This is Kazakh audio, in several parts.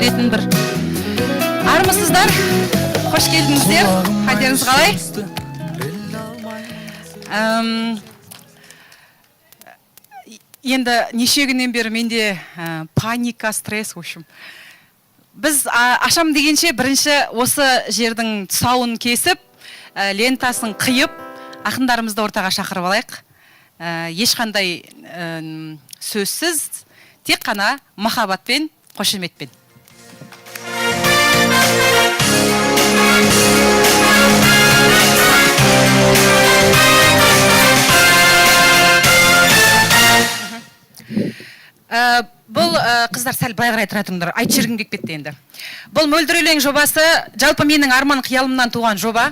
білдіретін бір. Армысыздар, қош келдіңіздер, қайдеріңіз қалай? Енді неше күннен бері менде паника, стресс, в общем. Біз ашам дегенше бірінші осы жердің тұсауын кесіп, лентасын қиып, ақындарымызды ортаға шақырып алайық. Ешқандай сөзсіз, тек қана махаббатпен, қошеметпен. Бұл қыздар сәл былай қарай тұра тұрыңдар, айтып жібергім келіп кетті енді. Бұл мөлдір өлең жобасы жалпы менің арман қиялымнан туған жоба.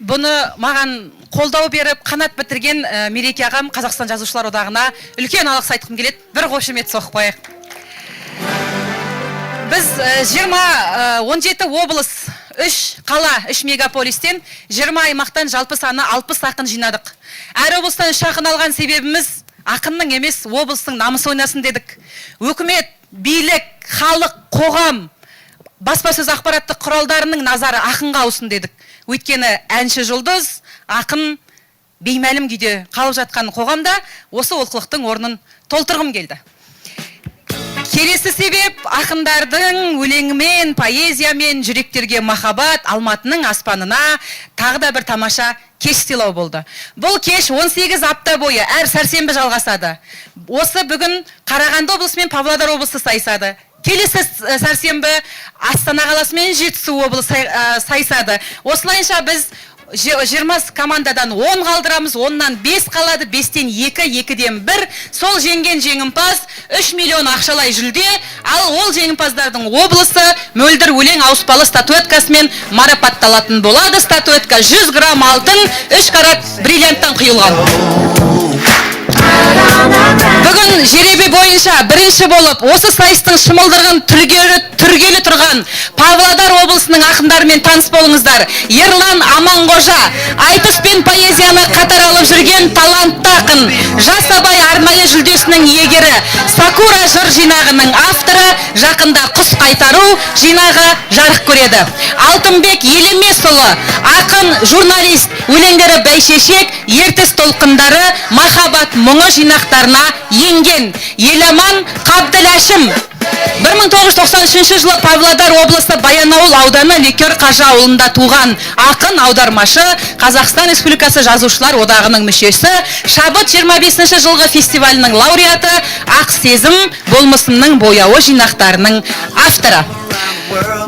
Бұны маған қолдау беріп, қанат бітірген Мереке ағам Қазақстан Жазушылар одағына үлкен алғыс айтқым келеді. Бір қошемет соқып қояйық. Біз 17 облыс, 3 қала, 3 мегаполистен 20 аймақтан жалпы саны 60 ақын жинадық. Әр облыстан 3 ақын алған себебіміз ақынның емес, облыстың намысы ойнасын дедік. Өкімет, билік, халық, қоғам, баспасөз ақпараттық құралдарының назары ақынға аусын дедік. Өйткені әнші жұлдыз, ақын беймәлім күйде қалып жатқан қоғамда осы олқылықтың орнын толтырғым келді. Келесі себеп ақындардың өлеңімен, поэзиямен жүректерге махаббат, Алматының аспанына тағы да бір тамаша кеш сыйлау болды. Бұл кеш 18 апта бойы әр сәрсенбі жалғасады. Осы бүгін Қарағанды облысы мен Павлодар облысы сайысады. Келесі сәрсенбі Астана қаласы мен Жетісу облысы сайысады. Осылайша біз 20 командадан 10 қалдырамыз, 10-нан 5 қалады, 5-тен 2, 2-ден 1. Сол жеңген жеңімпаз 3 миллион ақшалай жүлде, ал ол жеңімпаздардың облысы мөлдір өлең ауыспалы статуэткасымен марапатталатын болады. Статуэтка 100 грамм алтын, 3 карат бриллианттан құйылған. Бүгін жеребе бойынша бірінші болып осы сайыстың шымылдырғын түргелі тұрған Павлодар облысының ақындарымен таныс болыңыздар. Ерлан Аманғожа, айтыс пен поэзияны қатар алып жүрген талантты ақын, Жас абай арнайы жүлдесінің иегері, Сакура жыр жинағының авторы, жақында құс қайтару жинағы жарық көреді. Алтынбек Елемесұлы, ақын, журналист, өлеңдері бәйшешек, ертіс толқындары, махаббат мұңы жинақтарына енген. Еламан Қабділәшім, 1993 жылы Павлодар облысы Баянауыл ауданы Лекер Қажы ауылында туған ақын, аудармашы, Қазақстан Республикасы Жазушылар одағының мүшесі, Шабыт 25 жылғы фестивалінің лауреаты, Ақ сезім болмысымның бояуы жинақтарының авторы.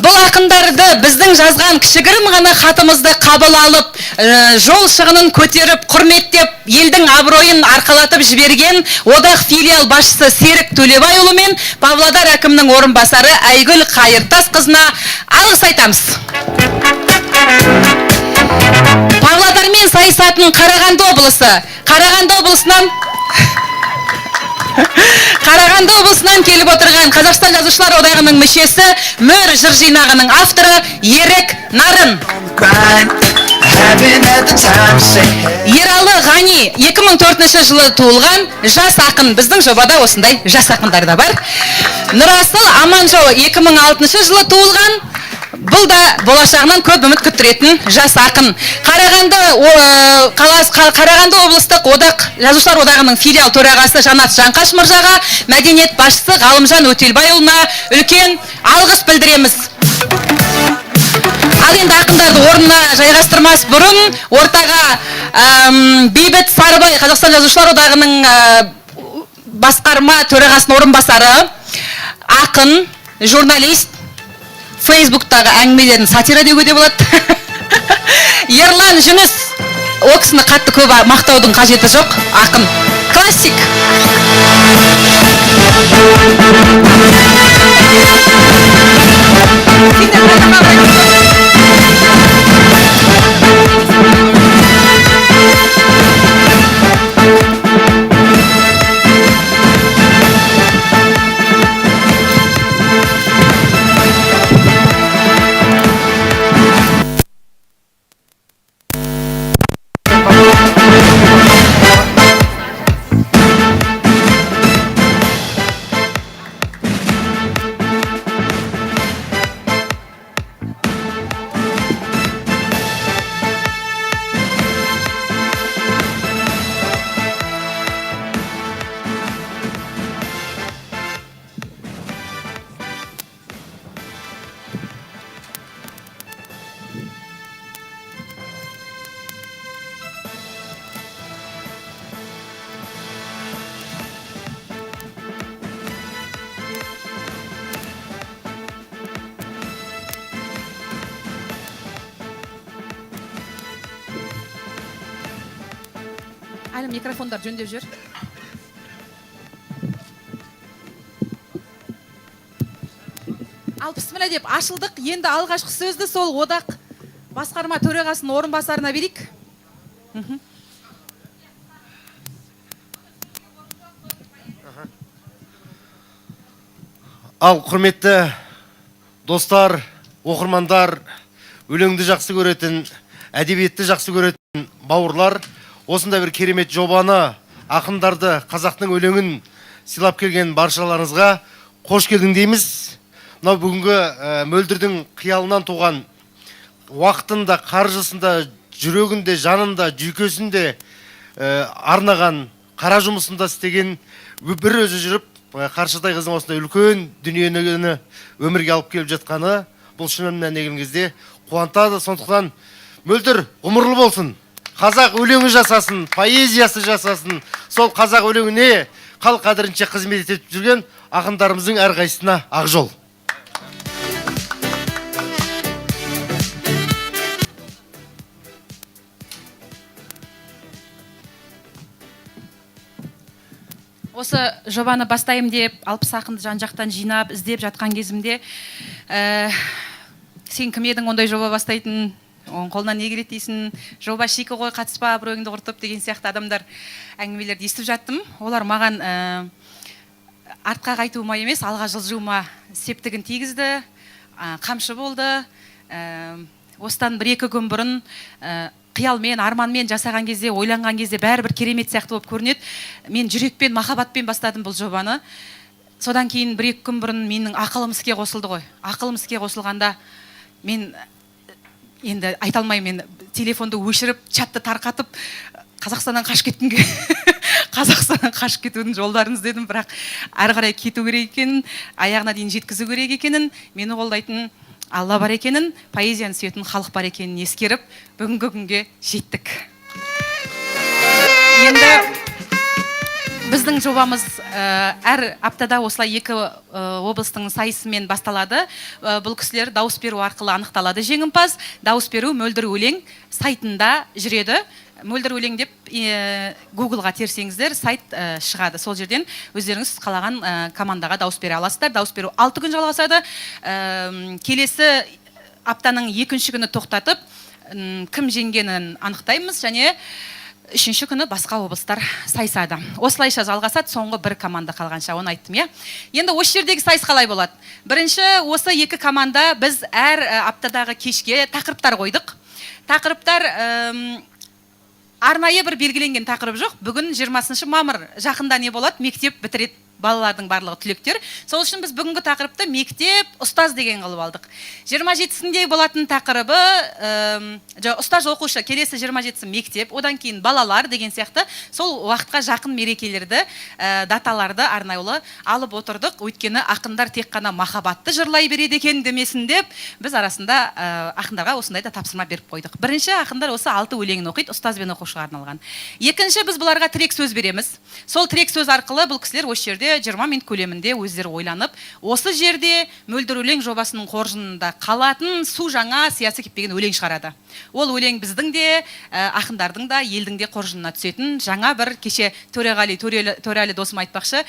Бұл ақындарды біздің жазған кішігірім ғана хатымызды қабыл алып, жол шығынын көтеріп, құрметтеп, елдің абыройын арқалатып жіберген одақ филиал басшысы Серік Төлебайұлы мен Павлодар әкімнің орынбасары Айгүл Қайыртас қызына алғыс айтамыз. Павлодармен сайысатын Қарағанды облысы. Қарағанды облысынан келіп отырған Қазақстан Жазушылар одағының мүшесі, Мөр жыр жинағының авторы Ерек Нарын. Ералы Ғани 2004 жылы туылған жас ақын. Біздің жобада осындай жас ақындар да бар. Нұрасыл Аманжол 2006 жылы туылған. Бұл да болашағынан көп үміт күттіретін жас ақын. Қарағанды облыстық жазушылар одағының филиал төрағасы Жанат Жанқаш мырзаға, мәдениет басшысы Ғалымжан Өтелбайұлына үлкен алғыс білдіреміз. Ал енді ақындарды орнына жайғастырмас бұрын ортаға Бейбіт Сарыбай, Қазақстан Жазушылар одағының басқарма төрағасының орынбасары, ақын, журналист, Фейсбуктағы әңгімелерін сатира деуге де болады. Ерлан Жүніс, ол кісіні қатты көп мақтаудың қажеті жоқ, ақын. Классик. Әлі микрофондар жөндеп жүр. Ал бісміллә деп ашылдық. Енді алғашқы сөзді сол одақ басқарма төрағасының орынбасарына берейік. Ал құрметті достар, оқырмандар, өлеңді жақсы көретін, әдебиетті жақсы көретін бауырлар, осында бір керемет жобаны, ақындарды, қазақтың өлеңін сыйлап келген баршаларыңызға қош келдің дейміз. Мынау бүгінгі мөлдірдің қиялынан туған, уақытында, қаржысында, жүрегінде, жанында, жүйкесінде арнаған, қара жұмысында істеген, бір өзі жүріп, Қаршатай қыздың осында үлкен дүниені өмірге алып келіп жатқаны, бұл шын мәніне келген кезде қуантады. Сондықтан мөлдір ғұмырлы болсын, қазақ өлеңі жасасын, поэзиясы жасасын, сол қазақ өлеңіне халық қадірінше қызмет етіп жүрген ақындарымыздың әрқайсысына ақ жол. Осы жобаны бастайым деп, 60 ақынды жан-жақтан жинап, іздеп жатқан кезімде, сен кім едің ондай жоба бастайтын, оның қолынан не келеді дейсің, жоба шикі ғой, қатыспа, біреуіңді құртып деген сияқты адамдар әңгімелерді естіп жаттым. Олар маған артқа қайтуыма емес, алға жылжуыма септігін тигізді, қамшы болды. Осыдан 1-2 күн бұрын қиялмен, арманмен жасаған кезде, ойланған кезде бәрібір керемет сияқты болып көрінеді. Мен жүрекпен, махаббатпен бастадым бұл жобаны. Содан кейін 1-2 күн бұрын менің ақылым іске қосылды ғой. Ақылым іске қосылғанда мен енді айта алмаймын, мен телефонды өшіріп, чатты тарқатып, Қазақстаннан қашып кеткенге Қазақстаннан қашып кетудің жолдарын іздедім, бірақ әрі қарай кету керек екенін, аяғына дейін жеткізу керек екенін, мені қолдайтын Алла бар екенін, поэзияны сүйетін халық бар екенін ескеріп, бүгінгі күнге жеттік. Енді біздің жобамыз әр аптада осылай 2 облыстың сайысымен басталады. Бұл кісілер дауыс беру арқылы анықталады. Жеңімпаз дауыс беру мөлдір өлең сайтында жүреді. Мөлдір өлең деп Google-ға терсеңіздер, сайт шығады. Сол жерден өздеріңіз қалаған командаға дауыс бере аласыздар. Дауыс беру 6 күн жалғасады. Келесі аптаның 2-ші күні тоқтатып, кім жеңгенін анықтаймыз, және 3-ші күні басқа облыстар сайысады. Осылайша жалғасады, соңғы 1 команда қалғанша, оны айттым, я. Енді осы жердегі сайыс қалай болады? Бірінші, осы 2 команда біз әр аптадағы кешке тақырыптар қойдық. Тақырыптар арнайы бір белгіленген тақырып жоқ. Бүгін 20 мамыр, жақында не болады? Мектеп бітіреді балалардың барлығы түлектер. Сол үшін біз бүгінгі тақырыпты мектеп, ұстаз деген қылып алдық. 27-сінде болатын тақырыбы ұстаз оқушы, келесі 27-сі мектеп, одан кейін балалар деген сияқты сол уақытқа жақын мерекелерді, даталарды арнайлы алып отырдық. Өйткені ақындар тек қана махаббатты жырлай береді екен демесін деп, біз арасында ақындарға осындай да тапсырма беріп қойдық. Бірінші ақындар осы 6 өлеңін оқиды, ұстаз бен оқушыға арналған. Екінші, біз бұларға тірек сөз береміз. Сол тірек сөз арқылы бұл кісілер осы жерде 20 минут көлемінде өздері ойланып, осы жерде мөлдір өлең жобасының қоржынында қалатын су жаңа сиясы кеппеген өлең шығарады. Ол өлең біздің де, ақындардың да, елдің де қоржынына түсетін жаңа бір, кеше Төреәлі досым айтпақшы,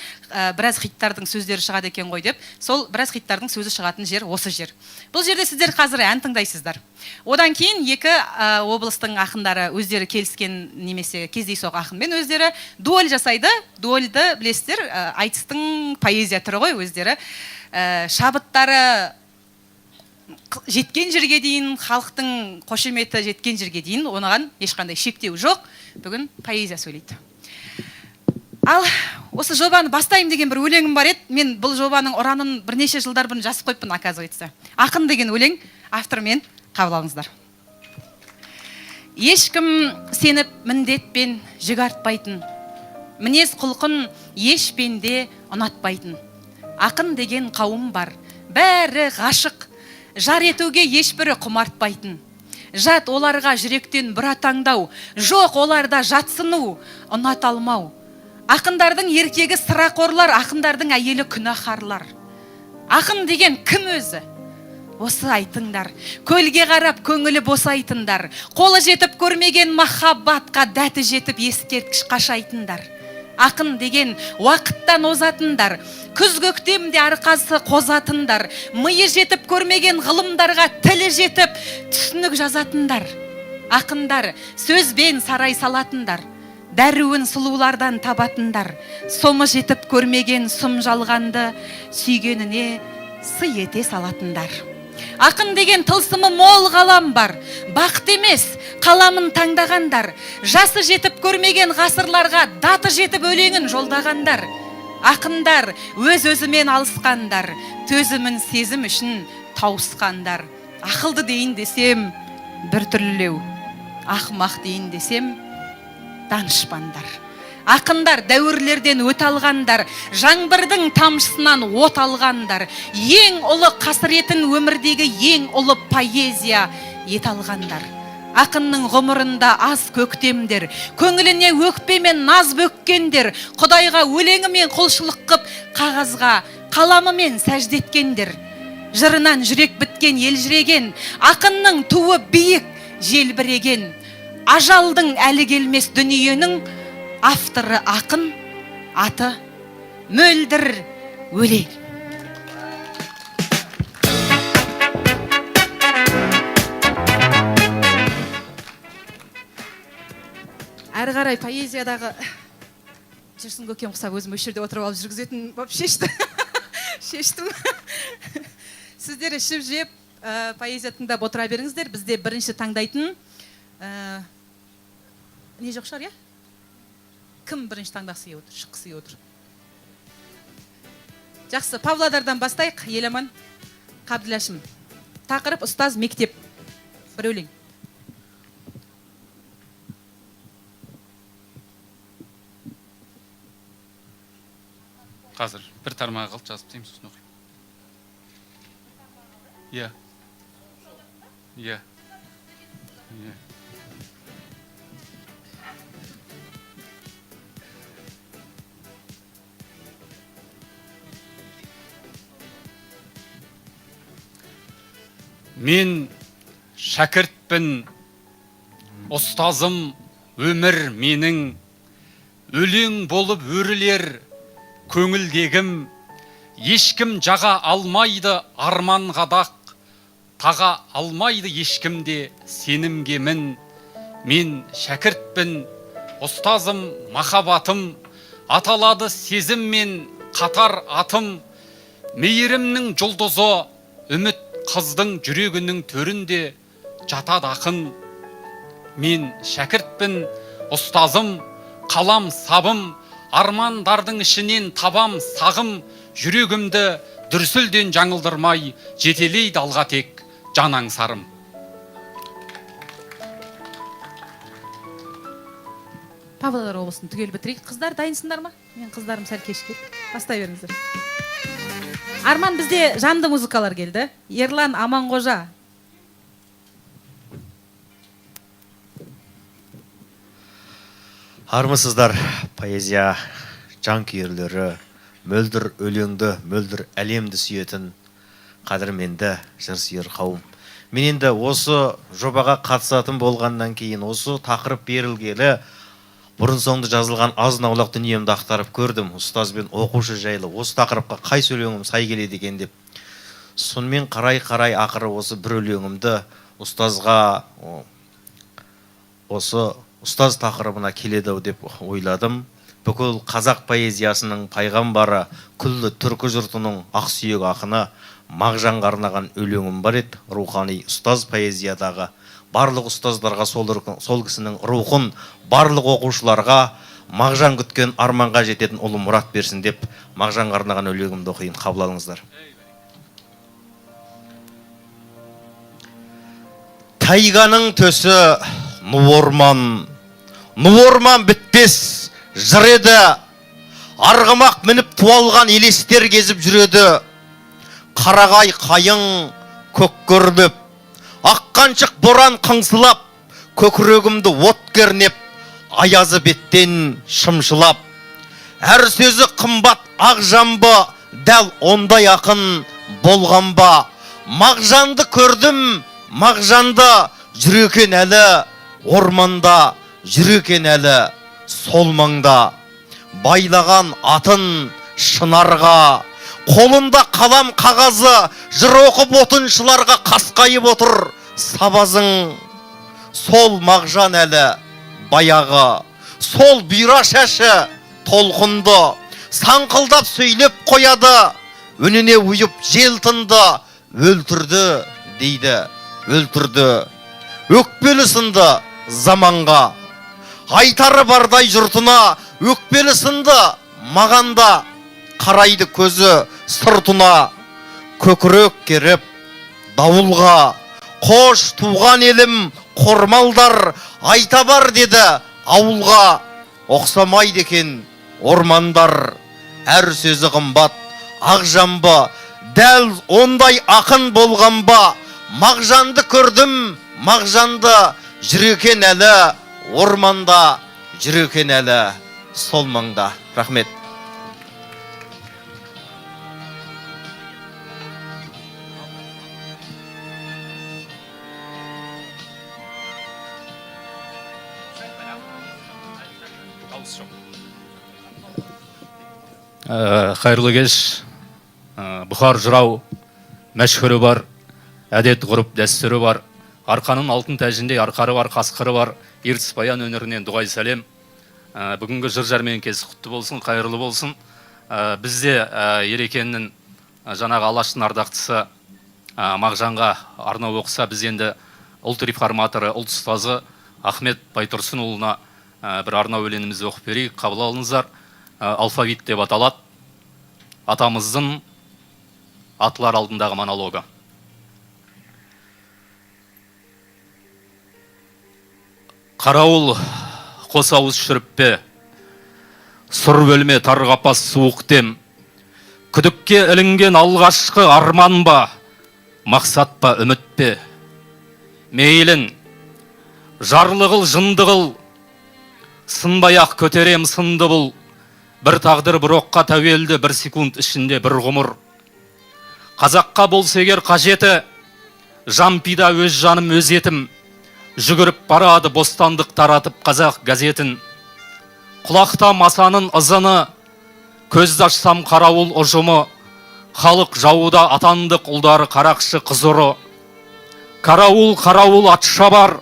біраз хиттардың сөздері шығады екен ғой деп, сол біраз хиттардың сөзі шығатын жер осы жер. Бұл жерде сіздер қазір ән тыңдайсыздар. Одан кейін 2 облыстың ақындары өздері келіскен немесе кездейсоқ ақынмен өздері дуэль жасайды. Дуэльді білесіздер, айтыстың поэзия түрі ғой өздері. Шабыттары жеткен жерге дейін, халықтың қошеметі жеткен жерге дейін, оған ешқандай шектеу жоқ. Бүгін поэзия сөйлейді. Ал осы жобаны бастайым деген бір өлеңім бар еді. Мен бұл жобаның ұранын бірнеше жылдар бұрын жазып қойыппын, оказывается. Ақын деген өлең, автормен қабыл алыңыздар. Ешкім сеніп міндетпен жүк артпайтын, мінез құлқын еш пенде ұнатпайтын. Ақын деген қауым бар, бәрі ғашық, жар етуге ешбірі құмартпайтын. Жат оларға жүректен бұра таңдау, жоқ оларда жатсыну, ұнат алмау. Ақындардың еркегі сырақорлар, ақындардың әйелі күнәһарлар. Ақын деген кім өзі? осы айтыңдар. Көлге қарап көңілі босайтындар. Қолы жетіп көрмеген махаббатқа дәті жетіп ескерткіш қашайтындар. Ақын деген уақыттан озатындар. Күз көктемде арқасы қозатындар. Миы жетіп көрмеген ғылымдарға тілі жетіп түсінік жазатындар. Ақындар сөзбен сарай салатындар. Дәруін сұлулардан табатындар. Сомы жетіп көрмеген сұм жалғанды сүйгеніне сый ете салатындар. Ақын деген тылсымы мол ғалам бар. Бақыт емес, қаламын таңдағандар. Жасы жетіп көрмеген ғасырларға даты жетіп өлеңін жолдағандар. Ақындар өз-өзімен алысқандар. Төзімін сезім үшін тауысқандар. Ақылды дейін десем бір түрлілеу, ақымақ дейін десем данышпандар. Ақындар дәуірлерден өт алғандар, жаңбырдың тамшысынан от алғандар. Ең ұлы қасіретін өмірдегі ең ұлы поэзия ет алғандар. Ақынның ғұмырында аз көктемдер, көңіліне өкпемен наз бөккендер, Құдайға өлеңімен құлшылық қып, қағазға қаламымен сәждеткендер. Жырынан жүрек біткен елжіреген, ақынның туы биік желбіреген. Ажалдың әлі келмес дүниенің авторы ақын, аты мөлдір өлең. Әрі қарай поэзиядағы жүрсін көкем құсап өзім өшірде отырып алып жүргізетін болып шештім. Сіздер ішіп жеп поэзия тыңдап отыра беріңіздер. Бізде бірінші таңдайтын не жоқ шығар, я? Кім бірінші таңдақсы ие отыр, шыққысы ие отыр? Жақсы, Павлодардан бастайық, Еламан, Қабділәшім. Тақырып ұстаз мектеп. Бір өлең. Қазір бір тармағы қалды, жазып тейміз, сосын оқиын. Иә. Иә. Иә. Мен шәкіртпін, ұстазым өмір менің, өлең болып өрілер көңілдегім, ешкім жаға алмайды арман қадақ, таға алмайды ешкімде сенімге мін. Мен шәкіртпін, ұстазым махаббатым, аталады сезіммен қатар атым, мейірімнің жұлдызы, үміт қыздың жүрегінің төрінде жатады ақын. Мен шәкіртпін, ұстазым, қалам сабым, армандардың ішінен табам сағым, жүрегімді дүрсілден жаңылдырмай, жетелейді алға тек жанаң сарым. Павлодар облысын түгел бітірейік. Қыздар дайынсыңдар ма? Мен қыздарым сәл кеш келді. Бастай беріңіздер. Арман, бізде жанды музыкалар келді. Ерлан Аманғожа. Армысыздар, поэзия жанкүйерлері, мөлдір өлеңді, мөлдір әлемді сүйетін қадірменді жыр сүйер қауым. Мен енді осы жобаға қатысатын болғаннан кейін, осы тақырып берілгелі бұрын соңды жазылған азын-аулақ дүниемді ақтарып көрдім. Ұстаз бен оқушы жайлы осы тақырыпқа қай өлеңім сай келеді екен деп. Сонымен қарай ақыры осы бір өлеңімді ұстазға, осы ұстаз тақырыбына келеді деп ойладым. Бүкіл қазақ поэзиясының пайғамбары, күллі түркі жұртының ақсүйек ақыны Мағжанға арнаған өлеңім бар еді. Рухани ұстаз поэзиядағы барлық ұстаздарға сол кісінің рухын, барлық оқушыларға Мағжан күткен арманға жететін ұлы мұрат берсін деп Мағжанға арнаған өлеңімді оқиын, қабыл алыңыздар. Тайганың төсі ну орман бітпес жыр еді, арғымақ мініп туалған елестер кезіп жүреді. Қарағай қайың көк көрініп, аққаншық боран қыңсылап, көкірегімді от кернеп, аязы беттен шымшылап. Әр сөзі қымбат ақ жамбы, дәл ондай ақын болған ба? Мағжанды көрдім, Мағжанды жүр екен әлі, орманда жүр екен әлі, сол маңда. Байлаған атын шынарға, қолында қалам қағазы, жыр оқып отыншыларға қасқайып отыр сабазың. Сол Мағжан әлі баяғы, сол бұйра шашы толқынды, саңқылдап сөйлеп қояды, үніне ұйып жел тынды, өлтірді дейді, өлтірді. Өкпелі сынды заманға, айтары бардай жұртына, өкпелі сынды мағанда, қарайды көзі сыртына, көкірек керіп дауылға, қош туған елім қормалдар, айта бар деді ауылға. Оқсамайды екен ормандар, әр сөзі қымбат ақ жамбы, дәл ондай ақын болған ба. Мағжанды көрдім, Мағжанды жүр екен әлі, орманда жүр екен әлі, сол маңда. Рахмет. Қайырлы кеш. Бұхар жырау мәшһүрі бар, әдет ғұрып дәстүрі бар, арқаның алтын тәжінде арқары бар, қасқыры бар. Ертіс баян өнерінен дұғай сәлем. Бүгінгі жыр жәрмеңкесі құтты болсын, қайырлы болсын. Бізде Ерекеннің жаңағы Алаштың ардақтысы Мағжанға арнау оқыса, біз енді ұлт реформаторы, ұлт ұстазы Ахмет Байтұрсынұлына бір арнау өлеңімізді оқып берейік, қабыл алыңыздар. Алфавит деп аталады. Атамыздың атлар алдындағы монологы. Қарауыл қос ауыз шүріппе, сұр бөлме тар қапас суық дем, күдікке ілінген алғашқы арман ба, мақсат па үміт пе? Мейлін жарлығыл жындығыл, сынбай-ақ көтерем сынды бұл, бір тағдыр бір оққа тәуелді, бір секунд ішінде бір ғұмыр. Қазаққа болса егер қажеті, жан пида өз жаным өз етім, жүгіріп барады бостандық таратып қазақ газетін. Құлақта масаның ызыны, көзді ашсам қарауыл ұжымы, халық жауыда атандық ұлдары қарақшы қызыры. Қарауыл, қарауыл атшабар,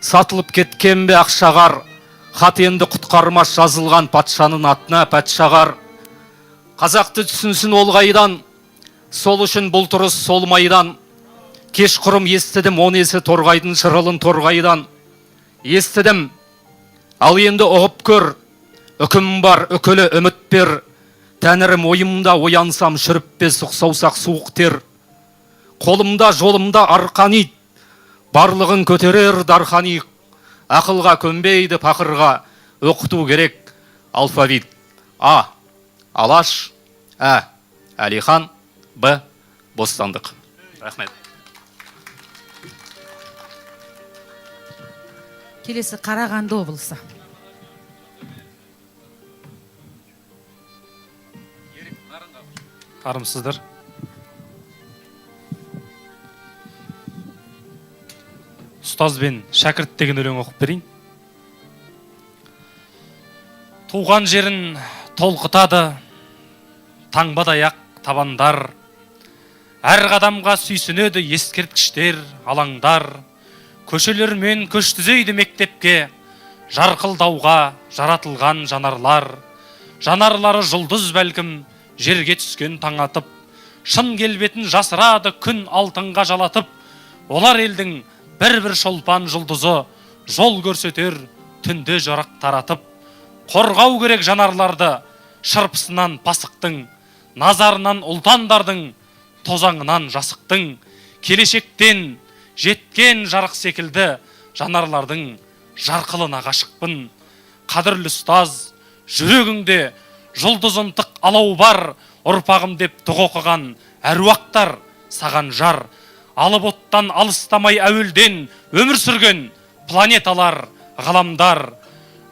сатылып кеткен бе ақшағар, хат енді құтқармас жазылған патшаның атына патшағар. Қазақты түсінсін ол қайдан, сол үшін бұл тұрыс сол майдан. Кеш құрым естідім он есі торғайдың шырылын торғайдан. Естідім, ал енді ұғып көр, үкім бар, үкілі үміт бер. Тәңірім ойымда оянсам шүріппе сұқсаусақ суық тер. Қолымда жолымда арқанит, барлығын көтерер дарханиқ. Ақылға көнбейді пақырға, оқыту керек алфавит. А. Алаш. Ә. Әлихан. Б. Бостандық. Рахмет. Келесі Қарағанды облысы. Армысыздар. Ұстаз бен шәкірт деген өлең оқып берейін. Туған жерін толқытады, таңбадай ақ табандар. Әр қадамға сүйсінеді ескерткіштер, алаңдар. Көшелермен көш түзейді мектепке, жарқылдауға жаратылған жанарлар. Жанарлары жұлдыз бәлкім, жерге түскен таң атып, шын келбетін жасырады күн алтынға жалатып. Олар елдің бір-бір шолпан жұлдызы, жол көрсетер түнде жарық таратып. Қорғау керек жанарларды, шырпысынан пасықтың, назарынан ұлтандардың, тозаңынан жасықтың. Келешектен жеткен жарық секілді жанарлардың жарқылына ғашықпын. Қадірлі ұстаз, жүрегіңде жұлдызын тық алау бар, ұрпағым деп дұға оқыған әруақтар саған жар. Алып оттан алыстамай әуелден өмір сүрген планеталар, ғаламдар.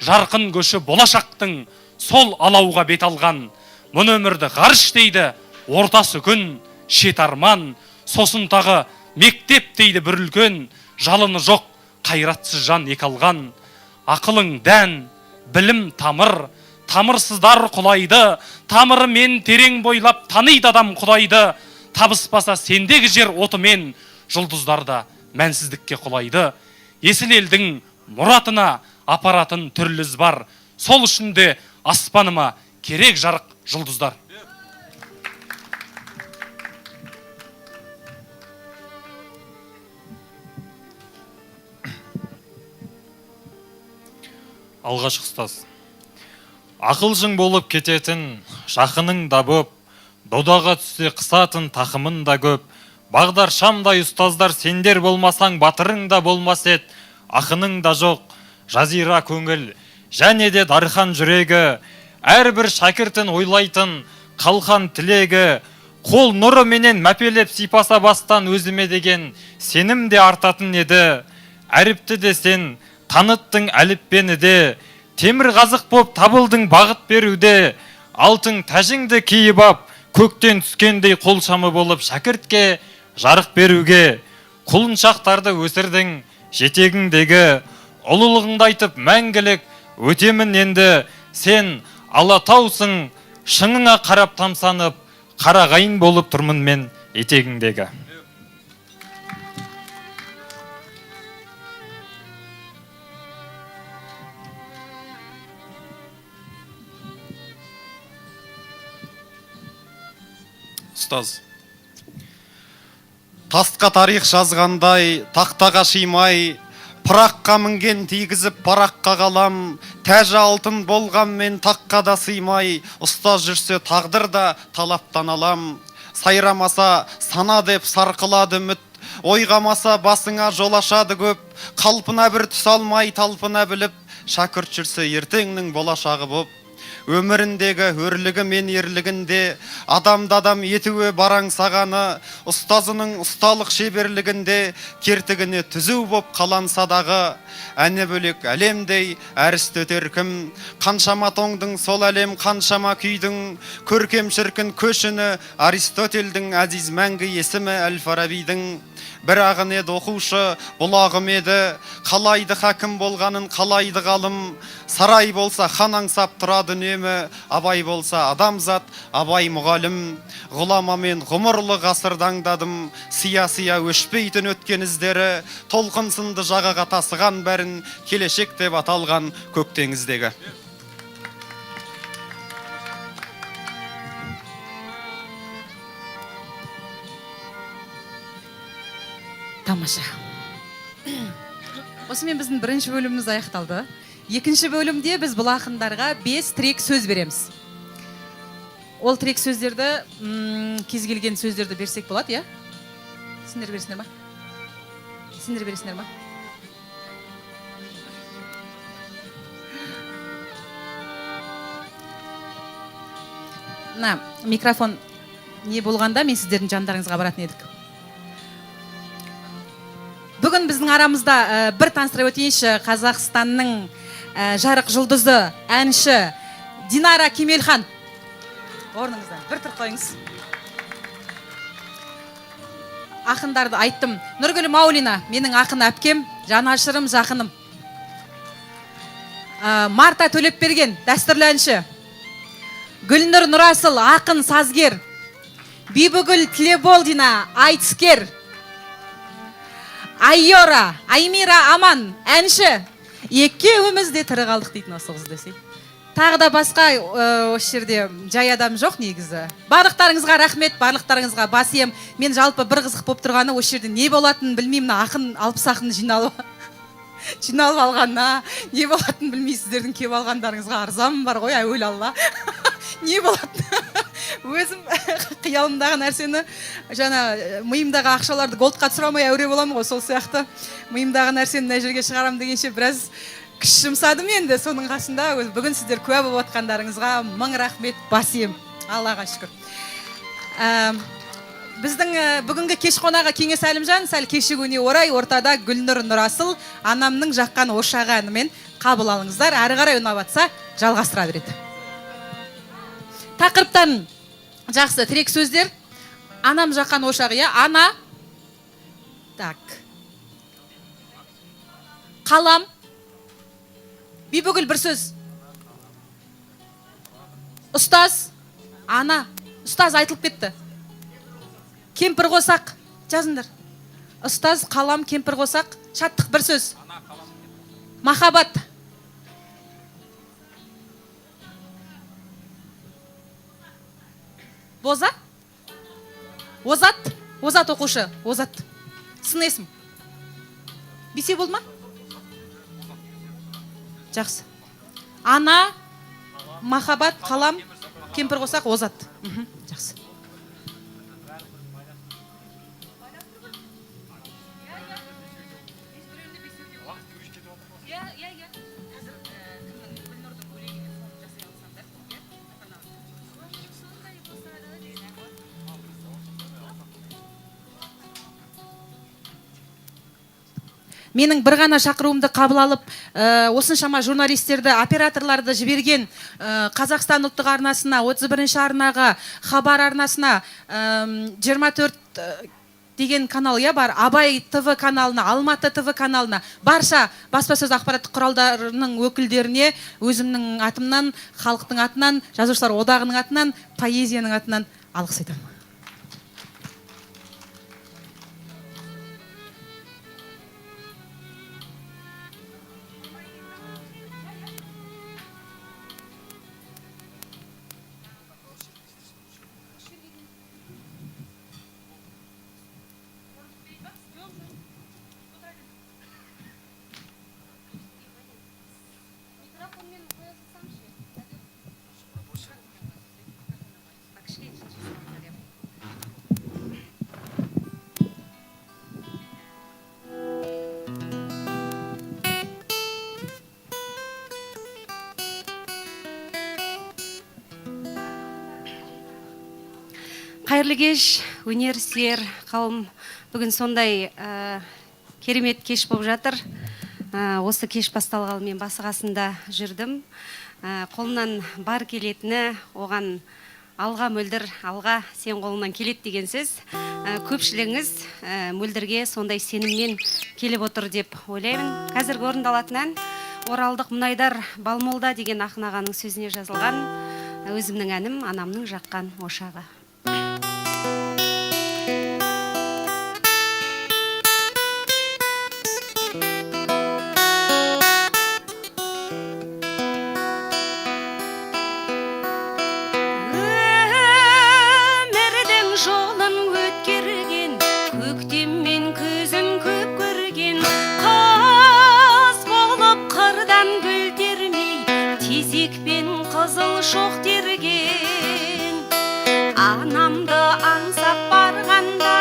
Жарқын көші болашақтың сол алауға бет алған. Мұны өмірді ғарыш дейді, ортасы күн, шет арман. сосын тағы мектеп дейді бір үлкен, жалыны жоқ, қайратсыз жан ек алған. Ақылың дән, білім тамыр, тамырсыздар құлайды, тамырымен терең бойлап таниды адам Құдайды. Табыспаса сендегі жер отымен, жұлдыздарда мәнсіздікке құлайды. Есіл елдің мұратына апаратын түрліз бар, сол үшінде аспаныма керек жарық жұлдыздар. Алғашқы ұстаз. Ақылжың болып кететін жақының да көп, додаға түссе қысатын тақымын да көп. Бағдар шамдай ұстаздар сендер болмасаң батырың да болмас ет, ақының да жоқ, жазира көңіл, және де дархан жүрегі, әрбір шәкіртін ойлайтын қалқан тілегі, қол нұры менен мәпелеп сипаса бастан өзіме деген сенім де артатын еді. Әріпті де сен таныттың әліппені де, темір қазық боп табылдың бағыт беруде, алтын тәжіңді киіп ап, көктен түскендей қолшамы болып шәкіртке жарық беруге, құлыншақтарды өсірдің жетегіңдегі, ұлылығыңды айтып мәңгілік өтемін енді, сен алатаусың, шыңыңа қарап тамсанып, қарағайын болып тұрмын мен етегіңдегі. Ұстаз, тасқа тарих жазғандай, тақтаға шимай, пыраққа мінген тигізіп параққа қалам, тәжі алтын болған мен таққа да сыймай, ұстаз жүрсе тағдыр да талаптан алам. Сайрамаса сана деп сарқылады үміт, ойғамаса басыңа жол ашады көп, қалпына бір түс алмай талпына біліп, шәкірт жүрсе ертеңнің болашағы боп. Өміріндегі өрлігі мен ерлігінде, адамды адам етуі бараң сағаны, ұстазының ұсталық шеберлігінде, кертігіне түзу боп қаланса дағы, әне бөлек әлемдей әрісті өтер кім, қаншама тоңдың сол әлем қаншама күйдің, көркем шіркін көшіні Аристотельдің әзиз мәңгі есімі Әл-Фарабидің. Бір ағын еді оқушы, бұлағым еді, қалайды хакім болғанын қалайды ғалым, сарай болса хан аңсап тұрады үнемі, абай болса адамзат, абай мұғалім. Ғұламамен ғұмырлы ғасырды аңдадым, сия-сия өшпейтін өткен іздері, толқын сынды жағаға тасыған бәрін, келешек деп аталған көк теңіздегі. Тамаша. Осымен біздің бірінші бөліміміз аяқталды. Екінші бөлімде біз бұл ақындарға 5 тірек сөз береміз. Ол тірек сөздерді, кез келген сөздерді берсек болады, я? Сендер бересіңдер ма? Сендер бересіңдер ма? Микрофон не болғанда мен сіздердің жандарыңызға баратын едік. Бүгін біздің арамызда бір таныстыра өтейінші, Қазақстанның жарық жұлдызы, әнші Динара Кемелхан. Орныңызда, бір тұрып қойыңыз. Ақындарды айттым. Нұргүл Маулина, менің ақын әпкем, жанашырым, жақыным. Марта Төлепберген, дәстүрлі әнші. Гүлнұр Нұрасыл, ақын, сазгер. Бибігүл Тілеболдина, айтыскер. Айора, Аймира Аман, әнші. Екеуіміз де тірі қалдық дейтін осы қыз десей. Тағы да басқа осы жерде жай адам жоқ негізі. Барлықтарыңызға рахмет, барлықтарыңызға бас ием. Мен жалпы бір қызық болып тұрғаны осы жерде не болатынын білмеймін, ақын, алпыс ақын жиналып алғанына, не болатынын білмейсіздердің кеп алғандарыңызға арзан бар ғой, әуел алла. Не болатын? Өзім қиялымдағы нәрсені, жаңа миымдағы ақшаларды голдқа түсірамай әуре боламын ғой, сол сияқты. Миымдағы нәрсені мына жерге шығарам дегенше біраз күш жұмсадым енді, соның қасында бүгін сіздер куә болып отқандарыңызға мың рахмет, бас ием. Аллаға шүкір. Біздің бүгінгі кеш қонағы Кеңес Әлімжан, сәл кешігуіне орай ортада Гүлнұр Нұрасыл анамның жаққан ошағы әнімен қабыл алыңыздар. Әрі қарай ұнап атса жалғастыра береді. Тақырыптан жақсы тірек сөздер. Анам жаққан ошағы, ана Так. Қалам. Бибігүл бір сөз. Ұстаз. Ана. Ұстаз айтылып кетті. Кемпір қосақ. Жазыңдар. Ұстаз, қалам, кемпір қосақ. Шаттық бір сөз. Махаббат. Боза? Озат? Озат оқушы. Озат. Сын есім. Бесе бол ма? Жақсы. Ана, махаббат, қалам, кемпір қосақ, озат. Жақсы. Менің бір ғана шақыруымды қабыл алып, осыншама журналистерді, операторларды жіберген Қазақстан ұлттық арнасына, 31-ші арнаға, Хабар арнасына, 24 деген канал бар, Абай ТВ каналына, Алматы ТВ каналына, барша баспасөз ақпараттық құралдарының өкілдеріне өзімнің атымнан, халықтың атынан, жазушылар одағының атынан, поэзияның атынан алғыс айтамын. Қайырлы кеш, өнер сүйер қауым. Бүгін сондай керемет кеш болып жатыр. Осы кеш басталғалы мен басы қасында жүрдім. Қолынан бар келетіні, оған алға мөлдір, алға сен қолынан келет деген сөз. Көпшілігіңіз мөлдірге сондай сеніммен келіп отыр деп ойлаймын. Қазіргі орындалатын ән Оралдық мұнайдар Балмолда деген ақын ағаның сөзіне жазылған өзімнің әнім анамның жаққан ошағы. Шоқ терген анамды аңсап барғанда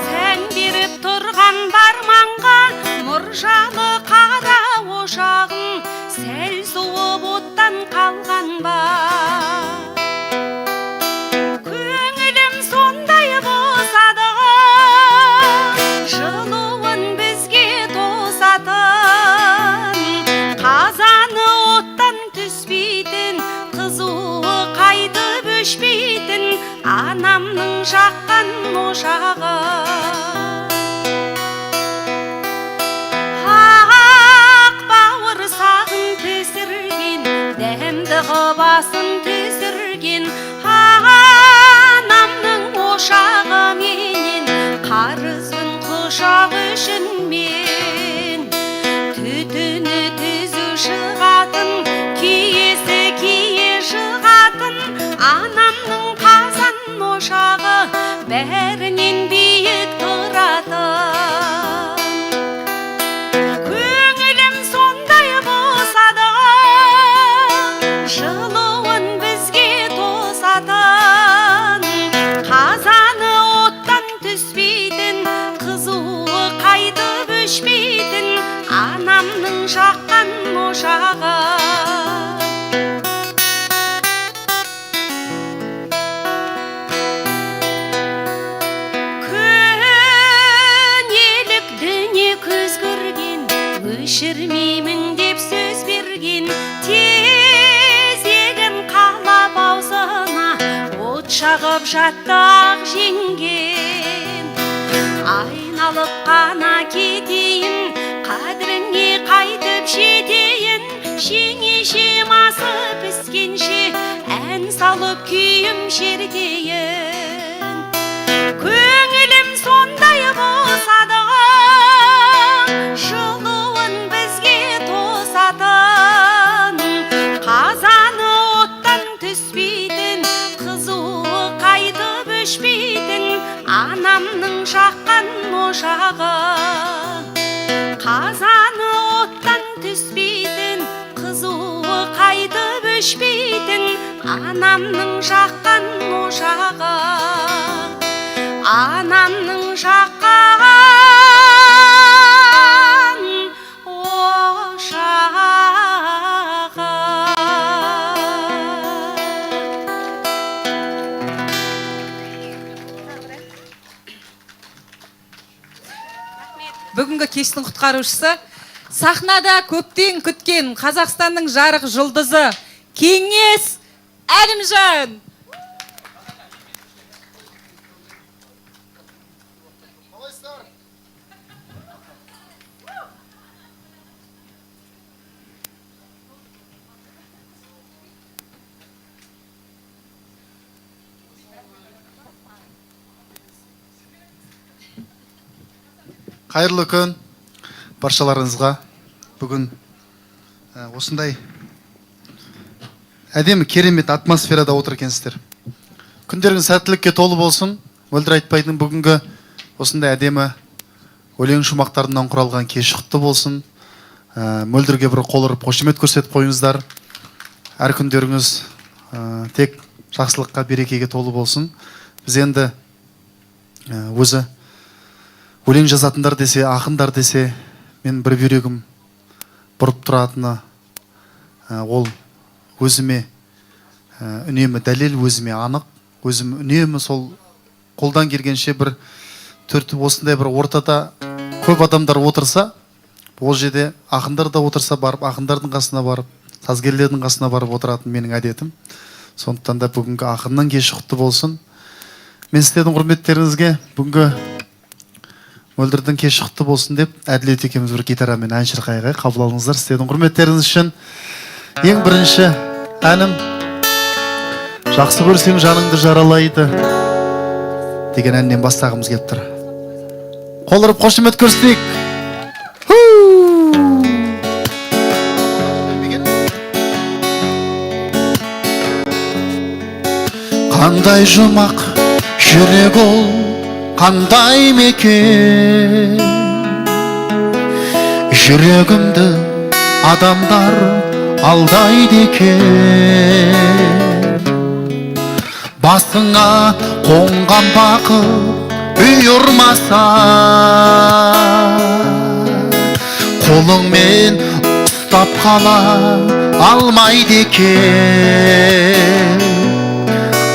сән беріп тұрған барманға мұржалы қара ошағым сәл суып оттан қалған ба көңілім сондай босады жылуын бізге тосатын қазаны оттан түспейтін қайтып өшпейтін анамның жаққан ошағы ақ бауыр сағын түсірген дәмді қыбасын түсірген анамның ошағы менен қарызбын құшақ үшін мен түтіні түзу шығатын киесі шығатын анамның қазан ошағы бәрінен биік тұратын көңілім сондай босады жылуын бізге тосатын қазаны оттан түспейтін қызуы қайтып өшпейтін анамның жаққан ошағы өшірмеймін деп сөз берген тезегін қалап аузына от жағып жатты ақ жеңген айналып қалып қана кетейін, қадіріңе қайтып жетейін. Жеңешем асы піскенше ән салып күйім шертейін. Көңілім сондай болсады, жылуын бізге тосатын. Қазаны оттан түспейтін, қызуы қайтып өшпейтін анамның жаққан ошағы. Қазаны оттан түспейтін, қызуы қайтып өшпейтін анамның жаққан ошағы. Анамның жаққан ошағы. Бүгінгі кештің құтқарушысы сахнада көптен күткен Қазақстанның жарық жұлдызы Кеңес Әлімжан. Қайырлы күн баршаларыңызға. Бүгін осындай әдемі керемет атмосферада отыр екенсіздер. Күндеріңіз сәттілікке толы болсын. Мөлдір айтпайтын бүгінгі осындай әдемі өлең шумақтарынан құралған кеш құтты болсын. Мөлдірге бір қол ұрып қошемет көрсетіп қойыңыздар. Әр күндеріңіз тек жақсылыққа, берекеге толы болсын. Біз енді өзі өлең жазатындар десе, ақындар десе, мен бір бүйрегім бұрып тұратыны, ол өзіме үнемі дәлел, өзіме анық, өзім үнемі сол қолдан келгенше бір осындай бір ортада көп адамдар отырса, ол жерде ақындар да отырса барып, ақындардың қасына барып, сазгерлердің қасына барып отыратын менің әдетім. Сондықтан да бүгінгі ақынның кеші құтты болсын. Мен сіздердің құрметтеріңізге бүгінгі Мөлдірдің кеші құтты болсын деп, Әділет екеуміз бір гитарамен ән шырқайық. Қабыл алыңыздар. Сіздердің құрметтеріңіз үшін ең бірінші әнім «Жақсы көрсең жаныңды жаралайды» деген әннен бастағымыз келіп тұр. Қол ұрып қошемет көрсетейік. Қандай жұмақ жүрек ол, қандай мекен, жүрегімді адамдар алдайды екен. Басыңа қонған бақыт бұйырмаса, қолыңмен ұстап қала алмайды екен,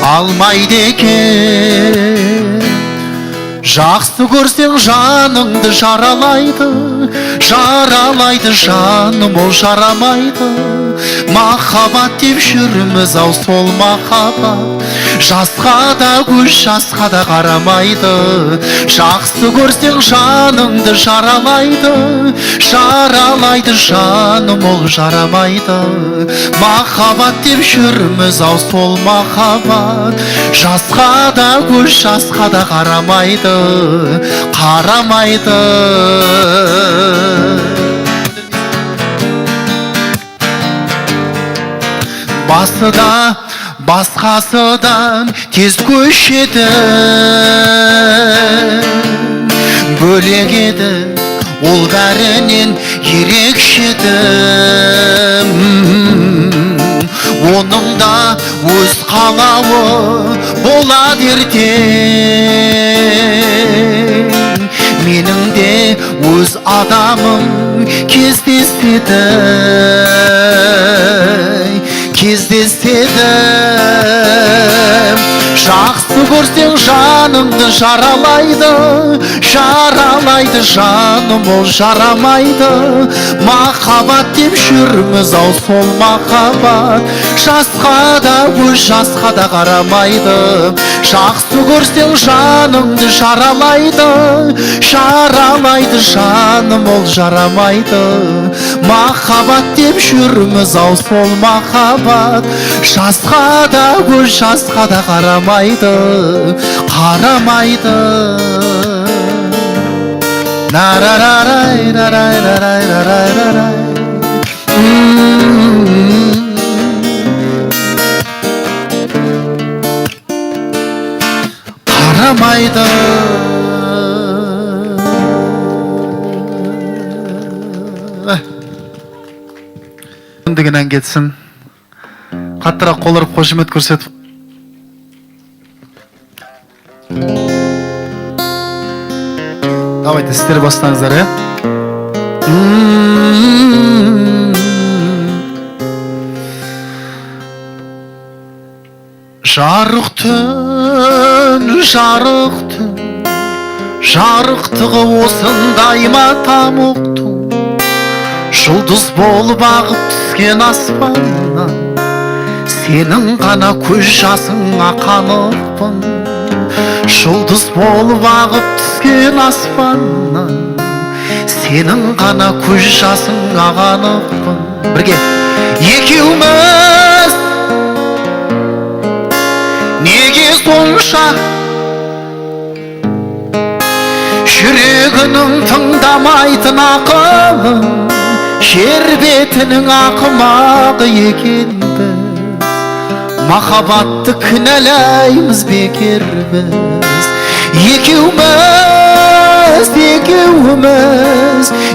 алмайды екен. Жақсы көрсең жаныңды жаралайды, жаралайды жаным, ол жарамайды. Махаббат деп жүрміз ау, сол махаббат жасқа да көз, жасқа да қарамайды. Жақсы көрсең жаныңды жаралайды, жаралайды жаным, ол жарамайды. Махаббат деп жүрміз ау, сол махаббат жасқа да көз, жасқа да қарамайды, қарамайды. Басыда басқасыдан тез көшеді, бөлек еді, ол бәрінен ерекшеді. Оның да өз қалауы болады ертең. Менің де өз адамым кездеседі, кездеседі. Жақсы көрсең жаныңды жаралайды, жаралайды жаным, ол жарамайды. Махаббат деп жүрміз ау, сол махаббат жасқа да көз жасқа да қарамайды, жақсы көрсең жаныңды жаралайды, жаралайды жаным ол жарамайды. Махаббат деп жүрміз ау сол махаббат, жасқа да көз жасқа да қарамайды, қарамайды. Нарарарай, рарай, рарай, рарай, рарай. Қарамайды. Деген ән кетсін. Қаттырақ қол ұрып қошемет көрсетіп. Давайте сіздер бастаңыздар, иә? Жарық түн, жарық түн, жарықтығы осындай ма тамұқтың, жұлдыз болып ағып түскен аспаннан, сенің ғана көз жасыңа қанықпын. Жұлдыз болып ағып түскен аспаннан, сенің ғана көз жасыңа қанықпын. Бірге екеуміз неге сонша жүрегінің тыңдамайтын ақылы, жер бетінің ақымағы екенбіз. Махаббатты кінәлаймыз бекер біз. Екеуміз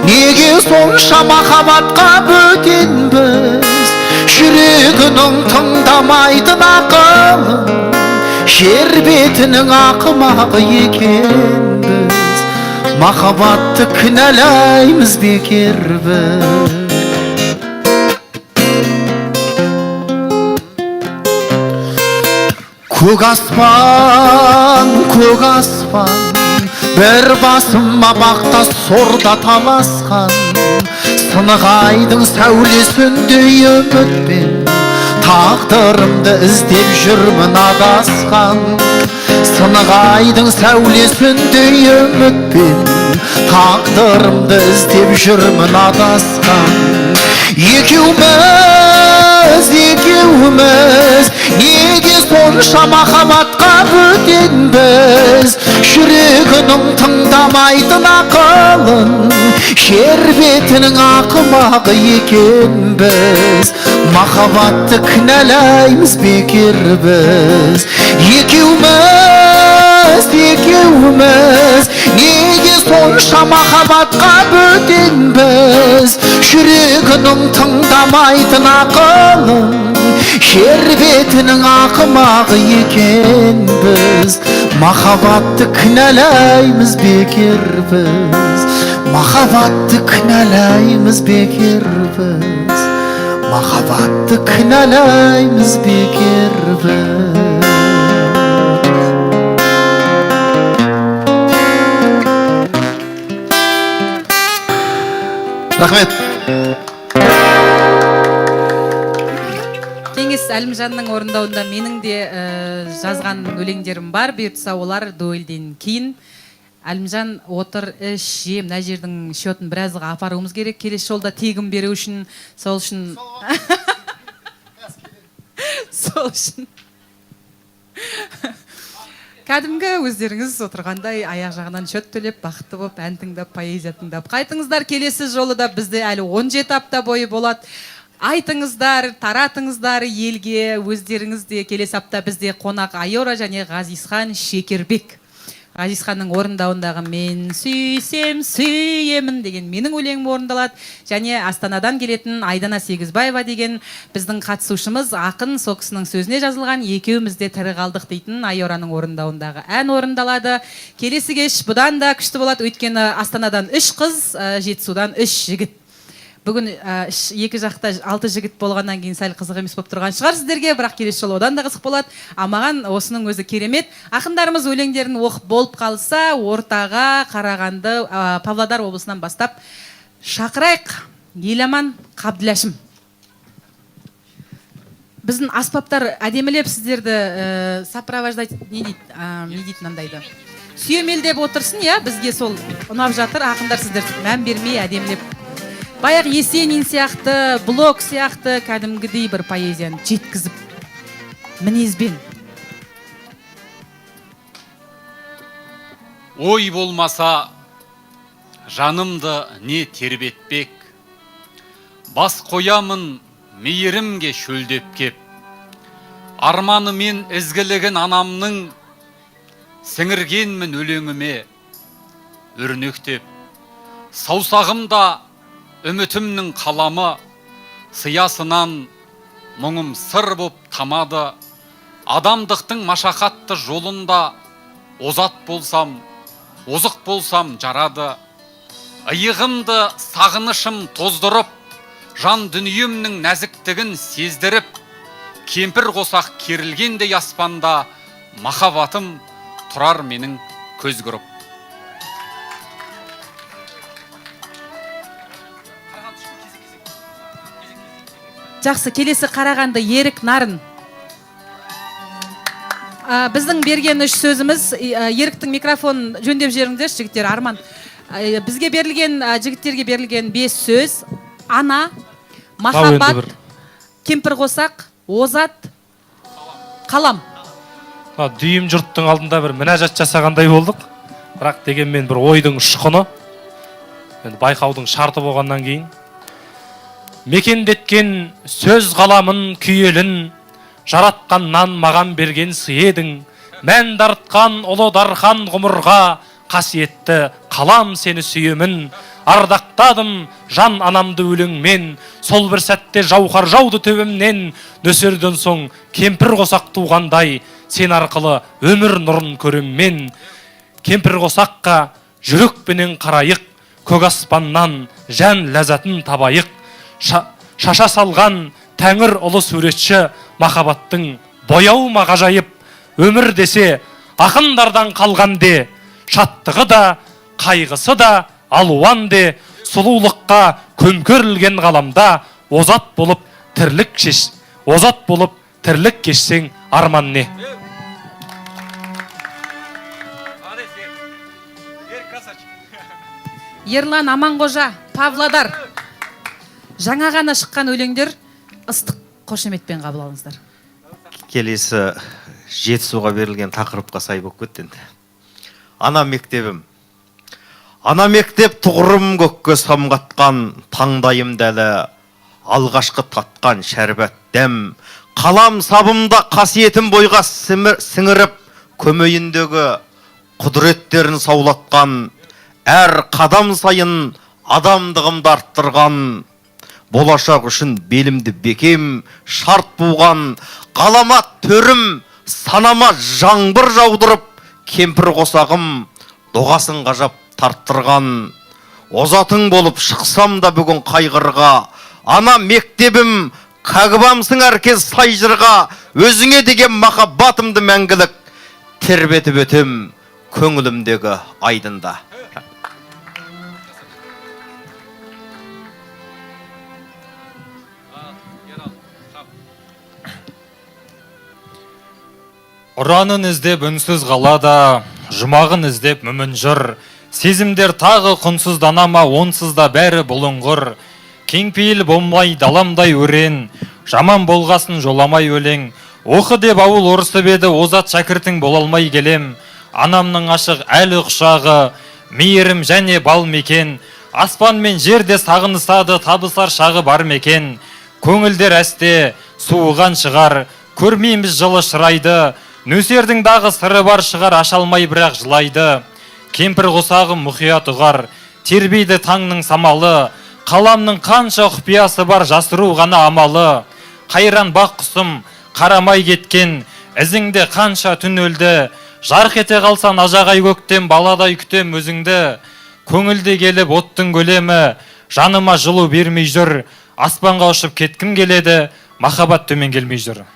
неге сонша махаббатқа бөтенбіз. Жүрегінің тыңдамайтын ақылы, жер бетінің ақымағы екенбіз. Махаббатты кінәлаймыз бекер біз. Көк аспан, бір басыма бақта сорда таласқан, сынық айдың сәулесіндей үмітпен тағдырымды іздеп жүрмін адасқан. Сынық айдың сәулесіндей үмітпен тағдырымды іздеп жүрмін адасқан. Екеуміз неге сонша махаббатқа бөтенбіз. Жүрегінің тыңдамайтын ақылын, жер бетінің ақымағы екенбіз. Махаббатты кінәлаймыз бекер біз. Екеуміз неге сонша махаббатқа бөтенбіз. Жүрегінің тыңдамайтын ақылын, жер бетінің ақымағы екенбіз. Махаббатты кінәлаймыз бекер біз. Махаббатты кінәлаймыз бекер біз. Махаббатты кінәлаймыз бекер біз. Рахмет. Кеңес Әлімжанның орындауында менің де жазған өлеңдерім бар. Бұйыртса олар дуэльден кейін. Әлімжан отыр, іш, жем, мына жердің счетін біразға апаруымыз керек. Келесі жолда тегін беру үшін, сол үшін кәдімгі өздеріңіз отырғандай аяқ жағынан счет төлеп, бақытты болып, ән тыңдап, поэзия тыңдап қайтыңыздар. Келесі жолы да бізде әлі 17 апта бойы болады. Айтыңыздар, таратыңыздар елге. Өздеріңіз де келесі апта бізде қонақ Айора және Ғазизхан Шекербек. Ғазизханның орындауындағы мен сүйсем сүйемін деген менің өлеңім орындалады. Және Астанадан келетін Айдана Сегізбаева деген біздің қатысушымыз ақын, сол кісінің сөзіне жазылған екеумізде тірі қалдық дейтін Айораның орындауындағы ән орындалады. Келесі кеш бұдан да күшті болады, өйткені Астанадан 3 қыз, Жетісудан 3 жігіт. Бүгін екі жақта 6 жігіт болғаннан кейін сәл қызық емес болып тұрған шығар сіздерге, бірақ келесі жолы одан да қызық болады. Амаған осының өзі керемет. Ақындарымыз өлеңдерін оқып болып қалса, ортаға Қарағанды, Павлодар облысынан бастап шақырайық. Еламан Қабділәшім. біздің аспаптар әдемілеп сіздерді сопровождать не дейді мынандайды сүйемелдеп отырсын, иә, бізге сол ұнап жатыр. Ақындар сіздер мән бермей әдемілеп. Баяғы Есенин сияқты, Блок сияқты кәдімгідей бір поэзияны жеткізіп мінезбен. Ой болмаса жанымды не тербетпек, бас қоямын мейірімге шөлдеп кеп, арманы мен ізгілігін анамның сіңіргенмін өлеңіме өрнектеп, саусағымда үмітімнің қаламы, сиясынан мұңым сыр боп тамады, адамдықтың машақатты жолында озат болсам, озық болсам жарады, иығымды сағынышым тоздырып, жан дүниемнің нәзіктігін сездіріп, кемпір қосақ керілгендей аспанда махаббатым тұрар менің көз көріп. Жақсы, келесі Қарағанды Ерік Нарын. Біздің берген үш сөзіміз, Еріктің микрофон жөндеп жеріңдерші, жігіттер. Арман, бізге берілген, жігіттерге берілген 5 сөз: ана, махаббат, кемпір қосақ, озат, қалам. Дүйім жұрттың алдында бір мінәжат жасағандай болдық. Бірақ дегенмен бір ойдың ұшқыны, байқаудың шарты болғаннан кейін. Мекендеткен сөз қаламын күйелін, жаратқаннан маған берген сый едің. Мән дарытқан ұлы дархан ғұмырға, қасиетті қалам сені сүйемін. Ардақтадым жан анамды өлеңмен, сол бір сәтте жауһар жауды төбемнен. Нөсерден соң кемпір қосақ туғандай, сен арқылы өмір нұрын көреммен. Кемпір қосаққа жүрекпенен қарайық, көк аспаннан жан ләззатын табайық. Шаша салған тәңір ұлы суретші, махаббаттың бояу мағажайып. Өмір десе ақындардан қалған де, шаттығы да қайғысы да алуан де. Сұлулыққа көмкерілген ғаламда озат болып тірлік кешсең арман не. Ерлан Аманғожа, Павлодар. Жаңа ғана шыққан өлеңдер, ыстық қошеметпен қабыл алыңыздар. Келесі Жетісуға берілген тақырыпқа сай болып кетті енді. Ана мектебім. Ана мектеп тұғырым көкке самғатқан, таңдайым дәлі алғашқы татқан шәрбәт дәм. Қалам сабымда қасиетім бойға сіңіріп, көмейіндегі құдіреттерін саулатқан, әр қадам сайын адамдығымды арттырған, болашақ үшін белімді бекем шарт буған, ғаламат төрім санама жаңбыр жаудырып, кемпір қосағым доғасын ғажап тарттырған. Озатың болып шықсам да бүгін қайғырға, ана мектебім кәгібамсың әркез сай жырға. Өзіңе деген махаббатымды мәңгілік тербетіп өтем көңілімдегі айдында. Ұранын іздеп үнсіз қалада, жұмағын іздеп мүмін жыр. Сезімдер тағы құнсыздана ма, онсыз да бәрі бұлыңғыр. Кеңпейіл болмай даламдай өрен, жаман болғасын жоламай өлең. Оқы деп ауыл орысып еді, озат шәкіртің болалмай келем. Анамның ашық әлі құшағы, мейірім және бал мекен. Аспан мен жерде сағынысады, табысар шағы бар мекен. Көңілдер әсте, суыған шығар, көрмейміз жылы шырайды. Нөсердің дағы сыры бар шығар, ашалмай бірақ жылайды. Кемпір қосағым мұқият ұғар, тербейді таңның самалы. Қаламның қанша құпиясы бар, жасыру ғана амалы. Қайран бақ құсым, қарамай кеткен, ізіңде қанша түн өлді. Жарқ ете қалсан ажағай көктем, баладай күтем өзіңді. Көңілде келіп оттың көлемі, жаныма жылу бермей жүр. Аспанға ұшып кеткім келеді, махаббат төмен келмей жүр.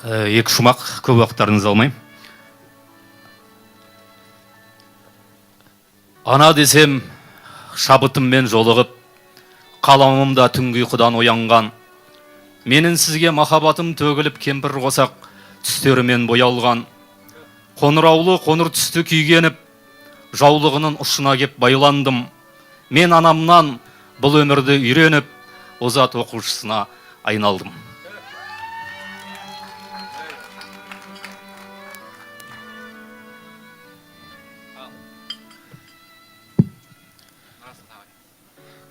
Екі шумақ, көп уақыттарыңызды алмайым. Ана десем шабытыммен жолығып, қаламымда түнгі ұйқыдан оянған. Менің сізге махаббатым төгіліп кемпір қосақ түстерімен боялған. Қоңыраулы қоңыр түсті күйгеніп, жаулығының ұшына кеп байландым. Мен анамнан бұл өмірді үйреніп, озат оқушысына айналдым.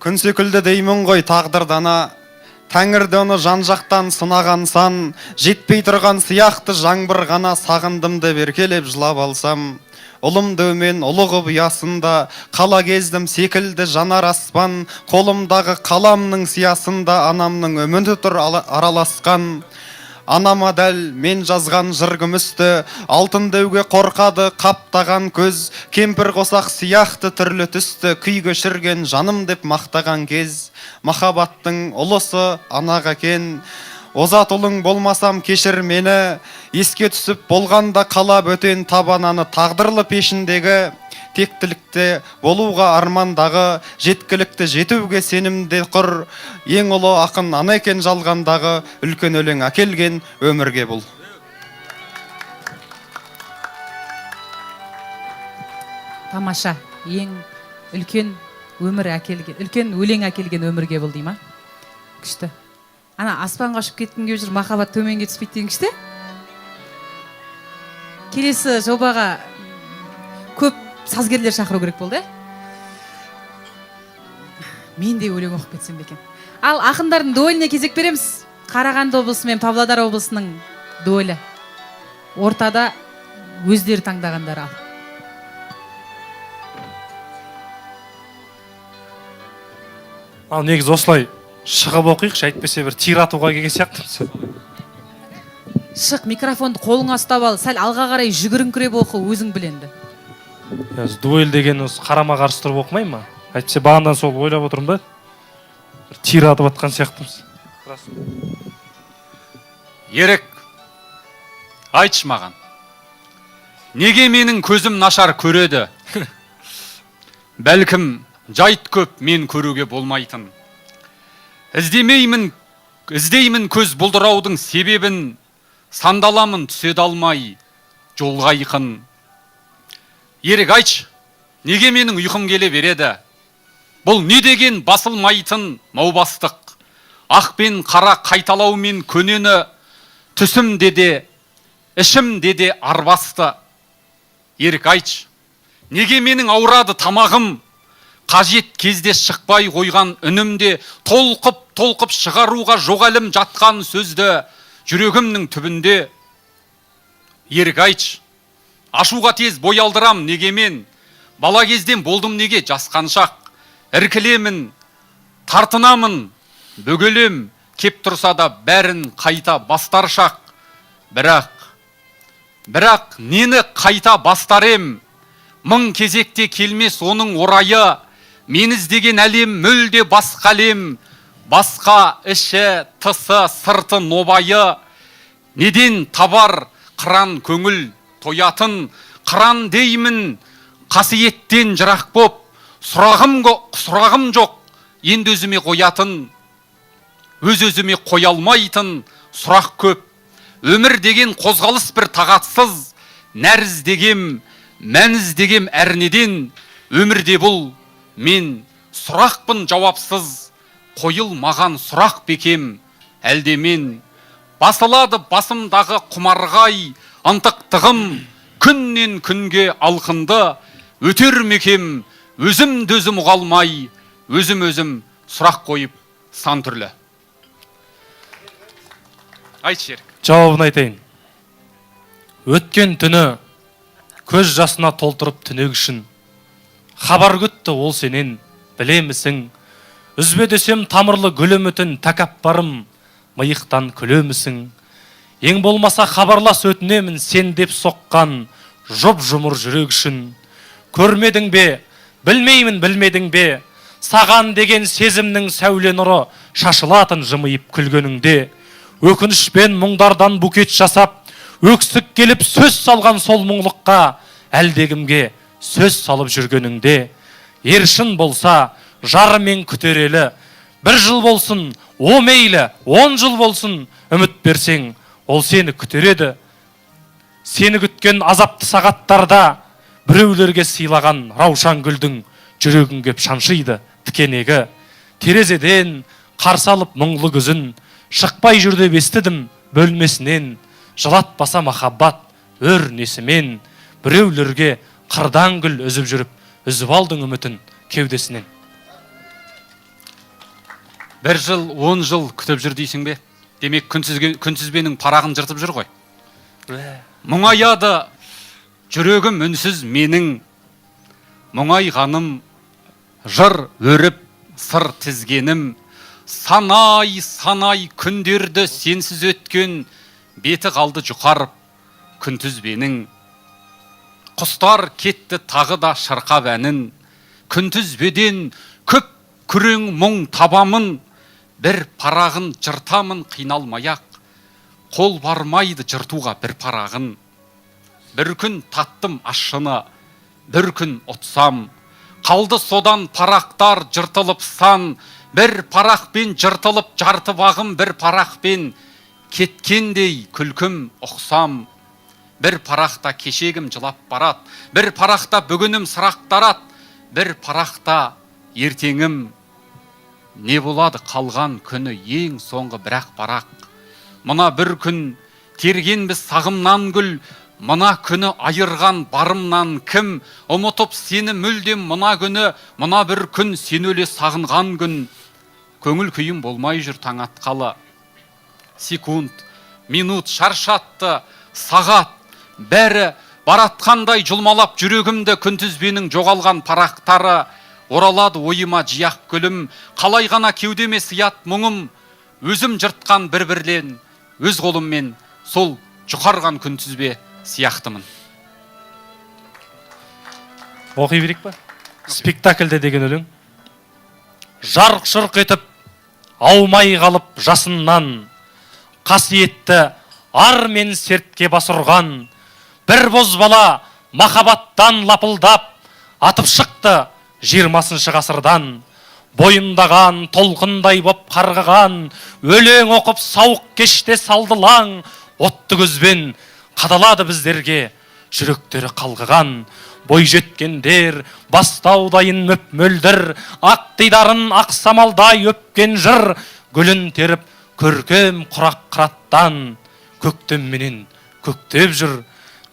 Күн секілді деймін ғой тағдырдана, Тәңірді оны жан-жақтан сынаған сан, жетпей тұрған сияқты жаңбыр ғана сағындым деп еркелеп жылап алсам. Ұлым дөмен ұлығы ұясында, қала кездім секілді жанар аспан, қолымдағы қаламның сиясында анамның үміті тұр араласқан. Анама дәл мен жазған жыр күмісті, алтын деуге қорқады қаптаған көз, кемпір қосақ сияқты түрлі түсті, күй көшірген жаным деп мақтаған кез. Махаббаттың ұлысы анаға кен, озат ұлың болмасам кешір мені, еске түсіп болғанда қала бөтен табананы тағдырлы пешіндегі, тектілікте болуға армандағы, жеткілікті жетуге сенімде құр, ең ұлы ақын ана екен жалғандағы, үлкен өлең әкелген өмірге бұл. Тамаша, ең үлкен өмір әкелген, үлкен өлең әкелген өмірге бұл дейма? Күшті. Ана аспанға ұшып кеткім келіп жүр, махаббат төменге түспейді деген күшті. Келесі жобаға көп сазгерлер шақыру керек болды. Мен де өлең оқып кетсем бе екен. Ал ақындардың дуэліне кезек береміз. Қарағанды облысы мен Павлодар облысының дуэлі. Ортада өздері таңдағандар ал. Ал негізі осылай шығып оқиықшы, әйтпесе бір тиратуға келген сияқтымыз. Шық, микрофонды қолыңа ұстап ал, сәл алға қарай жүгіріңкіреп оқы, өзің біленді. Дуэль деген осы қарама қарсы тұрып оқымай ма? Әйтпесе бағандан сол ойлап отырмын да. Бір тиратып атқан сияқтымыз. Ерек, айтшы маған. Неге менің көзім нашар көреді? Бәлкім жайт көп мен көруге болмайтын. Іздеймін көз бұлдыраудың себебін, сандаламын түседі алмай жолға айқын. Ерек, айтшы, неге менің ұйқым келе береді? Бұл не деген басылмайтын маубастық? Ақ пен қара қайталаумен көнені, түсімде де, ішімде де арбасты. Ерек, айтшы, неге менің ауырады тамағым? Қажет кезде шықпай қойған үнімде, толқып шығаруға жоқ әлім жатқан сөзді жүрегімнің түбінде. Ерек, айтшы, ашуға тез бой алдырам неге мен? Бала кезден болдым неге жасқаншақ? Іркілемін, тартынамын, бөгелем, кеп тұрса да бәрін қайта бастар шақ. Бірақ нені қайта бастар ем? Мың кезекте келмес оның орайы, мен іздеген әлем мүлде басқа әлем, басқа іші, тысы, сырты нобайы. Неден табар қыран көңіл тоятын, қыран деймін қасиеттен жырақ боп, сұрағым жоқ енді өзіме қоятын, өз-өзіме қоя алмайтын сұрақ көп. Өмір деген қозғалыс бір тағатсыз, нәріз дегем, мәніз дегем әрнеден. Өмірде бұл мен сұрақпын жауапсыз, қойылмаған сұрақ бекем. Әлде мен басылады басымдағы құмарғай, ынтықтығым күннен күнге алқынды. Өтер мекем өзімді өзім ұғалмай, өзім сұрақ қойып сан түрлі. Айт Ерік. Жауабын айтайын. Өткен түні көз жасына толтырып түнек үшін, хабар күтті ол сенен, білемісің? Үзбе десем тамырлы гүл үмітін, тәкаппарым миықтан күлемісің? Ең болмаса хабарлас өтінемін сен деп соққан жұп жұмыр жүрек үшін. Көрмедің бе, білмедің бе, саған деген сезімнің сәуле нұры шашылатын жымиып күлгеніңде. Өкініш пен мұңдардан букет жасап, өксік келіп сөз салған сол мұңлыққа, әлдегімге сөз салып жүргеніңде. ершін болса жарымен күтерелі. 1 жыл болсын, о мейлі, 10 жыл болсын, үміт берсең, ол сені күтереді. Сені күткен азапты сағаттарда біреулерге сыйлаған раушан гүлдің жүрегін кеп шаншиды тікенегі. Терезеден қарсы алып мұңлы күзін, шықпай жүр деп естідім бөлмесінен. Жылатпаса махаббат өр несімен, біреулерге қырдан гүл үзіп жүріп, үзіп алдың үмітін кеудесінен. 1 жыл, 10 жыл күтіп жүр дейсің бе? Демек күнтізбенің парағын жыртып жүр ғой. Мұңаяды жүрегім үнсіз менің, мұңайғаным жыр өріп сыр тізгенім. Санай күндерді сенсіз өткен, беті қалды жұқарып күнтізбенің. Құстар кетті тағы да шырқап әнін, күнтізбеден көп күрең мұң табамын. Бір парағын жыртамын қиналмаяқ, қол бармайды жыртуға бір парағын. Бір күн таттым ашшыны, бір күн ұтсам, қалды содан парақтар жыртылып сан. Бір парақпен жыртылып жарты бағым, бір парақпен кеткендей күлкім ұқсам. Бір парақта кешегім жылап барат, бір парақта бүгінім сырақтарат, бір парақта ертеңім. Не болады қалған күні ең соңғы бірақ парақ. Мұна бір күн терген біз сағымнан гүл, мұна күні айырған барымнан кім? Ұмытып сені мүлдем мұна күні, мұна бір күн сен өле сағынған күн. Көңіл күйім болмай жүр таң атқалы. Секунд, минут, шаршатты, сағат, бәрі баратқандай жұлмалап жүрегімді. күнтізбенің жоғалған парақтары оралады ойыма жияқ гүлім. Қалай ғана кеудеме сият мұңым, өзім жыртқан бір-бірлен, өз қолыммен сол жұқарған күнтізбе сияқтымын. Оқи берейік па? Спектакльде деген өлең. Жарқ-жұрқ етіп, аумай қалып жасыннан, қасиетті ар мен сертке басырған, бір бозбала махаббаттан лапылдап, атып шықты 20 ғасырдан. Бойындаған толқындай боп қарғыған, өлең оқып сауық кеште салдылаң, отты көзбен қадалады біздерге жүректері қалғыған. Бой жеткендер бастаудайын мөп мөлдір, ақ дидарын ақ самалдай өпкен жыр, гүлін теріп көркем құрақ қыраттан, көктемменен көктеп жүр,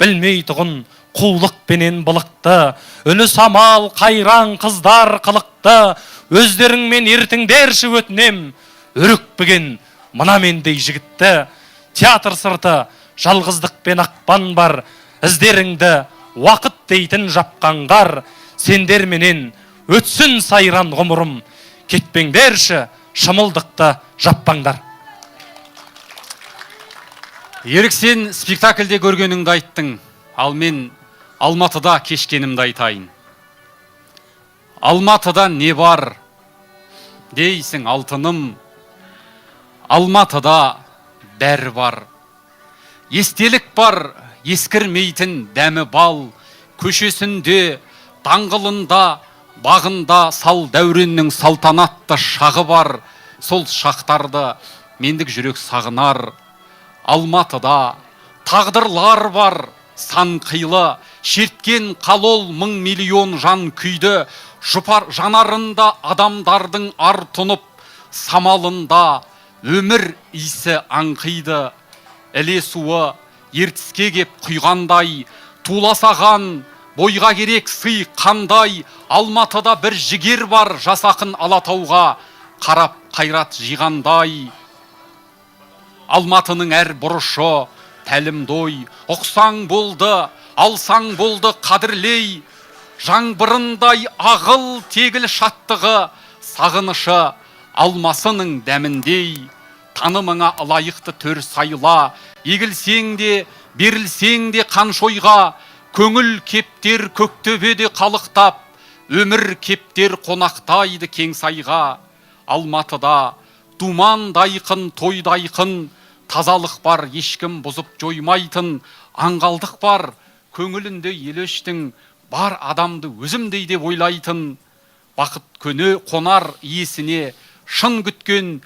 білмей тұғын қулықпенен былықты, үні самал қайран қыздар қылықты. Өздеріңмен ертіңдерші өтінем, өрікпіген мына мендей жігітті. Театр сырты жалғыздық пен ақпан бар, іздеріңді уақыт дейтін жапқанғар. Сендерменен өтсін сайран ғұмырым, кетпеңдерші шымылдықты жаппаңдар. Ерік, сен спектакльде көргеніңді айттың, ал мен Алматыда кешкенімді айтайын. Алматыда не бар дейсің алтыным, Алматыда бәрі бар. Естелік бар, ескірмейтін дәмі бал, көшесінде, даңғылында, бағында сал дәуреннің салтанатты шағы бар. Сол шақтарды мендік жүрек сағынар. Алматыда тағдырлар бар, сан қилы, шерткен қалол 1000 миллион жан күйді. Жұпар жанарында адамдардың ар тұнып, самалында өмір исі аңқиды. Іле суы ертіске кеп құйғандай, туласаған бойға керек сый қандай. Алматыда бір жігер бар, жасақын Алатауға қарап қайрат жиғандай. Алматының әр бұрышы тәлімдой, ұқсаң болды, алсаң болды қадірлей. Жаңбырындай ағыл тегіл шаттығы, сағынышы алмасының дәміндей. Танымыңа лайықты төр сайла, егілсең де, берілсең де қаншойға. Көңіл кептер көктөбеде қалықтап, өмір кептер қонақтайды кең сайға. Алматыда думан дайқын, той дайқын, тазалық бар, ешкім бұзып жоймайтын. Аңғалдық бар, көңілінде елештің, бар адамды өзімдей деп ойлайтын. бақыт көне қонар иесіне, шын күткен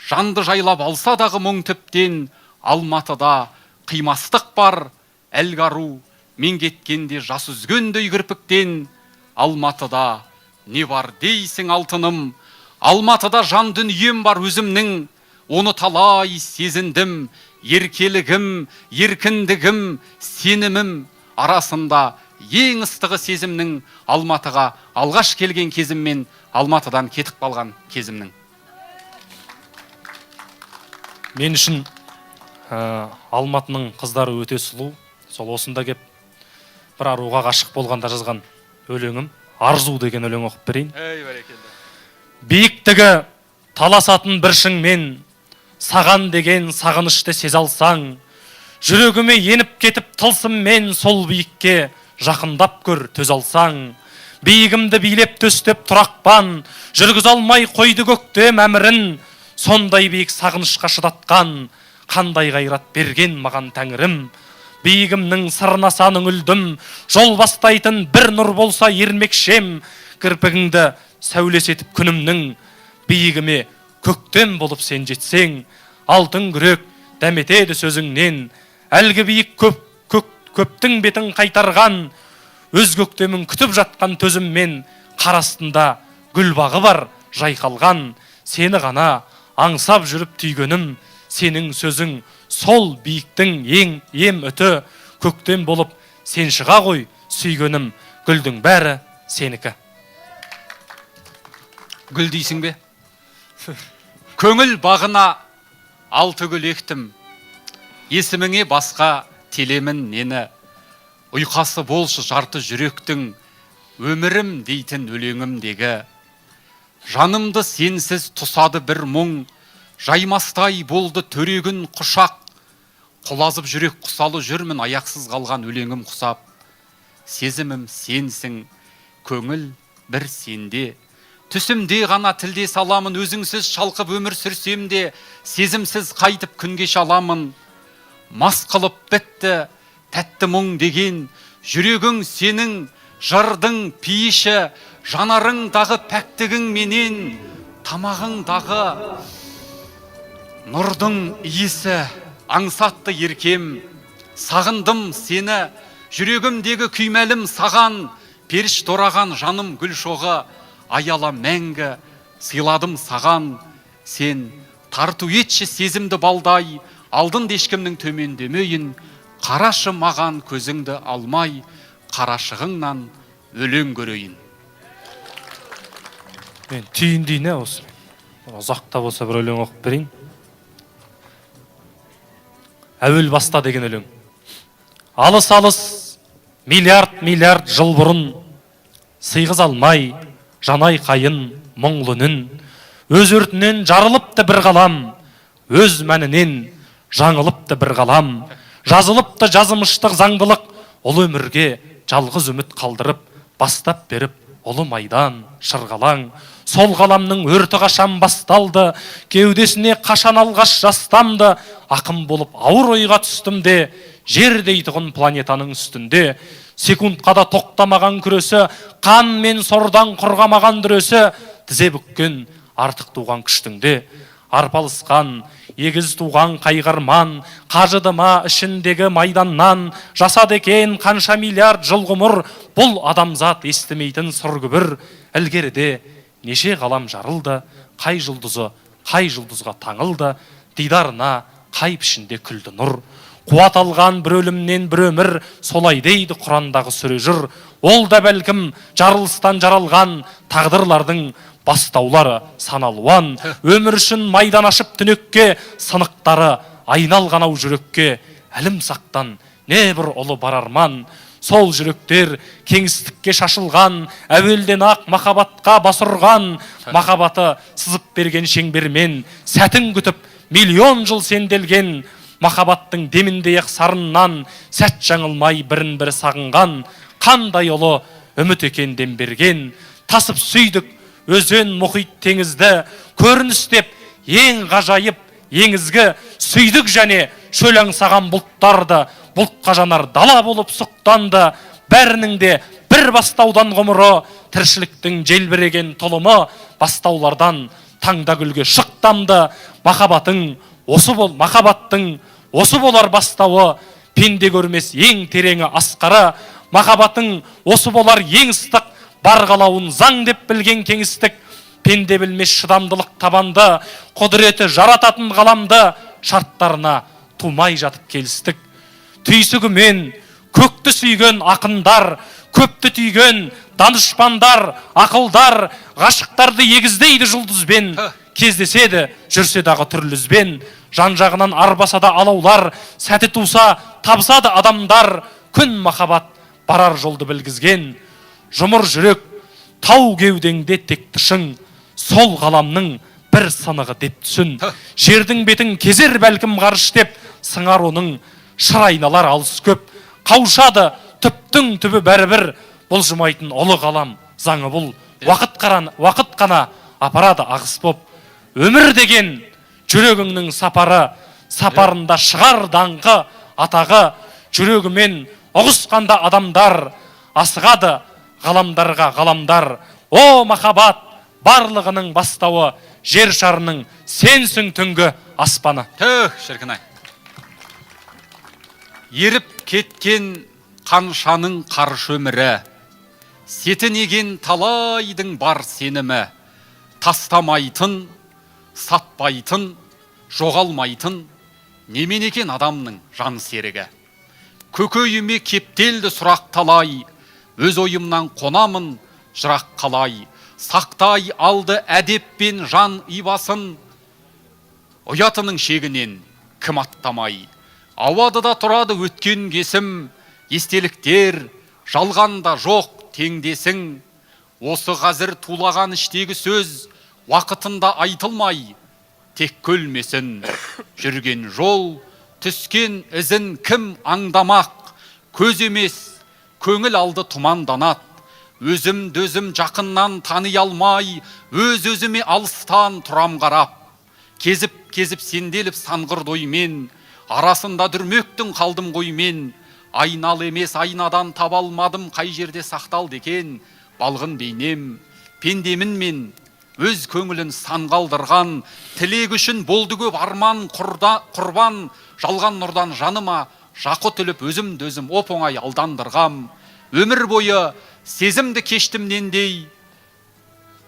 жанды жайлап алса дағы мұң тіптен, Алматыда қимастық бар, әлгі ару, мен кеткенде жас үзгендей кірпіктен. Алматыда не бар дейсің алтыным, Алматыда жан дүнием бар өзімнің, оны талай сезіндім, еркелігім, еркіндігім, сенімім арасында ең ыстығы сезімнің, Алматыға алғаш келген кезіммен Алматыдан кетіп қалған кезімнің. Мен үшін Алматының қыздары өте сұлу. Сол осында кеп бір аруға ғашық болғанда жазған өлеңім Арзу деген өлең оқып берейін. Биіктігі таласатын бір шыңмен, саған деген сағынышты сезе алсаң, жүрегіме еніп кетіп тылсыммен сол биікке жақындап көр төз алсаң. Биігімді билеп төстеп тұрақпан, жүргіз алмай қойды көктем әмірін, сондай биік сағынышқа шыдатқан, қандай қайрат берген маған тәңірім. Биігімнің сырына сан үңілдім, жол бастайтын бір нұр болса ермекшем, кірпігіңді сәулесетіп күнімнің, биігіме көктем болып сен жетсең, алтын күрек дәметеді сөзіңнен, әлгі биік көптің бетін қайтарған, өз көктемін күтіп жатқан төзіммен, қар астында гүл бағы бар жайқалған, сені ғана аңсап жүріп түйгенім, сенің сөзің сол биіктің ем үті, көктем болып сен шыға ғой сүйгенім, гүлдің бәрі сенікі. Гүл дейсің бе? Көңіл бағына алты гүл ектім, есіміңе басқа телемін нені, ұйқасы болшы жарты жүректің, өмірім дейтін өлеңімдегі. Жанымды сенсіз тұсады бір мұң, жаймастай болды төрегін құшақ, құлазып жүрек құсалы жүрмін аяқсыз қалған өлеңім құсап. Сезімім сенсің, көңіл бір сенде, түсімде ғана тілде саламын, өзіңсіз шалқып өмір сүрсем де, сезімсіз қайтып күнге шаламын. Мас қылып бітті тәтті мұң деген, жүрегің сенің жырдың пейіші, жанарыңдағы пәктігің менен, тамағыңдағы нұрдың иісі аңсатты еркем. Сағындым сені, жүрегімдегі күймәлім саған, періш тораған жаным гүл шоғы, аяла мәңгі сыйладым саған. Сен тарту етші сезімді балдай, алдын ешкімнің төмендемейін, қарашы маған көзіңді алмай, қарашығыңнан өлең көрейін. Мен түйіндейін осы. Ұзақта болса бір өлең оқып берейін. Әуел баста деген өлең. Алыс-алыс миллиард жыл бұрын, сыйғыз алмай жанай қайын мұңлы үнін, өз өртінен жарылыпты бір ғалам, өз мәнінен жаңылыпты бір ғалам, жазылыпты жазымыштық заңдылық, ұлы өмірге жалғыз үміт қалдырып, бастап беріп ұлы майдан шырғалаң. Сол ғаламның өрті қашан басталды, кеудесіне қашан алғаш жастамды, ақын болып ауыр ойға түстім де, жер дейтұғын планетаның үстінде, секундқа да тоқтамаған күресі, қан мен сордан құрғамаған дүресі, тізе бүккен артық туған күштіңде, арпалысқан егіз туған қайғырман, қажыды ма ішіндегі майданнан, жасады екен қанша миллиард жыл ғұмыр, бұл адамзат естімейтін сұр күбір. Ілгеріде неше ғалам жарылды, қай жұлдызға таңылды, дидарына қай пішінде күлді нұр. Қуат алған бір өлімнен бір өмір, солай дейді Құрандағы сүре жыр. Ол да бәлкім жарылыстан жаралған тағдырлардың бастаулары саналуан. Өмір үшін майдан ашып түнекке, сынықтары айналған ау жүрекке. Әлім сақтан не бір ұлы бар арман, сол жүректер кеңістікке шашылған, әуелден ақ махаббатқа басырған, махаббаты сызып берген шеңбермен, сәтін күтіп миллион жыл сенделген, махаббаттың деміндей ақ сарыннан, сәт жаңылмай бірін бірі сағынған, қандай ұлы үміт екен дем берген. Тасып сүйдік өзен мұхит теңізді, көріністеп ең ғажайып ең ізгі, сүйдік және шөл аңсаған бұлттарды, бұлтқа жанар дала болып сұқтанды, бәрінің де бір бастаудан ғұмыры, тіршіліктің желбіреген тұлымы, бастаулардан таңда гүлге шық дамды. Махаббаттың осы болар бастауы, пенде көрмес ең тереңі асқары. Махаббаттың осы болар ең ыстық, бар қалауын заң деп білген кеңістік. Пенде білмес шыдамдылық табанды, құдіреті жарататын ғаламды, шарттарына тумай жатып келістік. Түйсігімен көкті сүйген ақындар, көпті түйген данышпандар, ақылдар, ғашықтарды егіздейді жұлдызбен, кездеседі жүрсе дағы түрлізбен. Жан жағынан арбасада алаулар, сәті туса табысады адамдар. Күн махаббат барар жолды білгізген, жұмыр жүрек тау кеудеңде текті шың, сол ғаламның бір сынығы деп түсін. Жердің бетін кезер бәлкім ғарыш деп, сыңар оның шыр айналар алыс көп. Қауышады түптің түбі бәрібір, бұлжымайтын ұлы ғалам заңы бұл. Уақыт қана апарады ағыс боп. Өмір деген жүрегіңнің сапары, сапарында шығар даңқы атағы. Жүрегімен ұғысқанда адамдар, асығады ғаламдарға ғаламдар. О махаббат барлығының бастауы, жер шарының сенсің түнгі аспаны. Шіркін-ай. Еріп кеткен қаншаның қарш өмірі, сетінеген талайдың бар сенімі, тастамайтын, сатпайтын, жоғалмайтын неменекен адамның жан серігі. Көкейіме кептелді сұрақ талай, өз ойымнан қонамын жырақ қалай. Сақтай алды әдеппен жан ибасын, ұятының шегінен кім аттамай. Ауадыда тұрады өткен кесім, естеліктер жалғанда жоқ теңдесің. Осы қазір тулаған іштегі сөз уақытында айтылмай, тек көлмесін. Жүрген жол, түскен ізін кім аңдамақ, көз емес, көңіл алды тұманданат. Өзім жақыннан тани алмай, өз-өзіме алыстан тұрам қарап. Кезіп сенделіп санғыр доймен, арасында дүрмектің қалдым қоймен. Айнал емес айнадан табалмадым, қай жерде сақталды екен балғын бейнем. Пендемін мен өз көңілін сан қалдырған, тілек үшін болды көп арман құрбан. Жалған нұрдан жаныма жақы түліп өзім оп-оңай алдандырғам. Өмір бойы сезімді кештімнендей,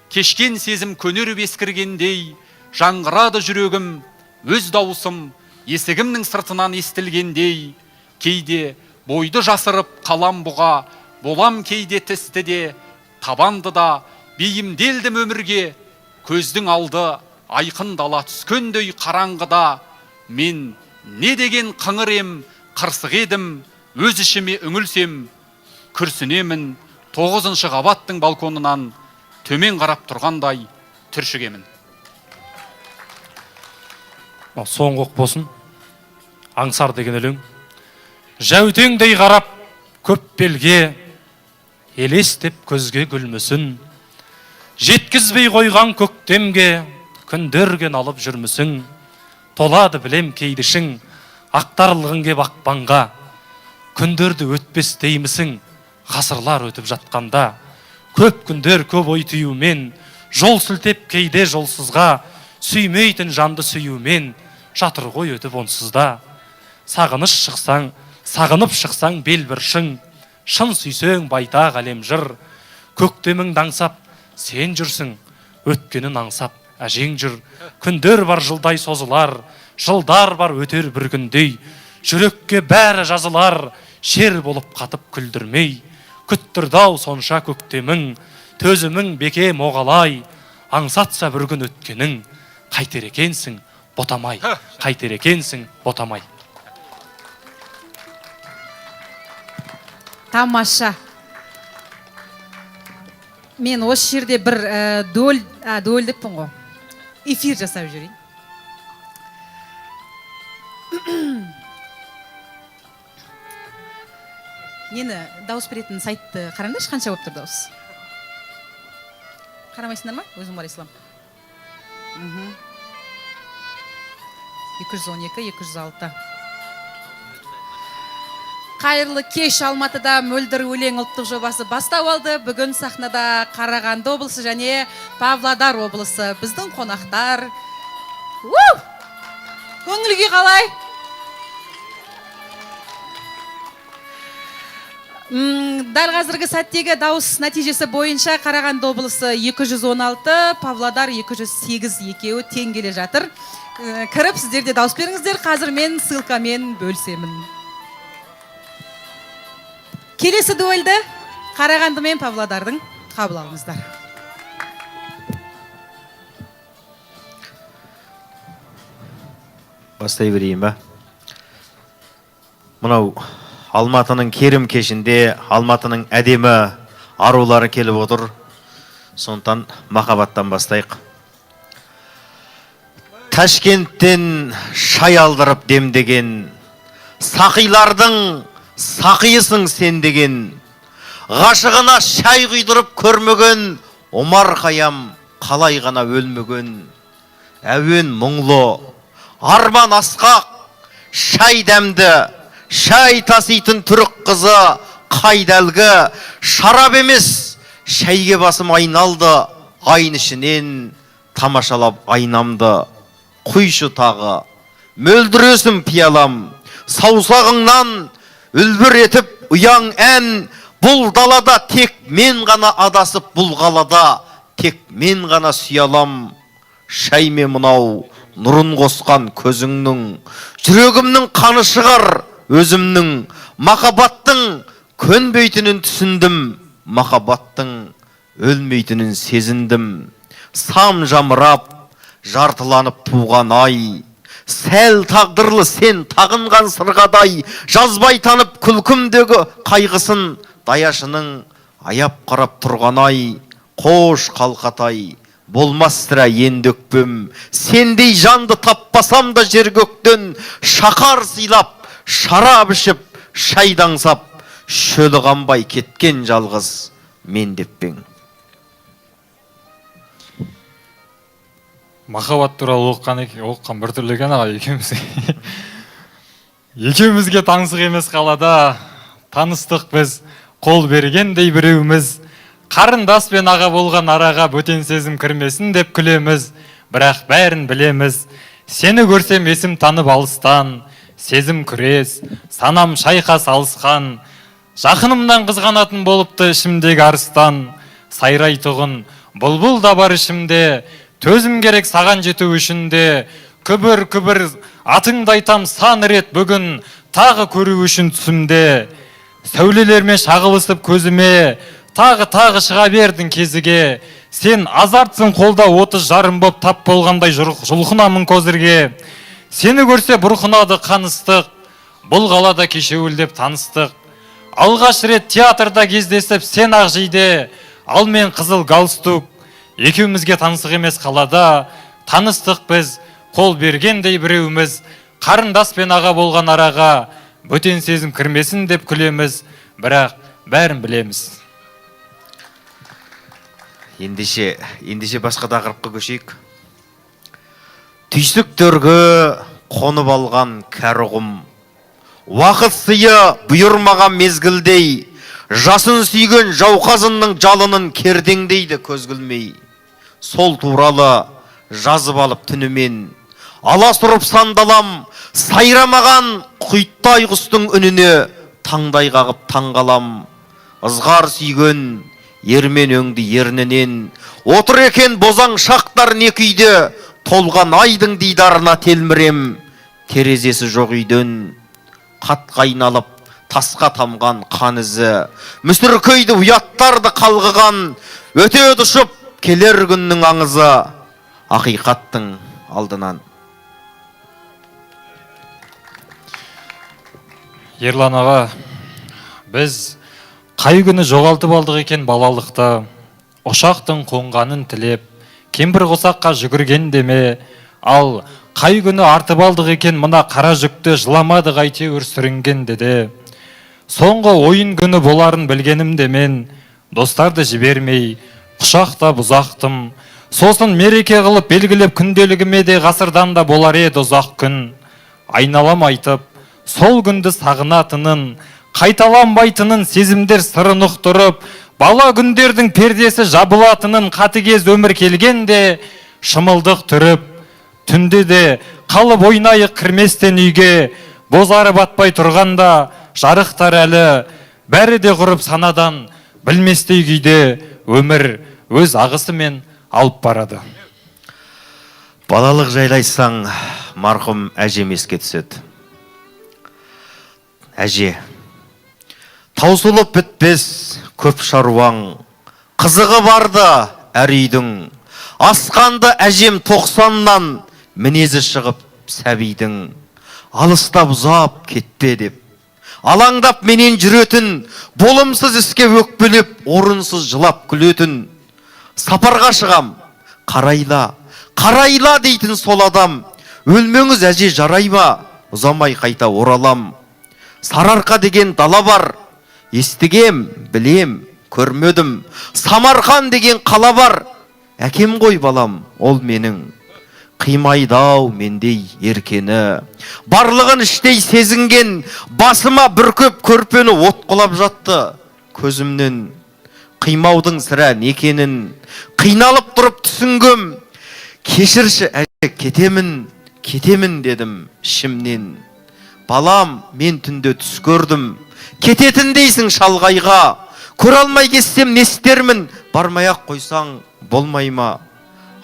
кешкен сезім көнеріп ескіргендей. Жаңғырады жүрегім, өз дауысым есігімнің сыртынан естілгендей. Кейде бойды жасырып қалам бұға, болам кейде тісті де, табанды да. Бейімделдім өмірге, көздің алды айқындала түскендей қараңғыда. Мен не деген қыңыр ем, қырсық едім, өз ішіме үңілсем. Күрсінемін 9-шы қабаттың балконынан, төмен қарап тұрғандай түршігемін. Соңғы оқ болсын, аңсар деген өлең. Жәутеңдей қарап көп белге, елестеп көзге гүлмісін. Жеткізбей қойған көктемге, күндерген алып жүрмісің. Толады білем кейдішің, ақтарылғын кеп ақпанға. Күндерді өтпес деймісің, ғасырлар өтіп жатқанда. Көп күндер көп ой түюмен, жол сілтеп кейде жолсызға. Сүймейтін жанды сүюмен, жатыр ғой өтіп онсызда. Сағынып шықсаң бел бір шың, шын сүйсең байтақ әлем жыр. Көктемің даңсап сен жүрсің, өткенін аңсап әжең жүр. Күндер бар жылдай созылар, жылдар бар өтер бір күндей. Жүрекке бәрі жазылар, шер болып қатып күлдірмей. Күттірдау сонша көктемің, төзімің беке моғалай. Аңсатса бір күн өткенің, қайтер екенсің ботамай, қайтер екенсің ботамай. Тамаша. Мен осы жерде бір дуэльдікпін ғой. Эфир жасап жүрейін. Нені дауыс беретін сайтты қараңдаршы, қанша болып тұр дауыс? Қарамайсыңдар ма? Өзің бар ислам. 212, 206. Қайырлы кеш Алматыда мөлдір өлең ұлттық жобасы бастау алды. Бүгін сахнада Қарағанды облысы және Павлодар облысы. Біздің қонақтар. Көңілге қалай? Дәл қазіргі сәттегі дауыс нәтижесі бойынша Қарағанды облысы 216, Павлодар 208 екеуі тең келе жатыр. Кіріп сіздерде дауыс беріңіздер. Қазір мен ссылкамен бөлсемін. Келесі дуэльді Қарағанды мен Павлодардың қабыл алыңыздар. Бастай берейін ба? Мынау Алматының керім кешінде Алматының әдемі арулары келіп отыр. Сондықтан махаббаттан бастайық. Ташкенттен шай алдырып демдеген, сақилардың сақиысың сен деген, ғашығына шай құйдырып көрмеген, Омар Хайям қалай ғана өлмеген. Әуен мұңлы, арман асқақ, шай дәмді, шай таситын түрік қызы, қайдалғы, шарап емес, шәйге басым айналды, айын ішінен тамашалап айнамды. Құйшы тағы, мөлдіресім пиялам, саусағыңнан үлбір етіп ұяң ән, бұл далада тек мен ғана адасып, бұл қалада тек мен ғана сұялам. Шайме мұнау нұрын қосқан көзіңнің, жүрегімнің қаны шығар өзімнің, махаббаттың көнбейтінін түсіндім, махаббаттың өлмейтінін сезіндім. Сам жамырап, жартыланып туған ай, сәл тағдырлы сен тағынған сырғадай, жазбай танып күлкімдегі қайғысын, даяшының аяп қарап тұрған ай, қош қалқатай, болмас сірә енді өкпем, сендей жанды таппасам да жер көктен, шақар сыйлап, шарап ішіп, шайдаңсап, шөлі қанбай кеткен жалғыз мен деппең. Махаббат туралы оққан бір түрлі екен аға екеуміз. Екеумізге таңсық емес қалада таныстық біз, қол бергендей біреуміз. Қарындас пен аға болған араға бөтен сезім кірмесін деп күлеміз, бірақ бәрін білеміз. Сені көрсем есім танып алыстан, сезім күрес, санам шайқас алысқан. Жақынымнан қызғанатын болыпты ішімдегі арыстан. Сайрайтұғын бұлбұл да бар ішімде, төзім керек саған жету үшінде. Күбір атыңды айтам сан рет бүгін, тағы көру үшін түсімде. Сәулелермен шағылысып көзіме, тағы шыға бердің кезіге. Сен азартсың қолда 30 жарым боп тап болғандай жұлқынамын көзірге. Сені көрсе бұрқынады қаныстық, бұл қалада кешеуілдеп таныстық. Алғаш рет театрда кездесіп сен ақ жейде, ал мен қызыл галстук. Екеумізге танысық емес қалада таныстық біз, қол бергендей біреуміз. Қарындас пен аға болған араға бөтен сезім кірмесін деп күлеміз, бірақ бәрін білеміз. Ендеше басқа тақырыпқа көшейік. Түйсіктерге қонып алған кәріғым, уақыт сыйы бұйырмаған мезгілдей, жасын сүйген жауқазынның жалынын кердеңдейді көз күлмей. Сол туралы жазып алып түнімен, алас ұрып сандалам, сайрамаған құйттай құстың үніне таңдай қағып таңғалам. Ызғар сүйген ермен өңді ернінен, отыр екен бозаң шақтар не күйде, толған айдың дидарына телмірем, терезесі жоқ үйден. Қатқа айналып тасқа тамған қан ізі, мүсіркейді ұяттарды қалғыған, өтеді ұшып келер күннің аңызы, ақиқаттың алдынан. Ерлан аға, біз қай күні жоғалтып алдық екен балалықты, ұшақтың қонғанын тілеп, кемпір қосаққа жүгірген деме, ал қай күні артып алдық екен мына қара жүкті, жыламадық әйтеуір сүрінген деді. Соңғы ойын күні боларын білгенім демен, достарды жібермей, құшақта бұзақтым. Сосын мереке қылып белгілеп күнделігіме де ғасырдан да болар еді ұзақ күн. Айналам айтып, сол күнді сағынатынын, қайталанбайтынын сезімдер сырын ұқтырып, бала күндердің пердесі жабылатынын қатыгез өмір келгенде, шымылдық түріп, түнде де қалып ойнайық кірместен үйге, бозары батпай тұрғанда жарықтар әлі, бәрі де құрып санадан, білместей күйде өмір өз ағысымен алып барады. Балалық жайлайсаң, марқұм әжем еске түседі. Әже, таусылып бітпес көп шаруаң, қызығы барды әр үйдің, асқанды әжем 90-нан, мінезі шығып сәбидің, алыстап ұзап кетпе деп, алаңдап менен жүретін, болымсыз іске өкпелеп, орынсыз жылап күлетін, сапарға шығам, қарайла дейтін сол адам, өлмеңіз әже жарайма, ұзамай қайта оралам. Сарыарқа деген дала бар, естігем, білем, көрмедім. Самарқан деген қала бар, әкем ғой балам, ол менің. Қимайдау мендей еркені, барлығын іштей сезінген, басыма бір көп көрпені отқылап жатты көзімнен. Қимаудың сірә некенін, қиналып тұрып түсінгім, кешірші әже, кетемін дедім ішімнен. Балам, мен түнде түс көрдім, кететін дейсің шалғайға, көре алмай кетсем не істермін, бармай-ақ қойсаң болмай ма?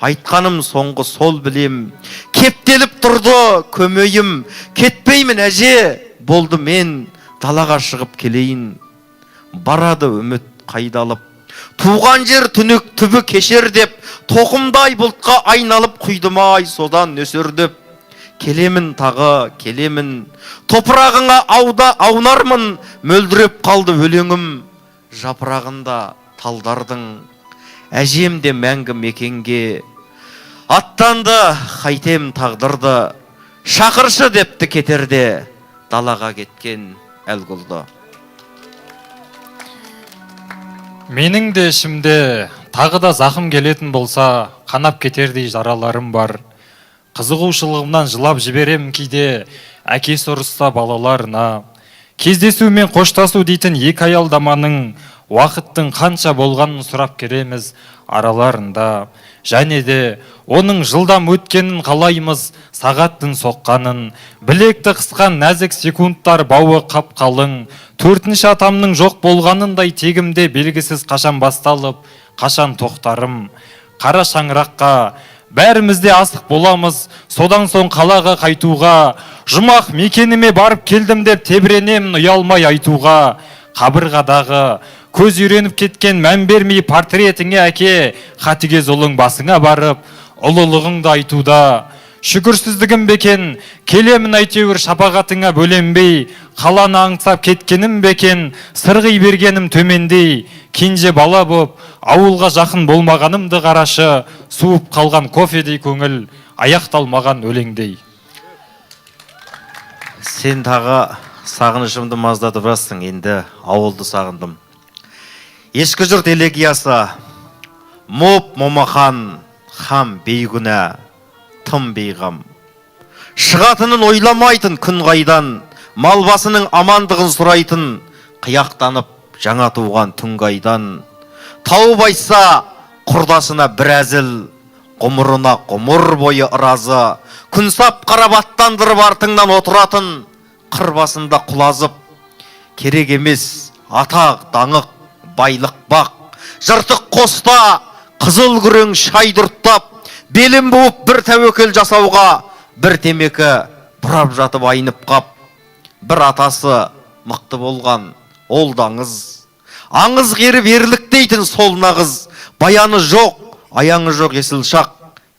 Айтқаным соңғы сол білем, кептеліп тұрды көмейім, кетпеймін әже, болды мен далаға шығып келейін. Барады үміт қайдалып, туған жер түнек түбі кешер деп, тоқымдай бұлтқа айналып құйдымай содан нөсердеп. Келемін тағы, келемін, топырағыңа аунармын, мөлдіреп қалды өлеңім, жапырағында талдардың. Әжем де мәңгі мекенге аттанды, қайтем тағдырды, шақыршы депті кетерде, далаға кеткен әлгүлді. Менің де ішімде тағы да зақым келетін болса, қанап кетердей жараларым бар. Қызығушылығымнан жылап жіберем кейде, әкесі ұрыста балаларына. Кездесу мен қоштасу дейтін екі аялдаманың уақыттың қанша болғанын сұрап кереміз араларында. Және де оның жылдам өткенін қалаймыз, сағаттың соққанын. Білекті қысқан нәзік секундтар бауы қап қалың. Төртінші атамның жоқ болғанындай тегімде белгісіз қашан басталып, қашан тоқтарым. Қара шаңыраққа бәрімізде асық боламыз, содан соң қалаға қайтуға. Жұмақ мекеніме барып келдім деп тебіренем ұялмай айтуға. Қабырғадағы көз үйреніп кеткен мән бермей портретіңе әке, қатыгез ұлың басыңа барып, ұлылығыңды айтуда. Шүкірсіздігім бекен, келемін әйтеуір шапағатыңа бөленбей, қаланы аңсап кеткенім бекен, сырғи бергенім төмендей, кенже бала боп, ауылға жақын болмағанымды қарашы, суып қалған кофедей көңіл, аяқталмаған өлеңдей. Сен тағы сағынышымды маздатып жатсың, енді ауылды сағындым. Ешкі жұрт элегиясы, моп момақан, хам бейгүнә, тым бейғам. Шығатынын ойламайтын күн қайдан, мал басының амандығын сұрайтын, қияқтанып жаңа туған түнгайдан. Тауып айтса құрдасына бір әзіл, ғұмырына ғұмыр бойы ыразы, күн сап қарап аттандырып артыңнан отыратын, қыр басында құлазып. Керек емес атақ, даңық, байлық бақ, жыртық қоста, қызыл күрең шай дұрттап, белім буып бір тәуекел жасауға, бір темекі бұрап жатып айнып қап. Бір атасы мықты болған, ол даңыз. Аңыз қеріп ерлік дейтін сол нағыз, баяны жоқ, аяңы жоқ есіл шақ,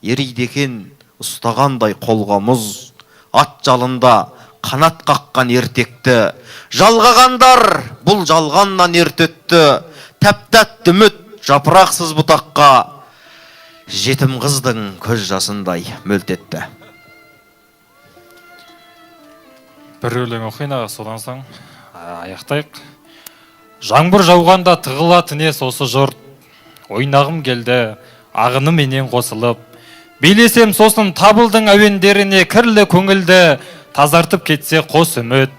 ериді екен ұстағандай қолға мұз. Ат жалында қанат қаққан ертекті, жалғағандар бұл жалғаннан ертетті. Тәп-тәтті үміт жапырақсыз бұтаққа, жетім қыздың көз жасындай мөлтетті. Бір өлең оқиын аға, содан соң аяқтайық. Жаңбыр жауғанда тығылатын ес осы жұрт, ойнағым келді ағыны менен қосылып. Билесем сосын табылдың әуендеріне кірлі көңілді, тазартып кетсе қос үміт.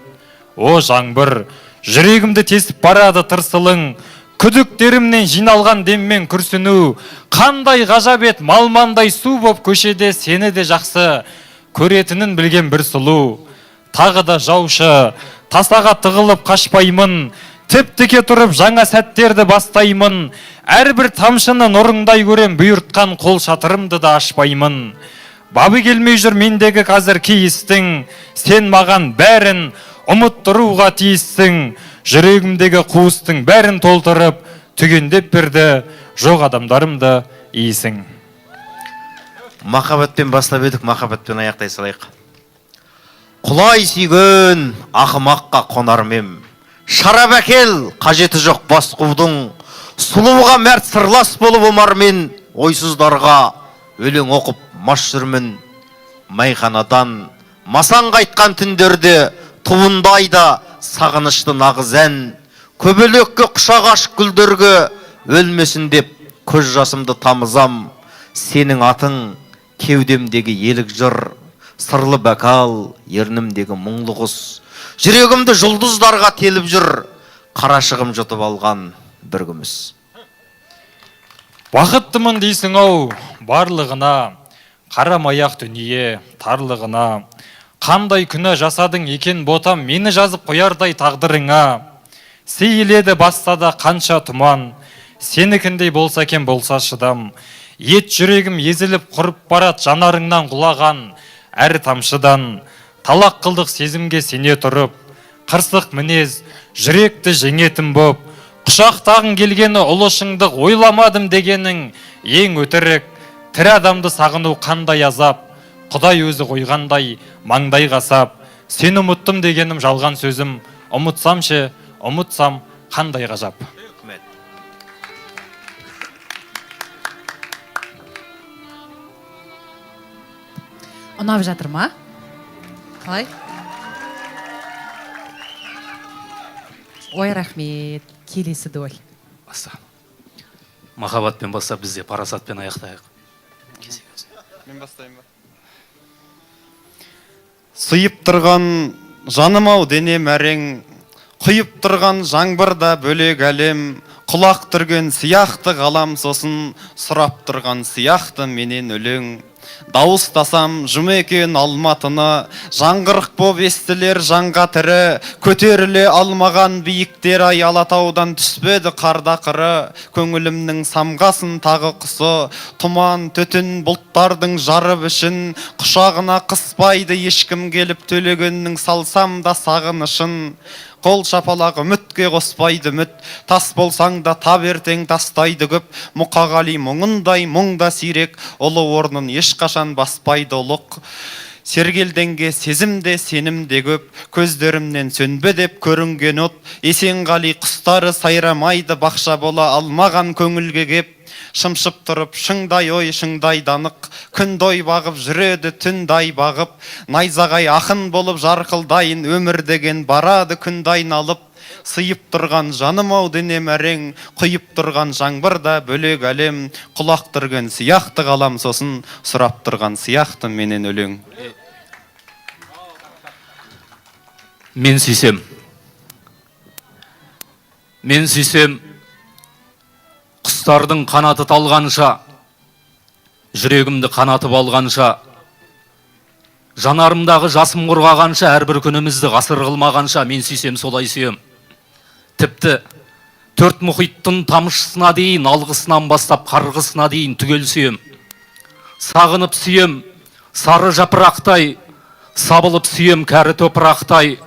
О жаңбыр, жүрегімді тесіп барады тырсылың, күдіктерімнен жиналған деммен күрсіну, қандай ғажап ет малмандай су боп көшеде сені де жақсы көретінін білген бір сұлу. Тағы да жаушы, тасаға тығылып қашпаймын, тіп-тіке тұрып жаңа сәттерді бастаймын, әрбір тамшыны нұрыңдай көрем, бұйыртқан қол шатырымды да ашпаймын. Бабы келмей жүр мендегі қазір кейістің, сен маған бәрін ұмыттыруға тиіссің, жүрегімдегі қуыстың бәрін толтырып, түгендеп берді жоқ адамдарымды иісің. Махаббатпен бастап едік, махаббатпен аяқтай салайық. Құлай сүйген ақымаққа қонармем, шарап әкел қажеті жоқ бас қудың, сұлуға мәрт сырлас болып омармен, ойсыздарға өлең оқып мас жүрмін. Майханадан масаң қайтқан түндерде туындайда сағынышты нағыз ән, көбелекке құшақ ашық гүлдерге өлмесін деп көз жасымды тамызам. Сенің атың кеудемдегі елік жыр, сырлы бәкал ернімдегі мұңлы құс, жүрегімді жұлдыздарға теліп жүр, қарашығым жұтып алған бір күміс. Бақыттымын дейсің ау барлығына, қарамаяқ дүние тарлығына, қандай күнә жасадың екен ботам, мені жазып қоярдай тағдырыңа. Сейіледі бастада қанша тұман, сенікіндей болса кен болса шыдам. Ет жүрегім езіліп құрып барат жанарыңнан құлаған әр тамшыдан. Талақ қылдық сезімге сене тұрып, қырсық мінез жүректі жеңетім боп, құшақтағың келгені ұлы шыңдық ойламадым дегенің ең өтірік. Тірі адамды сағыну қандай азап, Құдай өзі қойғандай маңдай қасап. Сен ұмыттым дегенім жалған сөзім, ұмытсам ше, ұмытсам қандай ғажап. Ұнап жатыр ма? Қалай? Ой, рахмет. Келесі дуэль. Баса. Махаббатпен бастап бізде парасатпен аяқтайық. Мен бастаймын ба? Сыйып тұрған жаным ау денем әрең, құйып тұрған жаңбырда бөлек әлем, құлақ түрген сияқты ғалам сосын, сұрап тұрған сияқты менен өлең. Дауыстасам жұм екен алматыны, жаңғырық боп естілер жаңға тірі, көтеріле алмаған биіктер ай Алатаудан түспеді қардақыры, көңілімнің самғасын тағы құсы, тұман төтін бұлттардың жарып ішін, құшағына қыспайды ешкім келіп төлегеннің салсам да сағынышын. Қол шапалағы үмітке қоспайды үміт, тас болсаң да тап ертең тастайды көп. Мұқағали мұңындай мұңда сирек, ұлы орнын ешқашан баспайды ұлық. Сергелденге сезімде сенімде көп, көздерімнен сөнбе деп көрінген от. Есенғали құстары сайрамайды, бақша бола алмаған көңілге кеп. Шымшып тұрып шыңдай ой шыңдай данық, күндой бағып жүреді түндай бағып. Найзағай ақын болып жарқылдайын, өмір деген барады күндайын алып. Сыйып тұрған жаным ау денем әрең, құйып тұрған жаңбырда бөлек әлем, құлақ түрген сияқты ғалам сосын, сұрап тұрған сияқты менен өлең. Мен сүйсем. Мен сүйсем. Құстардың қанаты талғанша, жүрегімді қанатып алғанша, жанарымдағы жасым құрғағанша, әрбір күнімізді ғасыр қылмағанша, мен сүйсем, солай сүйем. Тіпті төрт мұхиттың тамшысына дейін, алғысынан бастап қарғысына дейін түгел сүйем. Сағынып сүйем, сары жапырақтай, сабылып сүйем, кәрі топырақтай,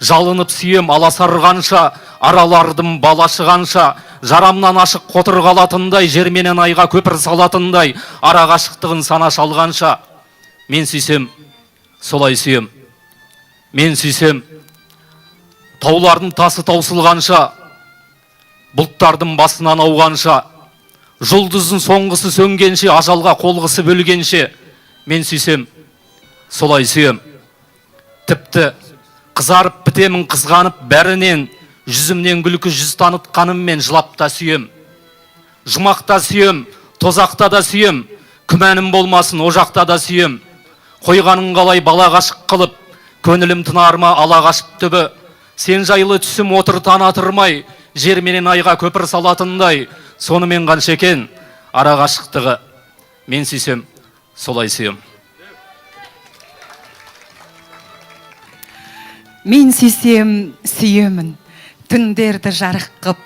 жалынып сүйем, аласарғанша, аралардың балашығанша, жарамнан ашық қотыр қалатындай, жерменен айға көпір салатындай, ара қашықтығын сана шалғанша, мен сүйсем, солай сүйем. Мен сүйсем, таулардың тасы таусылғанша, бұлттардың басынан ауғанша, жұлдыздың соңғысы сөнгенше, ажалға қолғысы бөлгенше, мен сүйсем, солай сүйем. Тіпті қызарып бітемін қызғанып бәрінен, жүзімнен күлкі жүз танытқаныммен жылап та сүйем. Жұмақта сүйем, тозақта да сүйем, күмәнім болмасын ожақта да сүйем. Қойғаның қалай бала ғашық қылып, көңілім тынарма ала қашып түбі, Сен жайлы түсім отыр танатырмай, жер менен айға көпір салатындай, сонымен қанша екен ара қашықтығы. Мен сүйсем, солай сүйем. Мен сүйсем, сүйемін, түндерді жарық қып,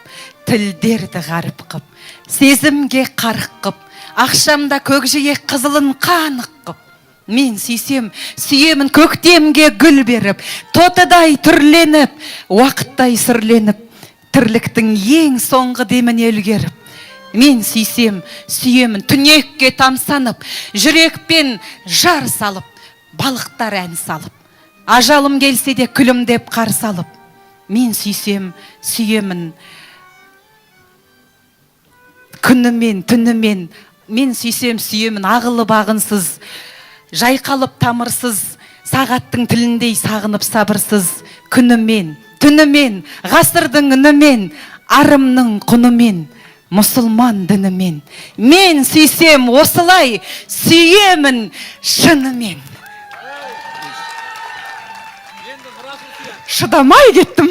тілдерді ғарып қып, сезімге қарық қып, ақшамда көкжиек қызылын қанық қып. Мен сүйсем, сүйемін көктемге гүл беріп, тотыдай түрленіп, уақыттай сүрленіп, тірліктің ең соңғы деміне үлгеріп. Мен сүйсем, сүйемін түнекке тамсанып, жүрекпен жар салып, балықтар ән салып, ажалым келсе де күлімдеп қарсы алып. Мен сүйсем, сүйемін күнімен, түнімен. Мен сүйсем, сүйемін ағылып ағынсыз, жайқалып тамырсыз, сағаттың тіліндей сағынып сабырсыз. Күнімен, түнімен, ғасырдың үнімен, арымның құнымен, мұсылман дінімен. Мен сүйсем, осылай сүйемін шынымен. Шыдамай кеттім.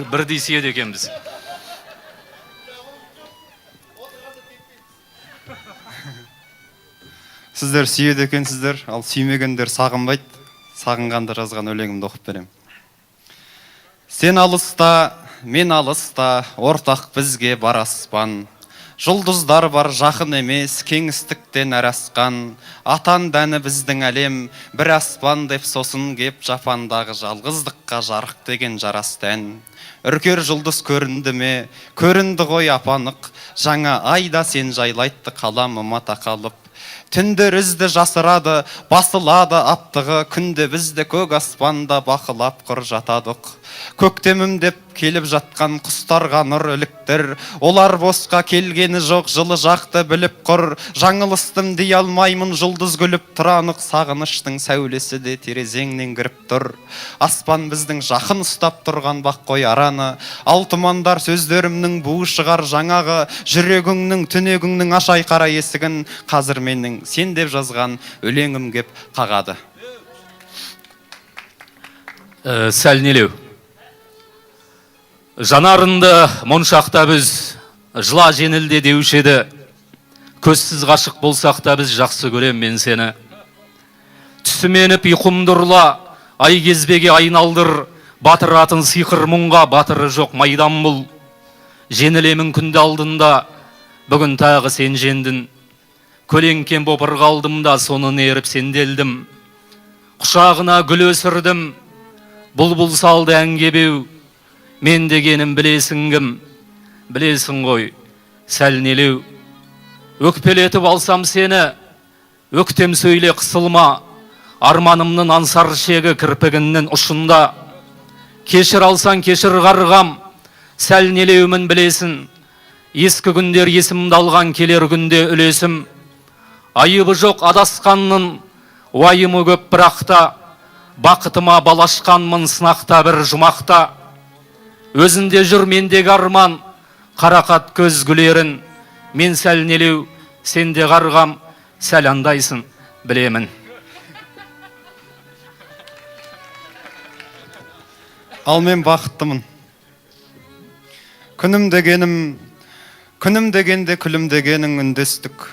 Бірдей сүйеді екенбіз. Сіздер сүйеді екенсіздер, ал сүймегендер сағынбайды. Сағынғанды жазған өлеңімді оқып берем. Сен алыста, мен алыста, ортақ бізге бар аспан. Жұлдыздар бар жақын емес, кеңістіктен әр асқан. Атан дәні біздің әлем, бір аспан деп сосын кеп, жапандағы жалғыздыққа жарық деген жарас тән. Үркер жұлдыз көрінді ме, көрінді ғой апанық, жаңа айда сен жайлайтты қаламыма тақалып. Түндер ізді жасырады, басылады аптығы, күнде бізді көк аспанда бақылап құр жатадық. Көктемім деп келіп жатқан құстарға нұр іліктір, олар босқа келгені жоқ, жылы жақты біліп құр. Жаңылыстым дей алмаймын, жұлдыз күліп тұранық, сағыныштың сәулесі де терезеңнен кіріп тұр. Аспан біздің жақын ұстап тұрған бақ қой араны, ал тұмандар сөздерімнің буы шығар жаңағы, жүрегіңнің, түнегіңнің ашай қара есігін, қазір менің сен деп жазған өлеңім кеп қағады. Сәлнелеу. Жанарынды мұншақта біз жыла жеңілде деуші еді. Көзсіз ғашық болсақ та біз жақсы көрем мен сені. Түсіменіп ұйқымды ұрла, ай кезбеге айналдыр, батыратын сиқыр мұңға батыры жоқ майдан бұл. Жеңілемін күнді алдында, бүгін тағы сен жеңдің. Көлеңкен боп ырғалдым да, соны еріп сенделдім. Құшағына гүл өсірдім, бұлбұл салды әңгебеу. Мен дегенім білесің кім, білесің ғой, сәлнелеу. Өкпелетіп алсам сені, өктем сөйле қысылма, арманымның ансар шегі кірпігінің ұшында. Кешір алсаң кешір қарғам, сәлнелеуімін білесің. Ескі күндер есімді алған келер күнде үлесім. Айыбы жоқ адасқанның, уайымы көп бірақта, бақытыма балашқанмын сынақта бір жұмақта. Өзінде жүр мендегі арман, қарақат көз гүлерін, мен сәлнелеу, сенде қарғам, сәл андайсың, білемін. Ал мен бақыттымын. Күнім дегенде күлім дегенің үндестік.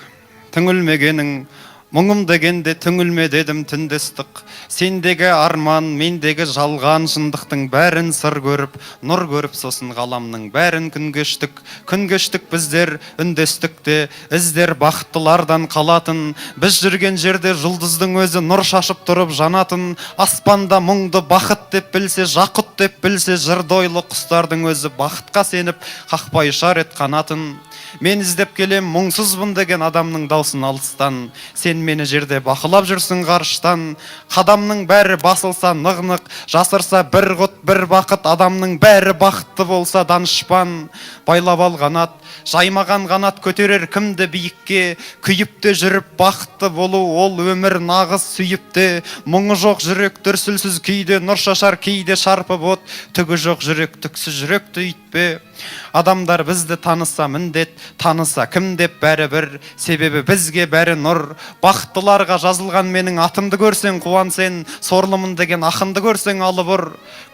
Түңілмегенің, мұңым дегенде түңілме дедім түндестік. Сендегі арман, мендегі жалған шындықтың бәрін сыр көріп, нұр көріп сосын ғаламның бәрін күнгештік. Күнгештік біздер үндестікте, іздер бақыттылардан қалатын. Біз жүрген жерде жұлдыздың өзі нұр шашып тұрып жанатын. Аспанда мұңды бақыт деп білсе, жақұт деп білсе, жырды ойлы құстардың өзі бақытқа сеніп, қақпай ұшар ет қанатын. Мен іздеп келем мұңсызбын деген адамның даусын алыстан. Сен мені жерде бақылап жүрсің ғарыштан. Қадамның бәрі басылса нық-нық, жасырса бір құт, бір бақыт. Адамның бәрі бақытты болса данышпан. Байлап ал қанат, жаймаған қанат көтерер кімді биікке. Күйіпте жүріп бақытты болу, ол өмір нағыз сүйіпте. Мұңы жоқ жүрек дүрсілсіз күйде, нұр шашар кейде шарпып от. Түгі жоқ жүрек түксіз жүректі пе? Адамдар бізді таныса міндет, таныса кім деп бәрі бір, себебі бізге бәрі нұр. Бақыттыларға жазылған менің атымды көрсең қуан сен, сорлымын деген ақынды көрсең алып ұр.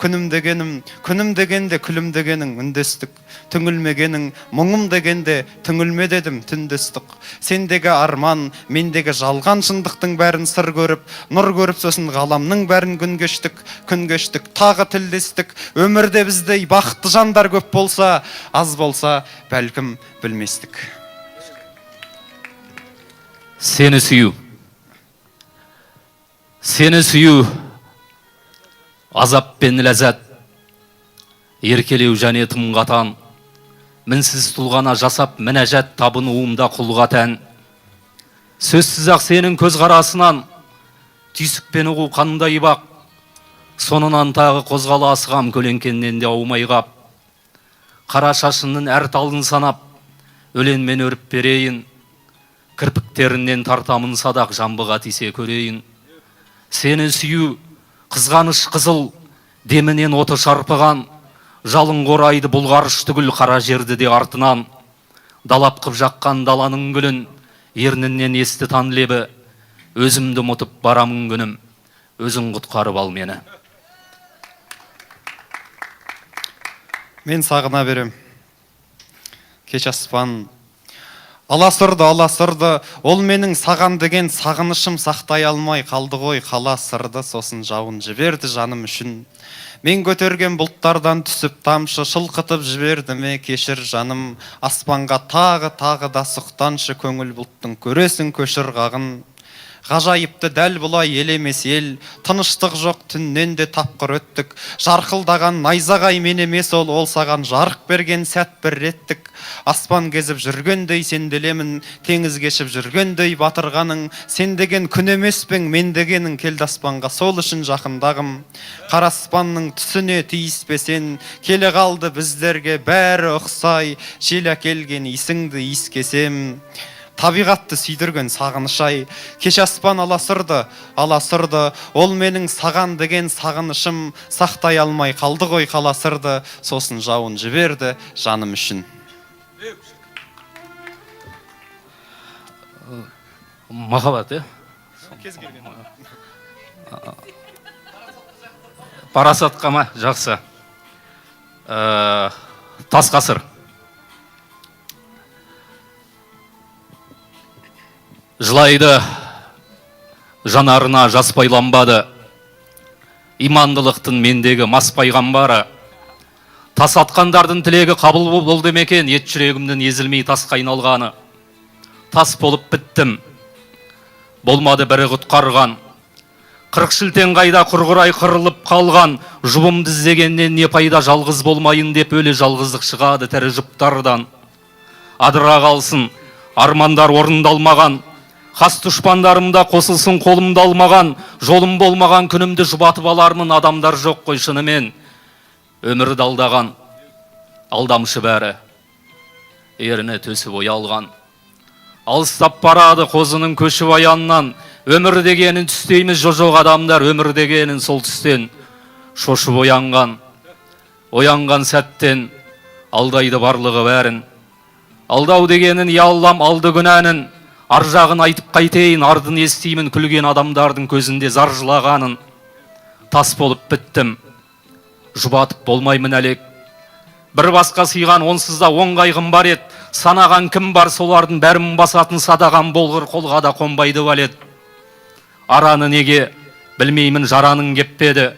Күнім дегенім, күнім дегенде күлім дегенің үндестік, түңілмегенің мұңым дегенде түңілме дедім түндестік. Сендегі арман, мендегі жалған шындықтың бәрін сыр көріп, нұр көріп сосын ғаламның бәрін күн кештік, тағы тілдестік. Өмірде біздей бақытты жандар көп болса, аз болса, бәлкім білместік. Сені сүю, азап пен ләззат, еркелеу және тым қатан, мінсіз тұлғана жасап мінәжат табынуымда құлға тән. Сөзсіз-ақ сенің көз қарасынан түйсікпен ұғу қандай бақ, сонынан тағы қозғала асығам көлеңкеннен де аумай қап. Қара шашының әр талын санап, өленмен өріп берейін, кірпіктерінен тартамын садақ жамбыға тисе көрейін. Сені сүю, қызғаныш қызыл, демінен оты шарпыған, жалын қорайды бұлғарыш түгіл қара жерді де артынан. Далап қып жаққан даланың гүлін, ернінен есті тан лебі, өзімді ұмытып барамын күнім, өзің құтқарып ал мені. Мен сағына берем. Кеш аспан. Аласырды, ол менің саған деген сағынышым сақтай алмай қалды ғой, қала сырды, сосын жауын жіберді жаным үшін. Мен көтерген бұлттардан түсіп тамшы шылқытып жіберді ме, кешір жаным. Аспанға тағы да сұқтаншы, көңіл бұлттың көресің көшір қағын. Ғажайыпты дәл бұлай елемес ел, тыныштық жоқ түннен де тапқыр өттік. Жарқылдаған найзағай мен емес ол саған жарық берген сәт бір реттік. Аспан кезіп жүргендей сенделемін, теңіз кешіп жүргендей батырғаның. Сен деген күн емес пең, мен дегенің келді аспанға, сол үшін жақындағым. Қара аспанның түсіне тиіспесен, келе қалды біздерге бәрі ұқсай, жел әкелген исіңді иіскесем. Табиғатты сүйдірген сағынышай, кеш аспан аласырды, ол менің саған деген сағынышым сақтай алмай қалды ғой қаласырды, сосын жауын жіберді жаным үшін. Махаббат, парасатқа ма? Жақсы. Тас ғасыр. Жылайды, жанарына жас байланбады, имандылықтың мендегі мас пайғамбары. Тас атқандардың тілегі қабыл болды мекен, ет жүрегімнің езілмей тасқа айналғаны. Тас болып біттім, болмады бірі құтқарған. 40 шілтен қайда құрғырай қырылып қалған, жұбымды іздегеннен не пайда, жалғыз болмайын деп өлі жалғыздық шығады тәрі жұптардан. Адыра қалсын, армандар орындалмаған, қас дұшпандарымда қосылсын қолымда алмаған, жолым болмаған күнімді жұбатып алармын, адамдар жоқ қой шынымен. Өмірді алдаған, алдамшы бәрі, еріне төсіп оялған. Алыстап барады қозының көші баяннан, өмір дегенін түстейміз жо-жоқ адамдар, өмір дегенін сол түстен шошып оянған. Оянған сәттен алдайды барлығы бәрін. Алдау дегенін яллам алды күнәнін, ар жағын айтып қайтейін, ардын естеймін күлген адамдардың көзінде зар жылағанын. Тас болып біттім, жұбатып болмаймын әлек. Бір басқа сыйған онсызда оң қайғым бар ет, санаған кім бар солардың бәрін басатын садаған болғыр қолға да қонбайды валет. Араны неге білмеймін жараның кеппеді,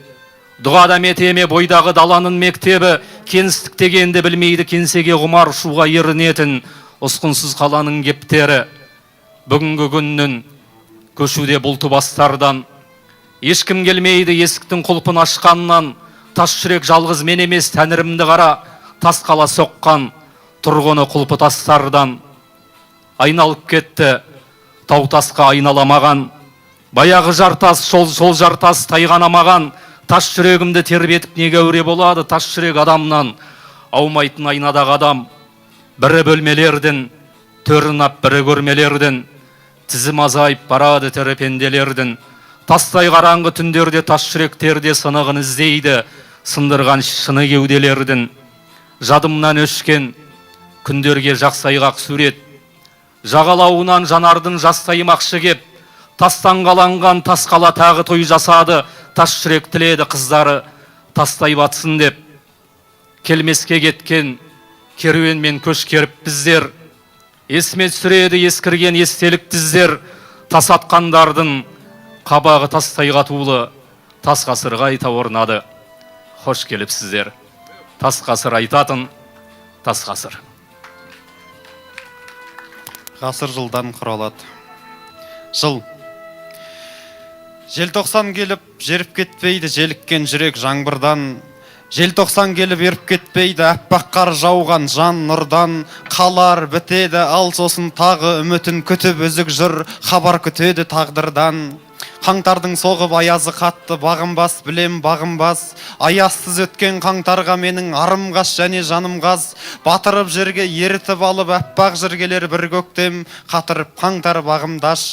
дұғада метеме бойдағы даланың мектебі, кеңістік дегенді білмейді кеңсеге құмар шуға ерінетін ұсқынсыз қаланың кептері. Бүгінгі күннің көшуде бұлты бастардан, ешкім келмейді есіктің құлпын ашқаннан, тас жүрек жалғыз мен емес тәңірімді қара, тас қала соққан тұрғыны құлпы тастардан. Айналып кетті тау тасқа айналамаған, баяғы жартас сол жартас тайғанамаған. Тас жүрегімді тербетіп неге өре болады, тас жүрек адамнан аумайтын айнадағы адам. Бірі бөлмелердің төрін ап бірі көрмелердің, тізім азайып барады тірі пенделердің. Тастай қараңғы түндерде тас жүректерде сынығын іздейді, сындырған шыны кеуделердің. жадымнан өшкен күндерге жақсайғақ сурет. Жағалауынан жанардың жастаймақшы кеп, тастан қаланған тас қала тағы той жасады, тас жүрек тіледі қыздары тастай батсын деп. Келмеске кеткен керуенмен көш керіп біздер, есіме түсіреді ескірген естелік тіздер, тас атқандардың қабағы тастай қатулы, тас ғасырға айта орнады. Хош келіпсіздер. Тас ғасыр айтатын, тас ғасыр. Ғасыр жылдан құралады. Жыл. Желтоқсан келіп, жеріп кетпейді желіккен жүрек жаңбырдан. Желтоқсан келіп еріп кетпейді әппақ қар жауған жан нұрдан. Қалар бітеді ал сосын тағы үмітін күтіп үзік жүр, хабар күтеді тағдырдан. Қаңтардың соғып аязы қатты, бағынбас, білем бағынбас. Аяссыз өткен қаңтарға менің арымғас және жанымғаз. Батырып жерге ерітіп алып, әппақ жүргелер бір көктем. Қатырып қаңтар бағымдаш.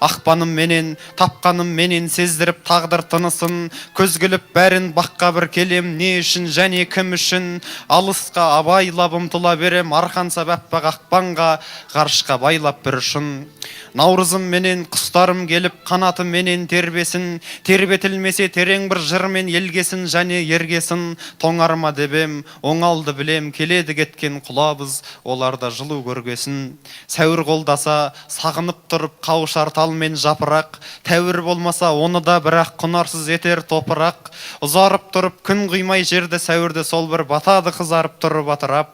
Ақпаным менен, тапқаным менен сездіріп тағдыр тынысын. Көзгіліп бәрін баққа бір келем, не үшін және кім үшін. Алысқа абайлап ұмтыла берем, арқансап әппақ ақпанға, ғарышқа байлап бір үшін. Наурызым менен құстарым келіп, қанатым менен тербесін, тербетілмесе терең бір жырмен елгесін және ергесін. Тоңарма дебем, оңалды білем, келеді кеткен құлабыз, оларда жылу көргесін. Сәуір қолдаса, сағынып тұрып қауышар тал мен жапырақ, тәуір болмаса оны да бірақ құнарсыз етер топырақ. Ұзарып тұрып күн қимай жерді сәуірді сол бір батады қызарып тұрып атырап.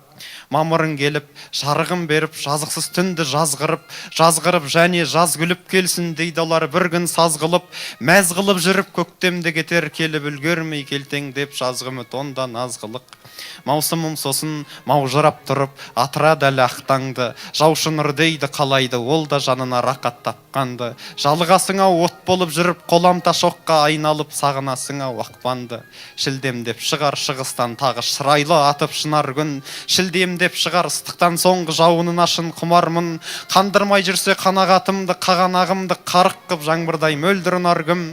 Мамырың келіп, жарығын беріп, жазықсыз түнді жазғырып және жаз күліп келсін дейді олар бір күн саз қылып, мәз қылып жүріп көктемде кетер келіп үлгермей келтең деп жазғымы тонда наз қылық. Маусымым сосын маужырап тұрып, атырады әлі ақтаңды, жаушы нұр дейді қалайды, ол да жанына рақат тапқанды. Жалғасыңа от болып жүріп, қоламта шоққа айналып, сағынасыңа ақпанды. Шілдем деп шығар шығыстан тағы шырайлы атып шынар күн, шілдем деп шығар ыстықтан соңғы жауынын ашын құмармын. Қандырмай жүрсе қанағатымды, қағанағымды қарық қып жаңбырдай мөлдір наргым.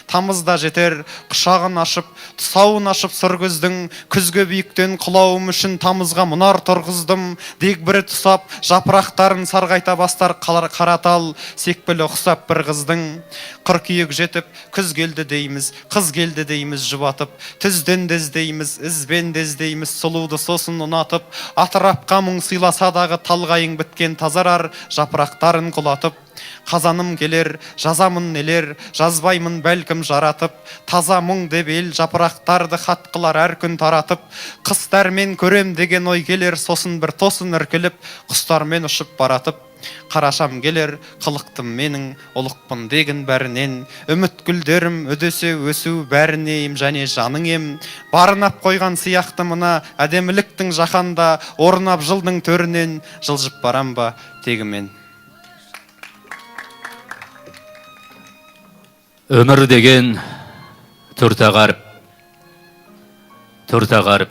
Тамызда жетер құшағын ашып, тұсауын ашып сұр күздің, күзге биіктен құлауым үшін тамызға мұнар тұрғыздым. Дегбірі тұсап, жапырақтарын сарғайта бастар қаратал, секпілі ұқсап бір қыздың. Қыркүйек жетіп, күз келді дейміз, қыз келді дейміз жұбатып, түзден дездейміз, ізбен дездейміз, сұлуды сосын ұнатып, атырапқа мұң сыйласадағы талғайың біткен тазарар, жапырақтарын құлатып. Қазаным келер, жазамын нелер, жазбаймын бәлкім жаратып, таза мұң деп ел жапырақтарды хат қылар әр күн таратып. Қыс дәрмен көрем деген ой келер, сосын бір тосын іркіліп, құстармен ұшып баратып. Қарашам келер, қылықтым менің, ұлықпын деген бәрінен, үміт гүлдерім үдесе өсу бәрінейім және жаның ем. Барынап қойған сияқты мына әдеміліктің жаһанда, орнап жылдың төрінен жылжып барам ба тегімен. Өмір деген төрт ағарып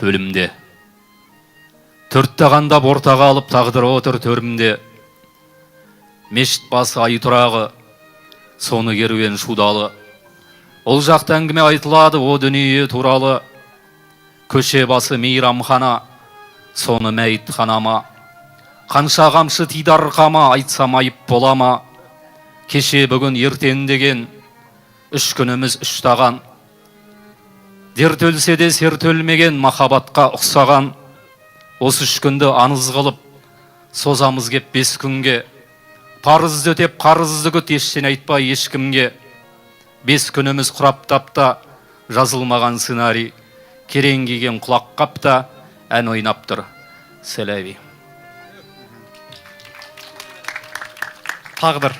өлімде. Төрттағанда ортаға алып тағдыр отыр төрімде. Мешіт басы ай тұрағы, соны керуен шудалы. Ол жақта әңгіме айтылады о дүние туралы. Көше басы мейрамхана, соны мәйіт ханама. Қанша қамшы тиді арқама, айтсам айып болама. Кеше бүгін ертең деген үш күніміз үштаған. Дерт өлсе де серт өлмеген махаббатқа ұқсаған. Осы үш күнді аңыз қылып, созамыз кеп 5 күнге. Парызды өтеп қарызды күт, ештен айтпай ешкімге. 5 күніміз құраптапта, жазылмаған сценарий. Керең киген құлақ қапта, ән ойнап тұр. Селәви. Тағдыр.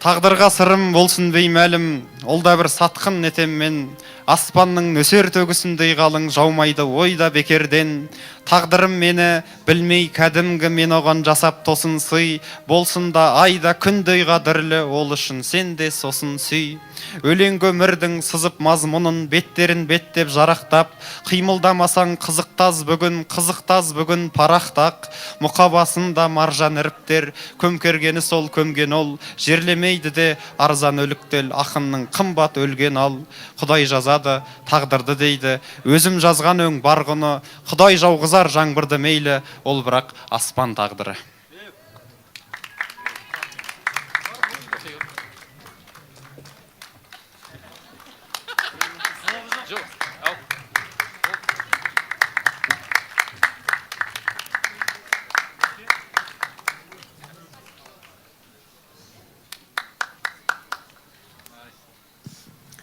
Тағдырға сырым болсын беймәлім, ол да бір сатқын нетем мен. Аспанның нөсер төгісіндей қалың жаумайды ойда бекерден. Тағдырым мені білмей кәдімгі мен оған жасап тосын сый. Болсын да айда күндей қадірлі, ол үшін сен де сосын сүй. Өлеңге өмірдің сызып мазмұнын, беттерін беттеп жарақтап, қимылдамасаң қызықтаз бүгін парақтақ. Мұқабасында маржан іріптер, көмкергені сол көмген ол, жерлемейді де арзан өліктел, ақынның қымбат өлген ал. Құдай жазады тағдырды дейді, өзім жазған өң бар құны, Құдай жауғызар жаңбырды мейлі, ол бірақ аспан тағдыры.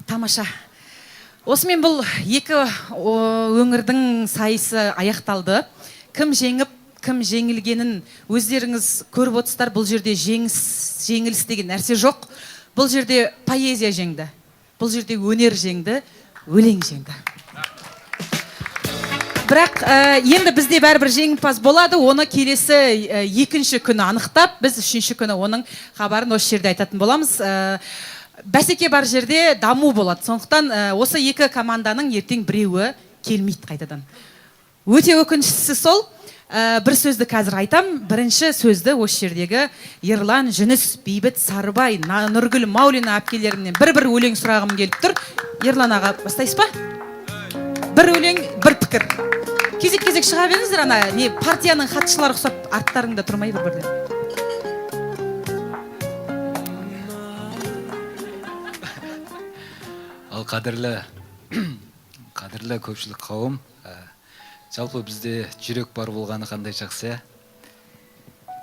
Тамаша. Осымен бұл екі өңірдің сайысы аяқталды. Кім жеңіп, кім жеңілгенін өздеріңіз көріп отырсыздар. Бұл жерде жеңіліс деген нәрсе жоқ. Бұл жерде поэзия жеңді. Бұл жерде өнер жеңді, өлең жеңді. Бірақ енді бізде бәрібір жеңімпаз болады. Оны келесі екінші күні анықтап, біз үшінші күні оның хабарын осы жерде айтатын боламыз. Бәсеке бар жерде даму болады. Сондықтан осы екі команданың ертең біреуі келмейді қайтадан. Өте өкініштісі сол, бір сөзді қазір айтам. Бірінші сөзді осы жердегі Ерлан, Жүніс, Бейбіт, Сарыбай, Нұргүл, Маулина әпкелерімнен бір өлең сұрағым келіп тұр. Ерлан аға, бастайсыз ба? Бір өлең, бір пікір. Кезек-кезек шыға беріңіздер, ана партияның хатшылары ұқсап арттарыңда тұрмай бір-бірден. Ал қадірлі көпшілік қауым, жалпы бізде жүрек бар болғаны қандай жақсы.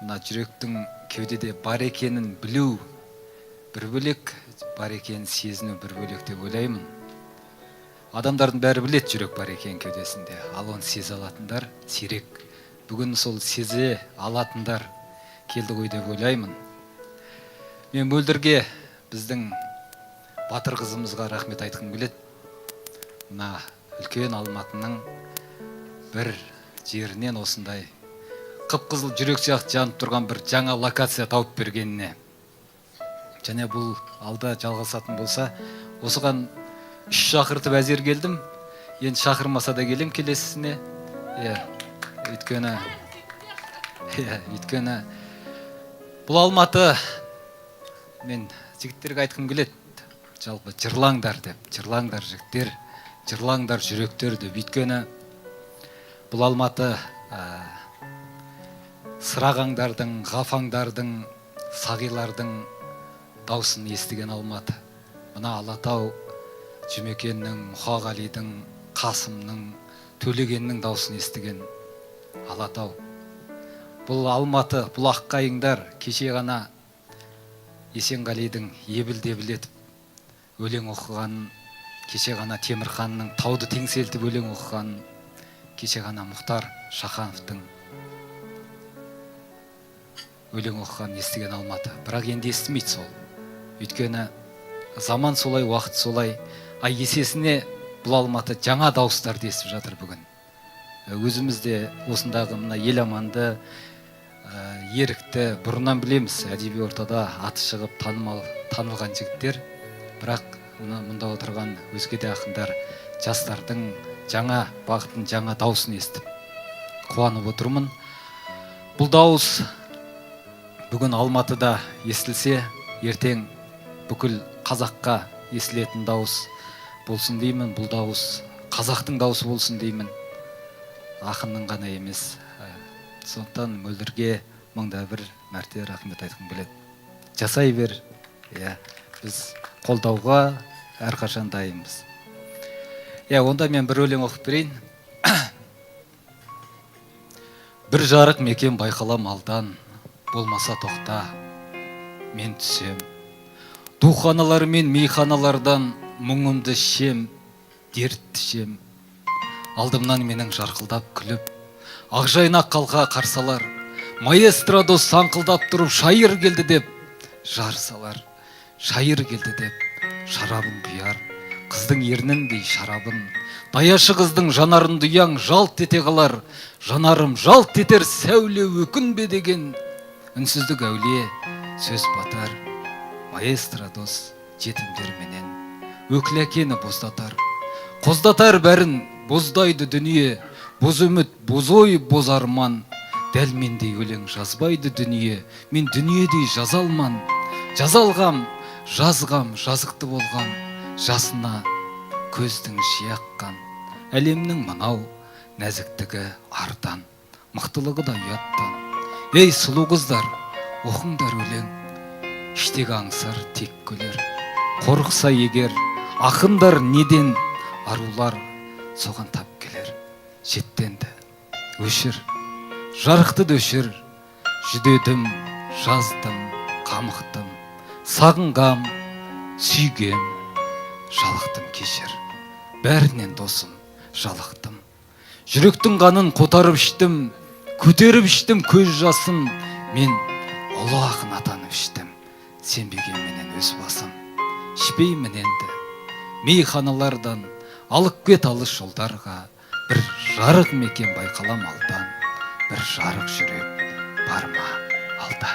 Мына жүректің кеудеде бар екенін білу бір бөлек, бар екенін сезіну бір бөлек деп ойлаймын. Адамдардың бәрі білет жүрек бар екен кеудесінде, ал оны сезе алатындар сирек. Бүгін сол сезе алатындар келді ғой деп ойлаймын. Мен мөлдірге, біздің батыр қызымызға рахмет айтқым келеді. Мына үлкен Алматының бір жерінен осындай қып-қызыл жүрек сияқты жанып тұрған бір жаңа локация тауып бергеніне. Және бұл алда жалғасатын болса, осыған 3 шақыртып әзер келдім. Енді шақырмаса да келем келесісіне. Өйткені бұл Алматы, мен жігіттерге айтқым келеді. Жалпы жырлаңдар деп, жырлаңдар жігіттер, жырлаңдар жүректер деп. Өйткені бұл Алматы сырағаңдардың, ғафаңдардың, сағилардың даусын естіген Алматы. Мына Алатау, Жұмекеннің, Мұқағалидың, Қасымның, Төлегеннің даусын естіген Алатау. Бұл Алматы, бұл аққайыңдар кеше ғана Есенғалидың ебіл-дебіл етіп өлең оқығанын, кеше ғана Темірханның тауды теңселтіп өлең оқығанын, кеше ғана Мұхтар Шахановтың өлең оқығанын естіген Алматы. Бірақ енді естімейді сол. Өйткені заман солай, уақыт солай. Есесіне бұл Алматы жаңа дауыстарды естіп жатыр бүгін. Өзімізде осындағы мына еламанды, ерікті бұрыннан білеміз. Әдеби ортада аты шығып танылған жігіттер. Бірақ мұнда отырған өзге де ақындар жастардың жаңа бағытын, жаңа дауысын естіп қуанып отырмын. Бұл дауыс бүгін Алматыда естілсе, ертең бүкіл қазаққа естілетін дауыс болсын деймін. Бұл дауыс қазақтың дауысы болсын деймін. Ақынның ғана емес. Сондықтан мөлдірге мыңда бір мәрте рахмет айтқым келеді. Жасай бер. Біз қолдауға әрқашан дайынбыз. Онда мен бір өлең оқып берейін. Бір жарық мекен байқалам алдан, болмаса тоқта, мен түсем. Духаналар мен мейханалардан мұңымды шем, дертті шем. Алдымнан менің жарқылдап күліп, ақжайнақ қалқа қарсалар, маэстро дос саңқылдап тұрып, шайыр келді деп жарсалар, шайыр келді деп шарабын құяр, қыздың ерніндей шарабын, даяшы қыздың жанарын дұяң жалт ете қалар, жанарым жалт етер сәуле өкінбе деген. Үнсіздік әулие сөз батар, маэстро дос жетімдерменен, өкіл әкені боздатар, қоздатар бәрін боздайды дүние, боз үміт, боз ой, боз арман. Дәл мендей өлең жазбайды дүние, мен дүниедей жазалман. Жазалғам, жазғам, жазықты болғам, жасына көздің шияққан. Әлемнің мынау нәзіктігі ардан, мықтылығы да ұяттан. Ей сұлу қыздар, оқыңдар өлең, іштегі аңсар тек көлер. Қорықса егер, ақындар неден, арулар соған тап келер. Жеттенді, өшір, жарықты дөшір, жүдедім, жаздым, қамықтым, сағынғам, сүйгем, жалықтым кешір. Бәрінен досым, жалықтым. Жүректің қанын қотарып іштім, көтеріп іштім көз жасын. Мен ұлы ақын атанып іштім, сенбегенменен өз басым. Ішпеймін енді, мейханалардан, алып кет алыс жолдарға. Бір жарық мекен байқалам алдан, бір жарық жүрек бар ма алда.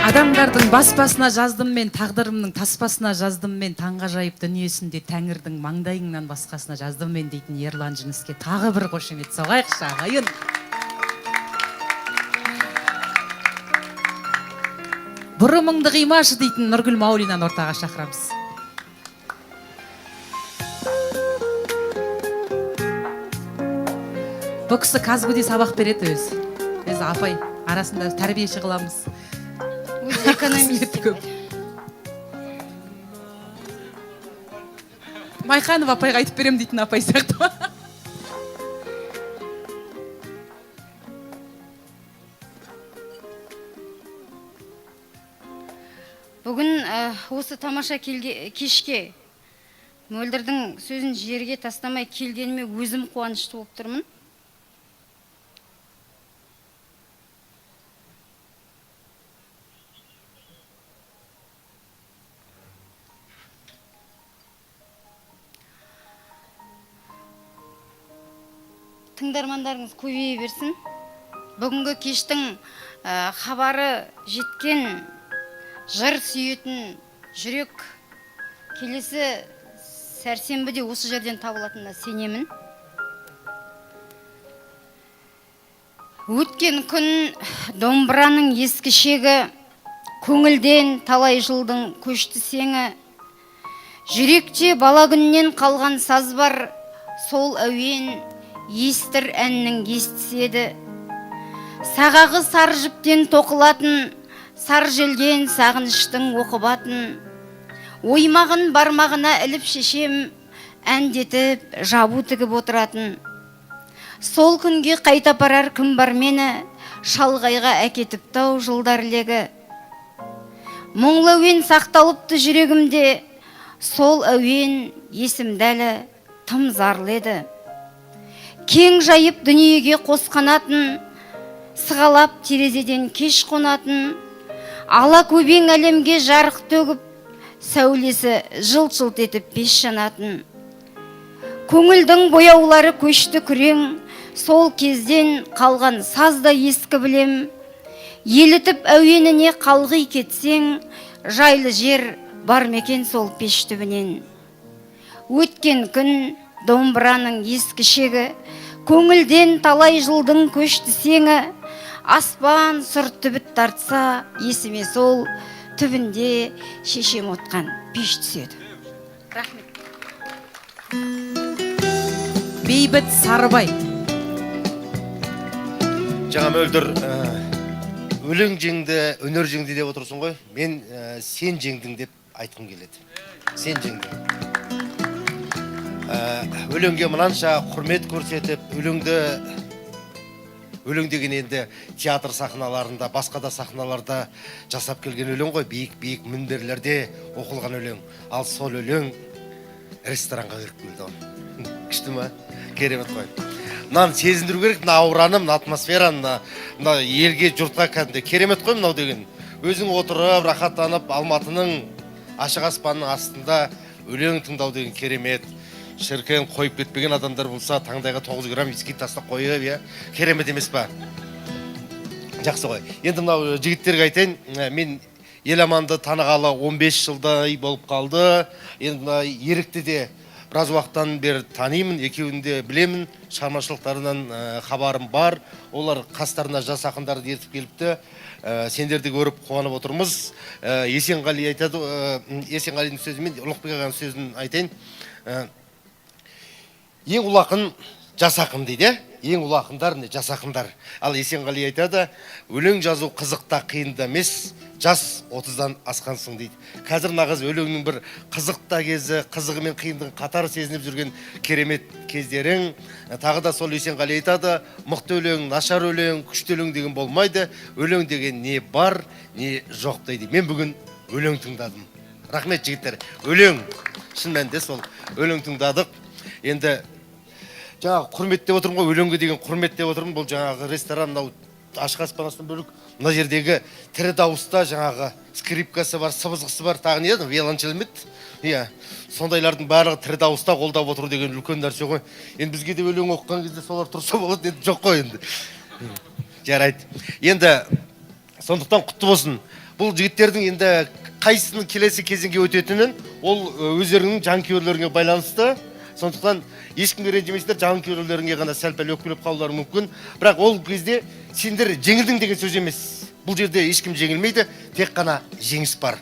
Адамдардың баспасына жаздым мен, тағдырымның таспасына жаздым мен, таңғажайып дүниесінде тәңірдің маңдайыңнан басқасына жаздым мен дейтін Ерлан Жүніске тағы бір қошемет соғайықшы ағайын. Бұрымыңды қимашы дейтін Нұргүл Маулинаны ортаға шақырамыз. Бұл кісі Казгуде сабақ береді өзі. Өзі апай арасында тәрбиеші қыламыз. Экономист. Майқанов апайға айтып берем дейтін апай сияқты. Бүгін осы тамаша кешке Мөлдірдің сөзін жерге тастамай келгеніме өзім қуанышты болып тұрмын. Тыңдармандарыңыз көбейе берсін. Бүгінгі кештің хабары жеткен, жыр сүйетін жүрек келесі сәрсенбіде осы жерден табылатынына сенемін. Өткен күн домбыраның ескішегі, көңілден талай жылдың көшті сеңі. Жүректе бала күннен қалған саз бар, сол әуен естір әннің естіседі. Сағағы сар жіптен тоқылатын, сар желген сағыныштың оқыбатын. Оймағын бармағына іліп шешем, әндетіп жабу тігіп отыратын. Сол күнге қайта апарар кім бар мені, шалғайға әкетіп тау жылдар легі. Мұңлы әуен сақталыпты жүрегімде, сол әуен есімдәлі тым зарлы еді. Кең жайып дүниеге қос қанатын, сығалап терезеден кеш қонатын, ала көбең әлемге жарық төгіп, сәулесі жылт-жылт етіп пеш жанатын. Көңілдің бояулары көшті күрең, сол кезден қалған сазда ескі білем. Елітіп әуеніне қалғи кетсең, жайлы жер бар мекен сол пеш түбінен. Өткен күн домбыраның ескішегі, көңілден талай жылдың көшті сеңі. Аспан сұр түбіт тартса, есіме сол түбінде шешем отқан пеш түседі. Рахмет. Бейбіт Сарыбай. Жаңа Мөлдір, өлең жеңді, өнер жеңді деп отырсың ғой. Мен сен жеңдің деп айтқым келеді. Сен жеңдің. Өлеңге мұнанша құрмет көрсетіп, өлең деген енді театр сахналарында, басқа да сахналарда жасап келген өлең ғой, биік мінберлерде оқылған өлең. Ал сол өлең ресторанға кіріп келді. Күшті ма? Керемет қой. мынаны сезіндіру керек, мына аураны, мына атмосфераны, мына елге, жұртқа кәдімгі керемет қой мынау деген. Өзің отырып, рахаттанып, Алматының ашық аспанның астында өлең тыңдау деген керемет. Шіркін қойып кетпеген адамдар болса, таңдайға 9 грамм виски тастап қойып, керемет емес па? Жақсы ғой. Енді мынау жігіттерге айтайын, мен Еламанды танығалы 15 жылдай болып қалды. Енді Ерікті де біраз уақыттан бері танимын, екеуін де білемін, шығармашылықтарынан хабарым бар. Олар қастарына жас ақындарды ертіп келіпті. Сендерді көріп қуанып отырмыз. Есенғали айтады, Есенғалидің сөзі мен Ұлықбек ағаның сөзін айтайын. Ең ұлы ақын жас ақын дейді, ең ұлы ақындар жас ақындар. Ал Есенғали айтады, өлең жазу қызықта қиында емес, жас 30-дан асқансың дейді. Қазір нағыз өлеңнің бір қызықта кезі, қызығы мен қиындығын қатар сезініп жүрген керемет кездерің. Тағы да сол Есенғали айтады, мықты өлең, нашар өлең, күшті өлең деген болмайды. Өлең деген не бар, не жоқ дейді. Мен бүгін өлең тыңдадым. Рахмет жігіттер. Өлең, шын мәнінде сол өлең тыңдадық. Енді жаңағы құрметтеп отырмын ғой, өлеңге деген құрметтеп отырмын. Бұл жаңағы ресторан, мынау ашық аспан астынан бөлек, мына жердегі тірі дауыста жаңағы скрипкасы бар, сыбызғысы бар, тағы не еді? Виолончелмет. Сондайлардың барлығы тірі дауыста қолдап отыру деген үлкен нәрсе ғой. Енді бізге де өлең оқыған кезде солар тұрса болады, енді жоқ қой енді. Жарайды. Енді сондықтан құтты болсын. Бұл жігіттердің енді қайсының келесі кезеңге өтетінін ол өздерінің жанкүйерлеріне байланысты. Сондықтан ешкімге ренжімейсіздер, жанкүйерлеріңе ғана сәл-пәл өкпелеп қалулары мүмкін. Бірақ ол кезде сендер жеңілдің деген сөз емес. Бұл жерде ешкім жеңілмейді, тек қана жеңіс бар.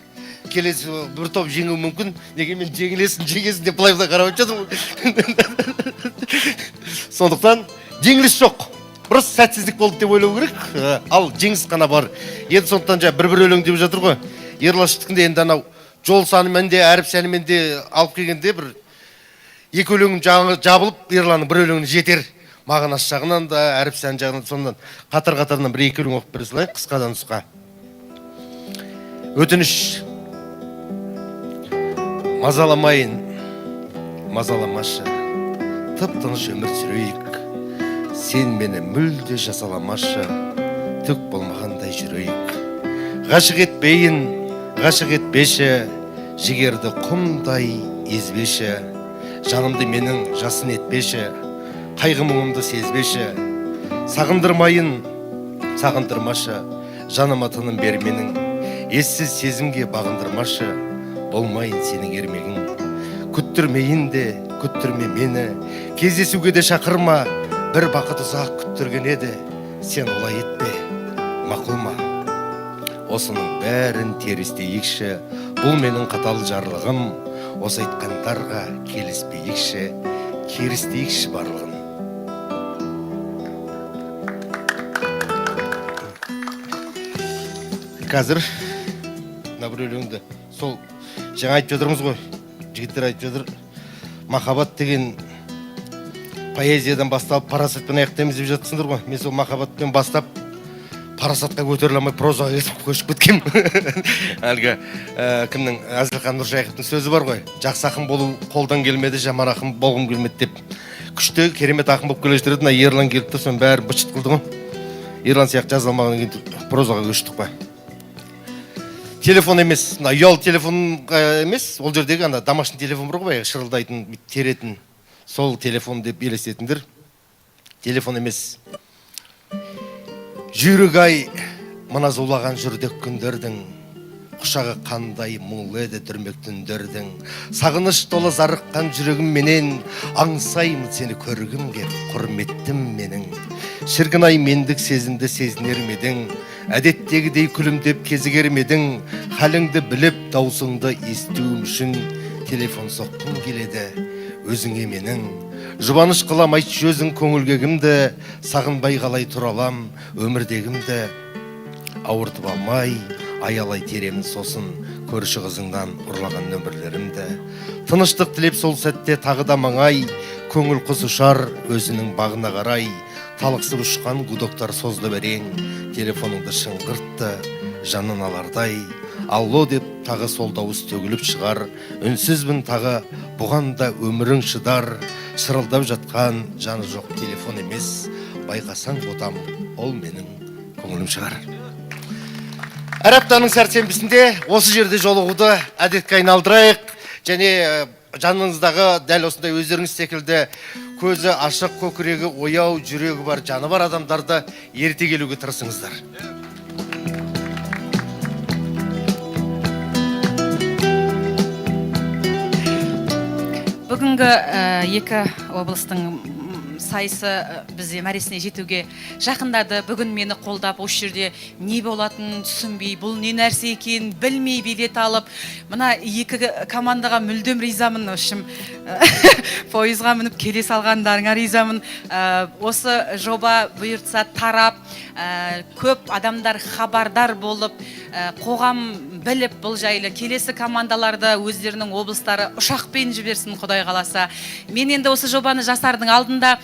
Келесі бір топ жеңуі мүмкін, неге мен жеңесін деп былай қарап жатырмын. Сондықтан жеңіліс жоқ. Бұрыс сәтсіздік болды деп ойлау керек, ал жеңіс қана бар. Енді сондықтан бір өлең деп жатыр ғой. Ерлаштықында енді анау жол санымен де, әріп сәнімен де алып келгенде бір екі өлеңін жабылып, Ерланның бір өлеңін жетер. Мағынасы жағынан да, әріп сән жағынан, сондан қатар-қатарынан бір екі өлең оқып бере салайын, қысқадан нұсқа. Өтініш. Мазаламайын, мазаламашы, тып-тыныш өмір сүрейік. Сен мені мүлде жасаламашы, түк болмағандай жүрейік. Ғашық етпейін, ғашық етпеші, жігерді құмдай езбеші. Жанымды менің жасын етпеші, қайғы мұңымды сезбеші. Сағындырмайын, сағындырмашы, жаныма тыным бер менің. Ессіз сезімге бағындырмашы, болмайын сенің ермегің. Күттірмейін де, күттірме мені, кездесуге де шақырма. Бір бақыт ұзақ күттірген еді, сен олай етпе, мақұл ма? Осының бәрін терістейікші, бұл менің қатал жарлығым. Осы айтқандарға келіспейікші, керістейікші барлығын. Қазір мына бір өлеңді сол жаңа айтып жатырмыз ғой, жігіттер айтып жатыр, махаббат деген поэзиядан басталып парасатпен аяқтаймыз деп жатсыңдар ғой. Мен сол махаббатпен бастап парасатқа көтеріле алмай прозаға көшіп кеткем. Әлгі кімнің, Әзілхан Нұршайықовтың сөзі бар ғой, жақсы ақын болу қолдан келмеді, жаман ақын болғым келмеді деп. Күшті керемет ақын болып келе жатырды, Ерлан келіп тұр, соның бәрі быт-шыт қылды ғой. Ерлан сияқты жаза алмағаннан кейін прозаға көштік па. Телефон емес, ұялы телефон емес, ол жердегі домашний телефон бар ғой, шырылдайтын, теретін, сол телефон деп елестетіңдер. Телефон емес. Жүрек-ай, мына зулаған жүрдек күндердің, құшағы қандай мұңлы еді дүрмек түндердің. Сағыныш толы зарыққан жүрегім менен, аңсаймын сені көргім кеп, құрметтім менің. Шіркін-ай, мендік сезімді сезінер медің, әдеттегідей күлімдеп кезігер медің. Халіңді біліп, даусыңды естуім үшін телефон соққым келеді өзіңе менің. Жұбаныш қылам айтшы өзің көңілгегімді, сағынбай қалай тұралам өмірдегімді. Ауыртып алмай, аялай теремін сосын, көрші қызыңнан ұрлаған нөмірлерімді. Тыныштық тілеп сол сәтте тағы да маңай, көңіл құс ұшар өзінің бағына қарай. Талықсып ұшқан гудоктар созды берең, телефоныңды шыңғыртты жанын алардай. Алло деп тағы сол дауыс төгіліп шығар, үнсізбін тағы бұған да өмірің шыдар. шырылдап жатқан жаны жоқ телефон емес, байқасаң ботам, ол менің көңілім шығар. Әр аптаның сәрсенбісінде осы жерде жолығуды әдетке айналдырайық, және жаныңыздағы дәл осындай өздеріңіз секілді көзі ашық, көкірегі ояу, жүрегі бар, жаны бар адамдарды ерте келуге тырысыңыздар. Бүгінгі екі облыстың сайысы бізде мәресіне жетуге жақындады. Бүгін мені қолдап, осы жерде не болатынын түсінбей, бұл не нәрсе екенін білмей билет алып, мына екі командаға мүлдем ризамын. Өшім пойызға мініп келе салғандарыңа ризамын. Осы жоба бұйыртса тарап, көп адамдар хабардар болып, қоғам біліп бұл жайлы келесі командаларды өздерінің облыстары ұшақпен жіберсін, Құдай қаласа. Мен енді осы жобаны жасардың алдында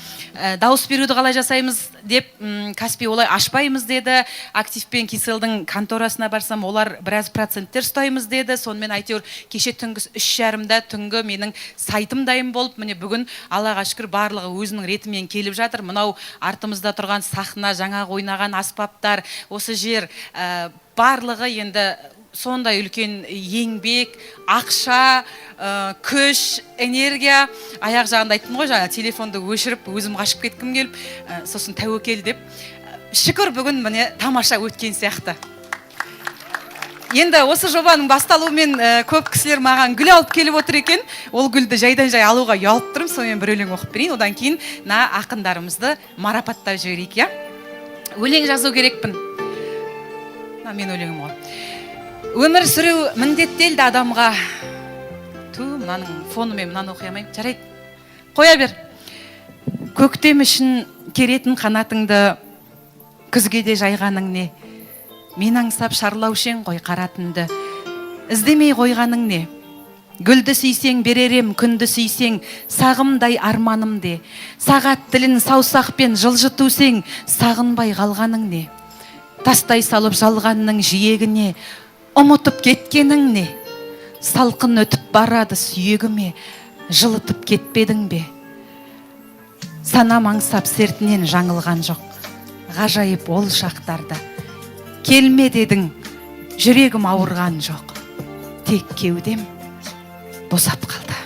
дауыс беруді қалай жасаймыз деп, Каспий олай ашпаймыз деді. Активпен Киселдің конторасына барсам, олар біраз проценттер ұстаймыз деді. Сонымен әйтеуір кеше түнгі 3:30-да түнгі менің сайтым дайын болып, міне бүгін Аллаға шүкір барлығы өзінің ретімен келіп жатыр. Мынау артымызда тұрған сахна, жаңа ойнаған аспаптар, осы жер барлығы енді сондай үлкен еңбек, ақша, күш, энергия. Аяқ жағында айттым ғой, жаңа телефонды өшіріп, өзім қашып кеткім келіп, сосын тәуекел деп. Шүкір бүгін міне тамаша өткен сияқты. Енді осы жобаның басталуымен көп кісілер маған гүл алып келіп отыр екен. Ол гүлді жайдан жай алуға ұялып тұрмын, сонымен бір өлең оқып берейін. Одан кейін ақындарымызды марапаттап жіберейік, я? Өлең жазу керекпін. Мен өлеңім ғой. Өмір сүру міндеттелді адамға. Мынаның фонымен мынаны оқи алмаймын. Жарайды. Қоя бер. Көктем үшін керетін қанатыңды, күзгеде жайғаның не? Мен аңсап шарлаушен қой қаратынды. Іздемей қойғаның не? Гүлді сүйсең беререм, күнді сүйсең сағымдай арманым де. Сағат тілін саусақпен жылжыту сең сағынбай қалғаның не? Тастай салып жалғанның жиегіне ұмытып кеткенің не? Салқын өтіп барады сүйегіме, жылытып кетпедің бе? Санам аңсап сертінен жаңылған жоқ, ғажайып ол шақтарда. Келме дедің, жүрегім ауырған жоқ, тек кеудем босап қалды.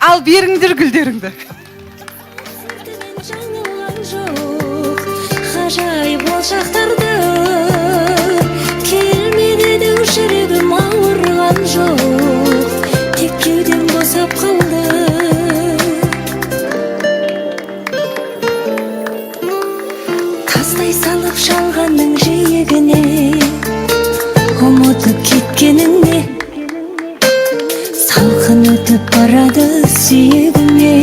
Ал беріңдер гүлдеріңді. Ғажайып ол шақтарды, келме дедің, жүрегім ауырған жоқ, тек кеудем босап қалды. Тастай салып шалғанның жиегіне ұмытып кеткенің не? Салқын өтіп барады сүйегіме,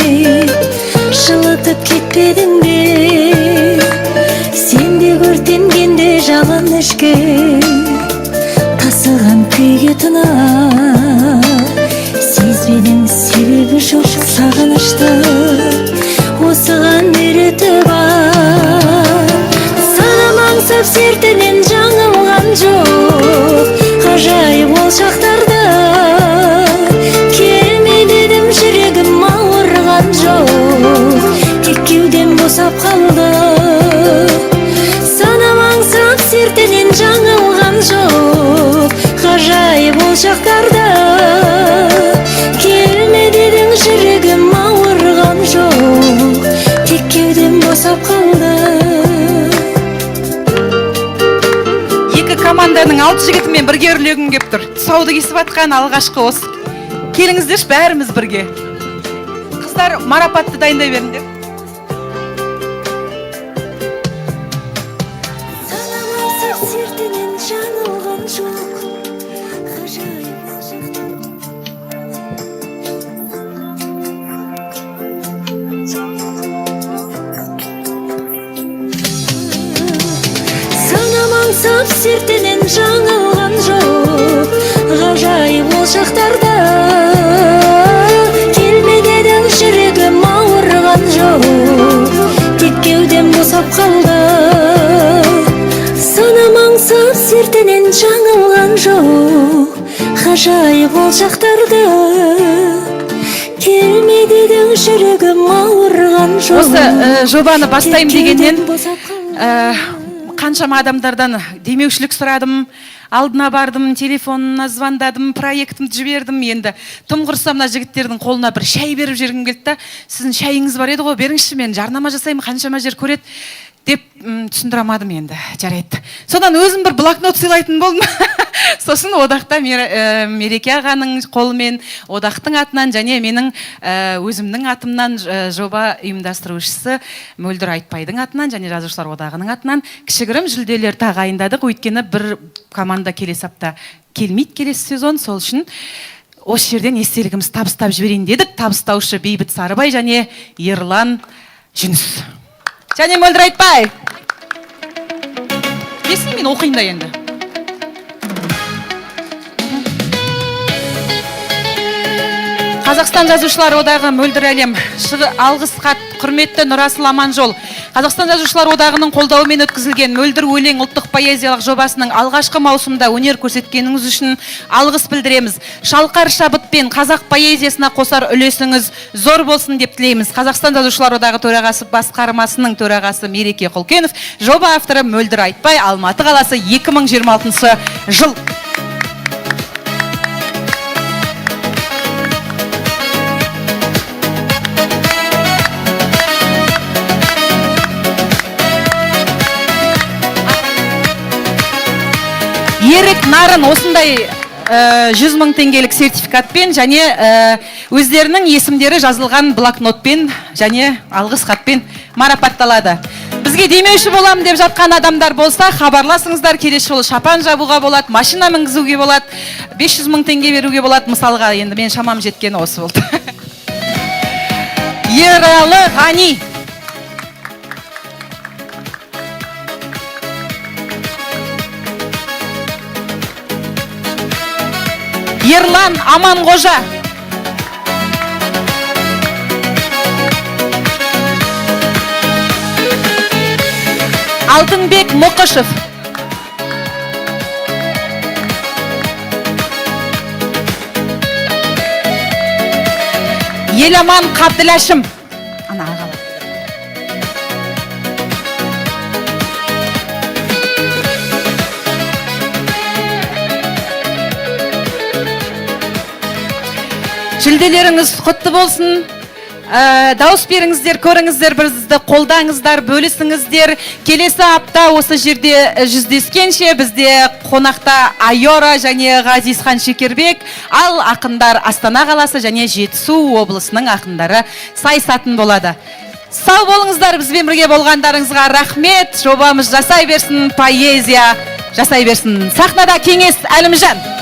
жылытып кетпедің бе? Сенде өртенгенде жалын ішке, тасыған күйге тына. Сезбедің себебі жоқ сағынышты, осыған үйреті бар. Санам аңсап сертінен жаңылған жоқ, ғажайып ол шақтарда. Келме дедім, жүрегім ауырған жоқ, тек кеудем босап қалды. Санам аңсап сертінен жаңылған жоқ, ғажайып ол шақтарда. Келме дедің, жүрегім ауырған жоқ, тек кеудем босап қалды. Екі команданың 6 жігітімен бірге үрлегім кеп тұр. Тұсауды кесіп атқан алғашқы осы. Келіңіздерші бәріміз бірге. Қыздар марапатты дайындай беріңдер. Аңсап сертінен жаңылған жоқ, ғажайып ол шақтарда. Келме дедің, жүрегім ауырған жоқ, тек кеудем босап қалды. Санам аңсап сертінен жаңылған жоқ, ғажайып ол шақтарда. жүрегім ауырған жоқ. Осы жобаны бастаймын дегеннен босап қалған. қаншама адамдардан демеушілік сұрадым, алдына бардым, телефонына звондадым, проектімді жібердім. Енді тым құрса мына жігіттердің қолына бір шай беріп жібергім келді да, сіздің шайыңыз бар еді ғой, беріңізші, мен жарнама жасаймын, қаншама жер көреді деп түсіндіре алмадым. Енді жарайды. Содан өзім бір блокнот сыйлайтын болдым. Сосын одақта Мереке ағаның қолымен, одақтың атынан және менің өзімнің атымнан, жоба ұйымдастырушысы Мөлдір Айтбайдың атынан және жазушылар одағының атынан кішігірім жүлделер тағайындадық. Өйткені бір команда келесі апта келмейді, келесі сезон. Сол үшін осы жерден естелігіміз табыстап жіберейін дедік. Табыстаушы Бейбіт Сарыбай және Ерлан Жүніс. Және Мөлдір Айтбай. Бесін мен оқиын да енді. Қазақстан жазушылар одағы Мөлдір әлем. Алғыс хат, құрметті Нұрасыл Аманжол. Қазақстан жазушылар одағының қолдауымен өткізілген Мөлдір өлең ұлттық поэзиялық жобасының алғашқы маусымда өнер көрсеткеніңіз үшін алғыс білдіреміз. Шалқар шабытпен қазақ поэзиясына қосар үлесіңіз зор болсын деп тілейміз. Қазақстан жазушылар одағы төрағасы басқармасының төрағасы Мереке Құлкенов, жоба авторы Мөлдір Айтбай, Алматы қаласы, 2026 жыл. Ерік Нарын осындай 100 мың теңгелік сертификатпен және өздерінің есімдері жазылған блокнотпен және алғыс хатпен марапатталады. Бізге демеуші болам деп жатқан адамдар болса, хабарласыңыздар. Келесі жолы шапан жабуға болады, машина мінгізуге болады, 500 мың теңге беруге болады. Мысалға, енді мен шамам жеткені осы болды. Ералы Ғани. Ерлан Аманғожа. Алтынбек Мұқышев. Еламан Қабділәшім. Ана ағалы. Жүлделеріңіз құтты болсын. Дауыс беріңіздер, көріңіздер, бізді қолдаңыздар, бөлісіңіздер. Келесі апта осы жерде жүздескенше бізде қонақта Айора және Ғазизхан Шекербек, ал ақындар Астана қаласы және Жетісу облысының ақындары сайысатын болады. Сау болыңыздар, бізбен бірге болғандарыңызға рахмет. Жобамыз жасай берсін, поэзия жасай берсін. Сахнада Кеңес Әлімжан.